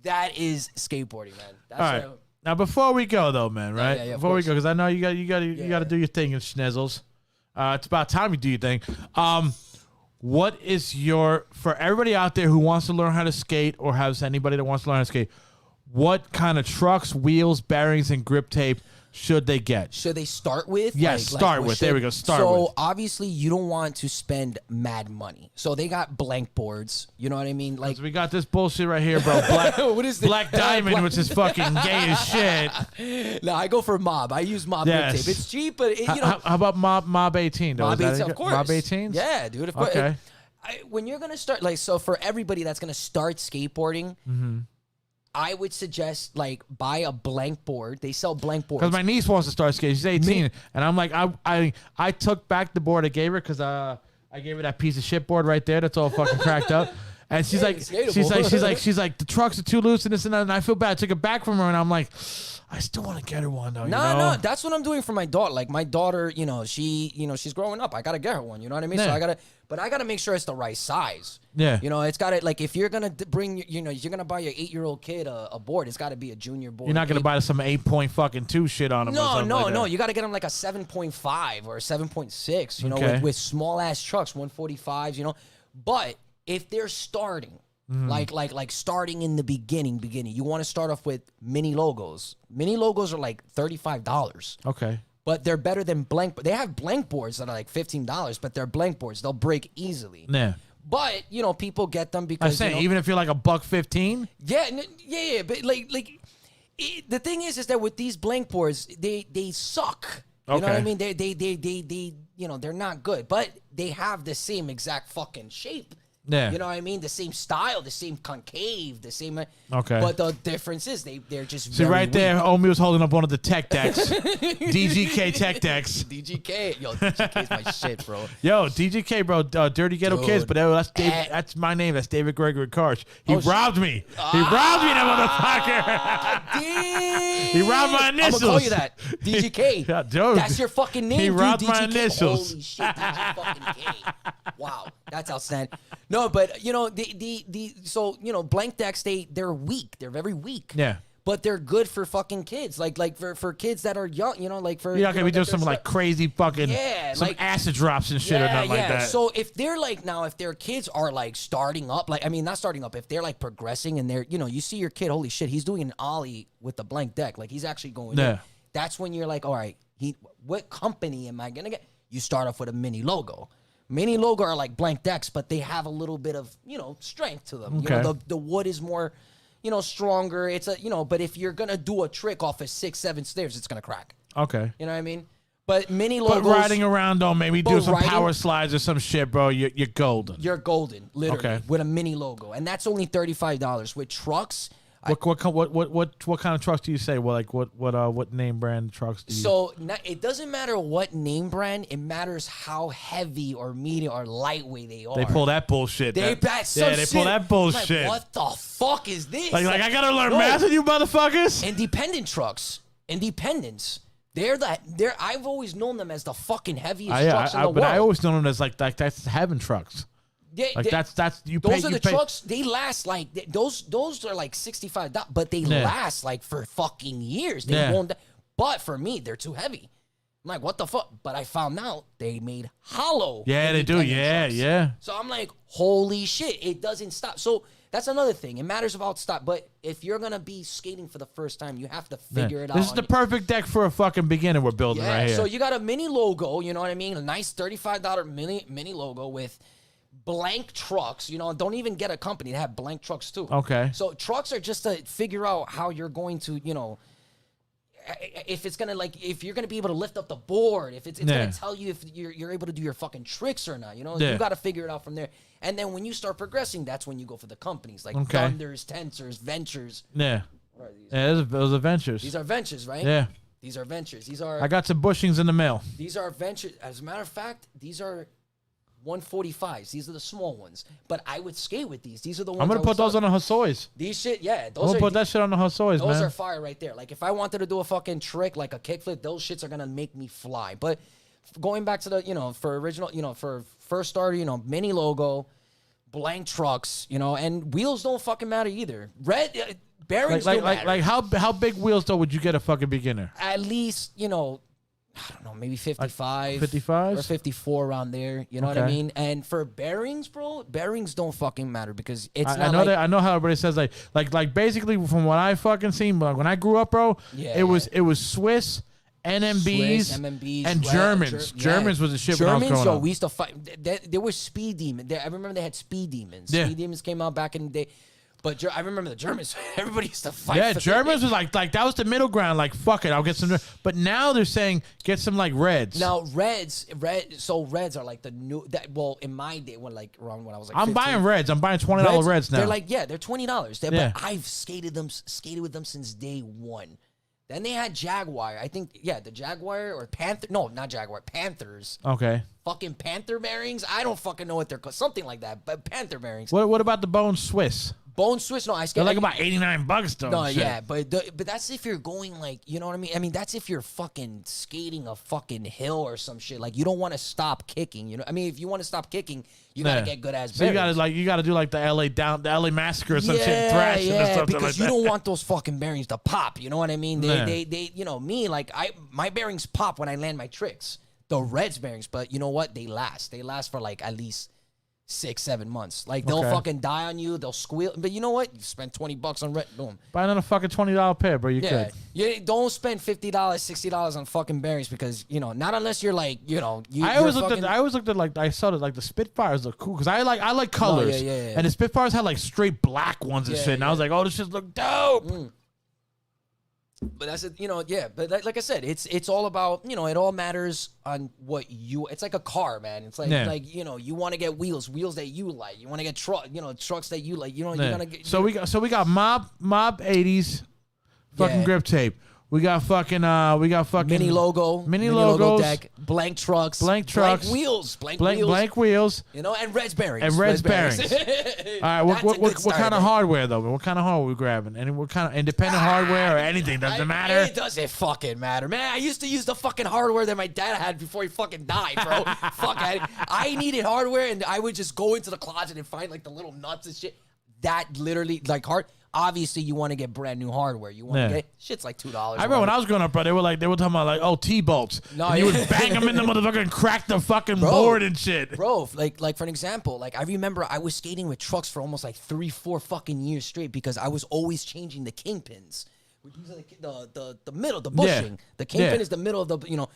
That is skateboarding, man. That's All right. Now, before we go, though, man, right? yeah, of before we course. go, because I know you got to do your thing, schnizzles. It's about time you do your thing. What is for everybody out there who wants to learn how to skate, or has anybody that wants to learn how to skate, what kind of trucks, wheels, bearings, and grip tape should they get? Should they start with? Yes, start with. There we go, start with. So obviously you don't want to spend mad money. So they got blank boards. You know what I mean? Like, We got this bullshit right here, bro. Black, What is this? Black Diamond, which is fucking gay as shit. no, I go for Mob. I use Mob Yes. grip tape. It's cheap, but you know, How about Mob 18, though? Mob Is that 18, it? of course. Mob 18s? Yeah, dude. Of course. Okay. When you're gonna start, like, so for everybody that's gonna start skateboarding, I would suggest like buy a blank board. They sell blank boards. Because my niece wants to start skating. She's 18. And I'm like, I took back the board I gave her because I gave her that piece of shit board right there that's all fucking cracked up. And she's like, it's skatable. she's like, the trucks are too loose and this and that. And I feel bad. I took it back from her and I'm like, I still want to get her one though. No, that's what I'm doing for my daughter. Like my daughter, she's growing up. I gotta get her one. You know what I mean? Yeah. So I gotta make sure it's the right size. Yeah. You know, it's gotta, like, if you're gonna bring, you're gonna buy your 8-year-old kid a board. It's gotta be a junior board. You're not gonna buy some 8.2 shit on them. No. You gotta get them like a 7.5 or a 7.6. You know, Okay. with small ass trucks, 145s. You know, but if they're starting. Like starting in the beginning, you want to start off with mini logos. Mini logos are like $35. Okay. But they're better than blank. They have blank boards that are like $15, but they're blank boards. They'll break easily. Yeah. But people get them I'm because saying even if you're like $1.15. Yeah. But the thing is that with these blank boards, they suck. You know what I mean? They they're not good, but they have the same exact fucking shape. Yeah. You know what I mean? The same style, the same concave, the same. Okay. But the difference is they're just See, very right there, weak. OMY was holding up one of the tech decks. DGK tech decks. DGK. Yo, DGK's my shit, bro. Yo, DGK, bro, Dirty Ghetto Dude. Kids, but that's my name. That's David Gregory Karsh. He robbed me. He robbed me, that motherfucker. He robbed my initials. I'm gonna call you that. DGK. Yeah, dude. That's your fucking name, He dude. robbed DGK. my initials. Holy shit, DG fucking K. Wow, that's outstanding. No, but so blank decks they're weak. They're very weak. Yeah. But they're good for fucking kids, like for kids that are young, like for You're not gonna be doing some like crazy fucking some like acid drops and shit or nothing like that. So if they're if their kids are like starting up, not starting up, if they're like progressing and they're you see your kid, holy shit, he's doing an ollie with the blank deck, like he's actually going in. That's when you're like, all right, what company am I gonna get? You start off with a mini logo. Mini logo are like blank decks, but they have a little bit of strength to them. Okay. The wood is more stronger. It's but if you're gonna do a trick off of 6-7 stairs, it's gonna crack. Okay. You know what I mean? But mini logos. But riding around though, maybe do some riding- power slides or some shit, bro. You're golden. You're golden, literally, Okay. with a mini logo, and that's only $35. With trucks, What kind of trucks do you say? Well, like what name brand trucks do you? so it doesn't matter what name brand. It matters how heavy or medium or lightweight they are. They pull that bullshit. They pull that bullshit. Like, what the fuck is this? Like I gotta learn math with you motherfuckers. Independent trucks, independents. I've always known them as the fucking heaviest trucks in the world. But I always known them as like that's heaven trucks. Like that's you those pay. are You the pay. trucks. They last like those are like $65, but they last like for fucking years. They won't. But for me, they're too heavy. I'm like, what the fuck? But I found out they made hollow. Yeah, they do. independent trucks. Yeah. So I'm like, holy shit! It doesn't stop. So that's another thing. It matters about stop. But if you're gonna be skating for the first time, you have to figure it out. This is the perfect deck for a fucking beginner we're building right here. So you got a mini logo. You know what I mean? A nice $35 mini logo with blank trucks. Don't even get a company to have blank trucks too. Okay. So trucks are just to figure out how you're going to, if it's gonna if you're gonna be able to lift up the board, if it's gonna tell you if you're able to do your fucking tricks or not. You got to figure it out from there. And then when you start progressing, that's when you go for the companies like Thunders, Tensors, Ventures. Yeah. What are these? Yeah, those are ventures. These are Ventures, right? Yeah. These are Ventures. These are. I got some bushings in the mail. These are Ventures. As a matter of fact, these are 145s. These are the small ones. But I would skate with these. These are the ones I'm gonna put those on the Hasois. These shit, yeah. I'm gonna put that shit on the Hasois, man. Those are fire right there. Like if I wanted to do a fucking trick like a kickflip, those shits are gonna make me fly. But going back to the, for original, for first starter, mini logo, blank trucks, and wheels don't fucking matter either. Red bearings don't matter. Like how big wheels though would you get a fucking beginner? At least, I don't know, maybe 55. 55s? Or 54 around there. You know what I mean? And for bearings, bro, bearings don't fucking matter because it's I not know like... that. I know how everybody says like basically from what I fucking seen, like when I grew up, bro, it was Swiss, NMBs, MMBs, and Germans. Germans was the shit Germans, when I was growing up. we used to fight. There were speed demons. I remember they had speed demons. Yeah. Speed demons came out back in the day. But I remember the Germans. Everybody used to fight. Yeah, Germans was like that was the middle ground. Like fuck it, I'll get some. But now they're saying get some like reds. Now reds are like the new. Well, in my day, around when I was like, I'm 15, buying reds. I'm buying $20 reds now. They're like they're $20. Yeah. But I've skated with them since day one. Then they had Jaguar. I think the Jaguar or Panther. No, not Jaguar. Panthers. Okay. Fucking Panther bearings. I don't fucking know what they're called. Something like that. But Panther bearings. What about the Bone Swiss? Bone Swiss, no, I skate. They're like about $89 though. No, shit. yeah, but that's if you're going you know what I mean? I mean, that's if you're fucking skating a fucking hill or some shit. Like you don't want to stop kicking. I mean, if you want to stop kicking, you gotta get good ass. So you gotta do like the LA Massacre or some shit, thrashing or something because like you that. don't want those fucking bearings to pop. You know what I mean? They me my bearings pop when I land my tricks. The Reds bearings, but you know what? They last. They last for like at least 6-7 months. Like they'll fucking die on you. They'll squeal. But you know what? You spend $20 on rent. Boom. Buy another fucking $20 pair, bro. You could. Yeah. Don't spend $50, $60 on fucking bearings because not unless you're like I always looked at like I saw that like the Spitfires look cool because I like colors. And the Spitfires had like straight black ones and shit. And I was like, oh, this shit look dope. But that's it, But like I said, it's all about, it all matters on what it's like a car, man. It's like you want to get wheels that you like. You want to get trucks that you like. You're gonna get. So we got mob 80s, fucking grip tape. We got fucking mini logo deck, blank trucks, blank wheels, blank wheels. And res bearings. All right, what kind of hardware though? What kind of hardware are we grabbing? And what kind of independent hardware or anything? Doesn't matter. It doesn't fucking matter, man. I used to use the fucking hardware that my dad had before he fucking died, bro. I needed hardware, and I would just go into the closet and find like the little nuts and shit. That literally obviously, you want to get brand new hardware. You want to get shit's like $2. I remember when I was growing up, bro. They were talking about like, oh, T-bolts. No, and you would bang them in the motherfucker and crack the fucking board and shit. Bro, like for an example, like I remember I was skating with trucks for almost like 3-4 fucking years straight because I was always changing the kingpins. The middle, the bushing. The kingpin is the middle of the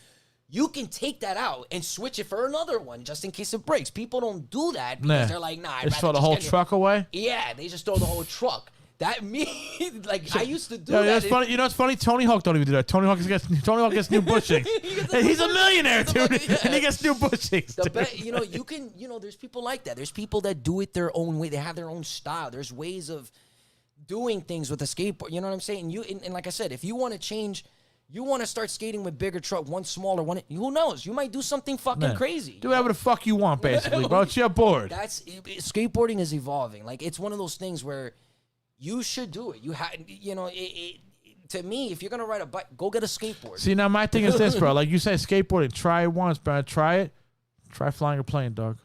You can take that out and switch it for another one just in case it breaks. People don't do that because they're like, nah. Just throw the whole truck away. Yeah, they just throw the whole truck. That means, I used to do that. That's funny. It's funny. Tony Hawk don't even do that. Tony Hawk gets new bushings. He's a millionaire, dude, and he gets new bushings. You can. There's people like that. There's people that do it their own way. They have their own style. There's ways of doing things with a skateboard. You know what I'm saying? And like I said, if you want to change, you want to start skating with bigger truck, one smaller, one. Who knows? You might do something fucking crazy. Do whatever the fuck you want, basically, bro. It's your board. Skateboarding is evolving. Like it's one of those things where. You should do it. You have, to me, if you're gonna ride a bike, go get a skateboard. See, now my thing is this, bro. Like you said, skateboarding. Try it once, bro. Try it. Try flying a plane, dog.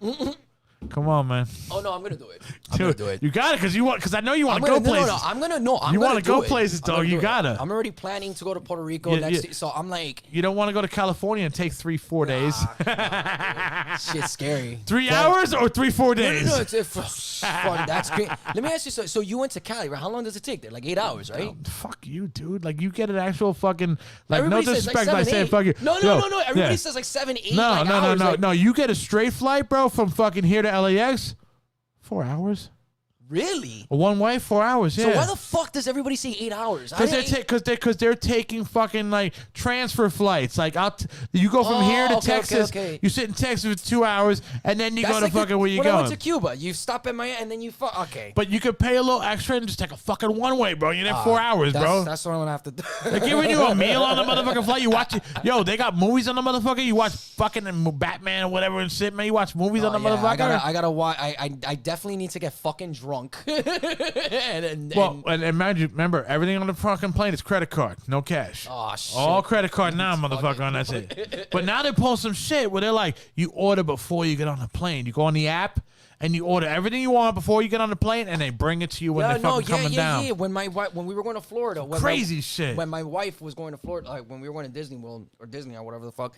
Come on, man. Oh no, I'm gonna do it. I'm gonna do it. You got it because I know you want to go places. You want to go places, dog. You gotta. I'm already planning to go to Puerto Rico next. So I'm like. You don't want to go to California and take 3-4 days. Shit's scary. 3 hours or 3-4 days? No, fun. That's great. Let me ask you something. So you went to Cali, right? How long does it take there? Like 8 hours, right? Oh, fuck you, dude. Like you get an actual fucking Everybody no disrespect by saying fuck you. No. Everybody says like 7-8 hours. No. You get a straight flight, bro, from fucking here to LAX. 4 hours. Really? One way, 4 hours. Yeah. So why the fuck does everybody say 8 hours? Because they're taking fucking like transfer flights. Like you go from here to Texas. Okay. You sit in Texas for 2 hours, and then you go to fucking where you going. When I went to Cuba, you stop at Miami, and then you okay. But you could pay a little extra and just take a fucking one way, bro. You're there 4 hours, bro. That's what I'm gonna have to do. They're giving you a meal on the motherfucking flight. You watch it. Yo, they got movies on the motherfucker. You watch fucking Batman or whatever and shit, man. You watch movies on the motherfucker. I gotta watch. I definitely need to get fucking drunk. and remember, everything on the fucking plane is credit card, no cash. Oh, shit. All credit card now, motherfucker, and that's it. But now they're pulling some shit where they're like, you order before you get on the plane. You go on the app, and you order everything you want before you get on the plane, and they bring it to you when they're fucking coming down. Yeah. When we were going to Florida. Shit. When my wife was going to Florida, like when we were going to Disney World, or Disney, or whatever the fuck,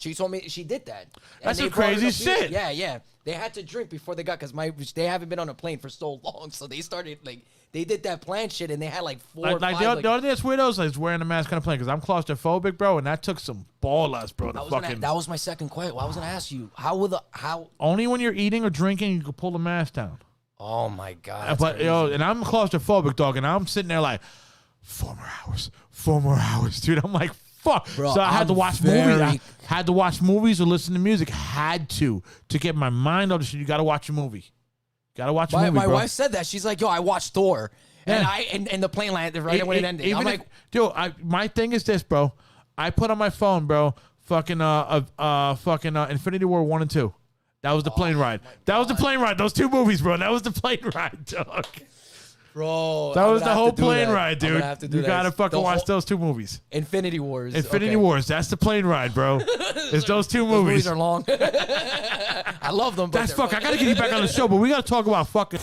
she told me she did that. That's some crazy shit. Yeah. They had to drink before they got, because they haven't been on a plane for so long, so they started, they did that plan shit, and they had, 4 or 5. The only thing that's weirdos is wearing a mask on a plane, because I'm claustrophobic, bro, and that took some ballers, bro. That was my second question. Well, I was going to ask you, how? Only when you're eating or drinking, you can pull the mask down. Oh, my God. But, and I'm claustrophobic, dog, and I'm sitting there like, 4 more hours, dude. I'm like, fuck. Bro, so I had to watch movies. I had to watch movies or listen to music. Had to get my mind off the shit. You got to watch a movie. Gotta watch a movie, my bro. wife said that. She's like, yo, I watched Thor. Yeah. And the plane landed right when it ended. I'm like, dude, my thing is this, bro. I put on my phone, bro, fucking Infinity War 1 and 2. That was the plane ride. That was the plane ride. Those 2 movies, bro. That was the plane ride, dog. Bro, that was the whole plane ride, dude. You gotta fucking watch those 2 movies. Infinity Wars. Wars. That's the plane ride, bro. It's those 2 movies. Those movies are long. I love them. That's fuck. I gotta get you back on the show, but we gotta talk about fucking.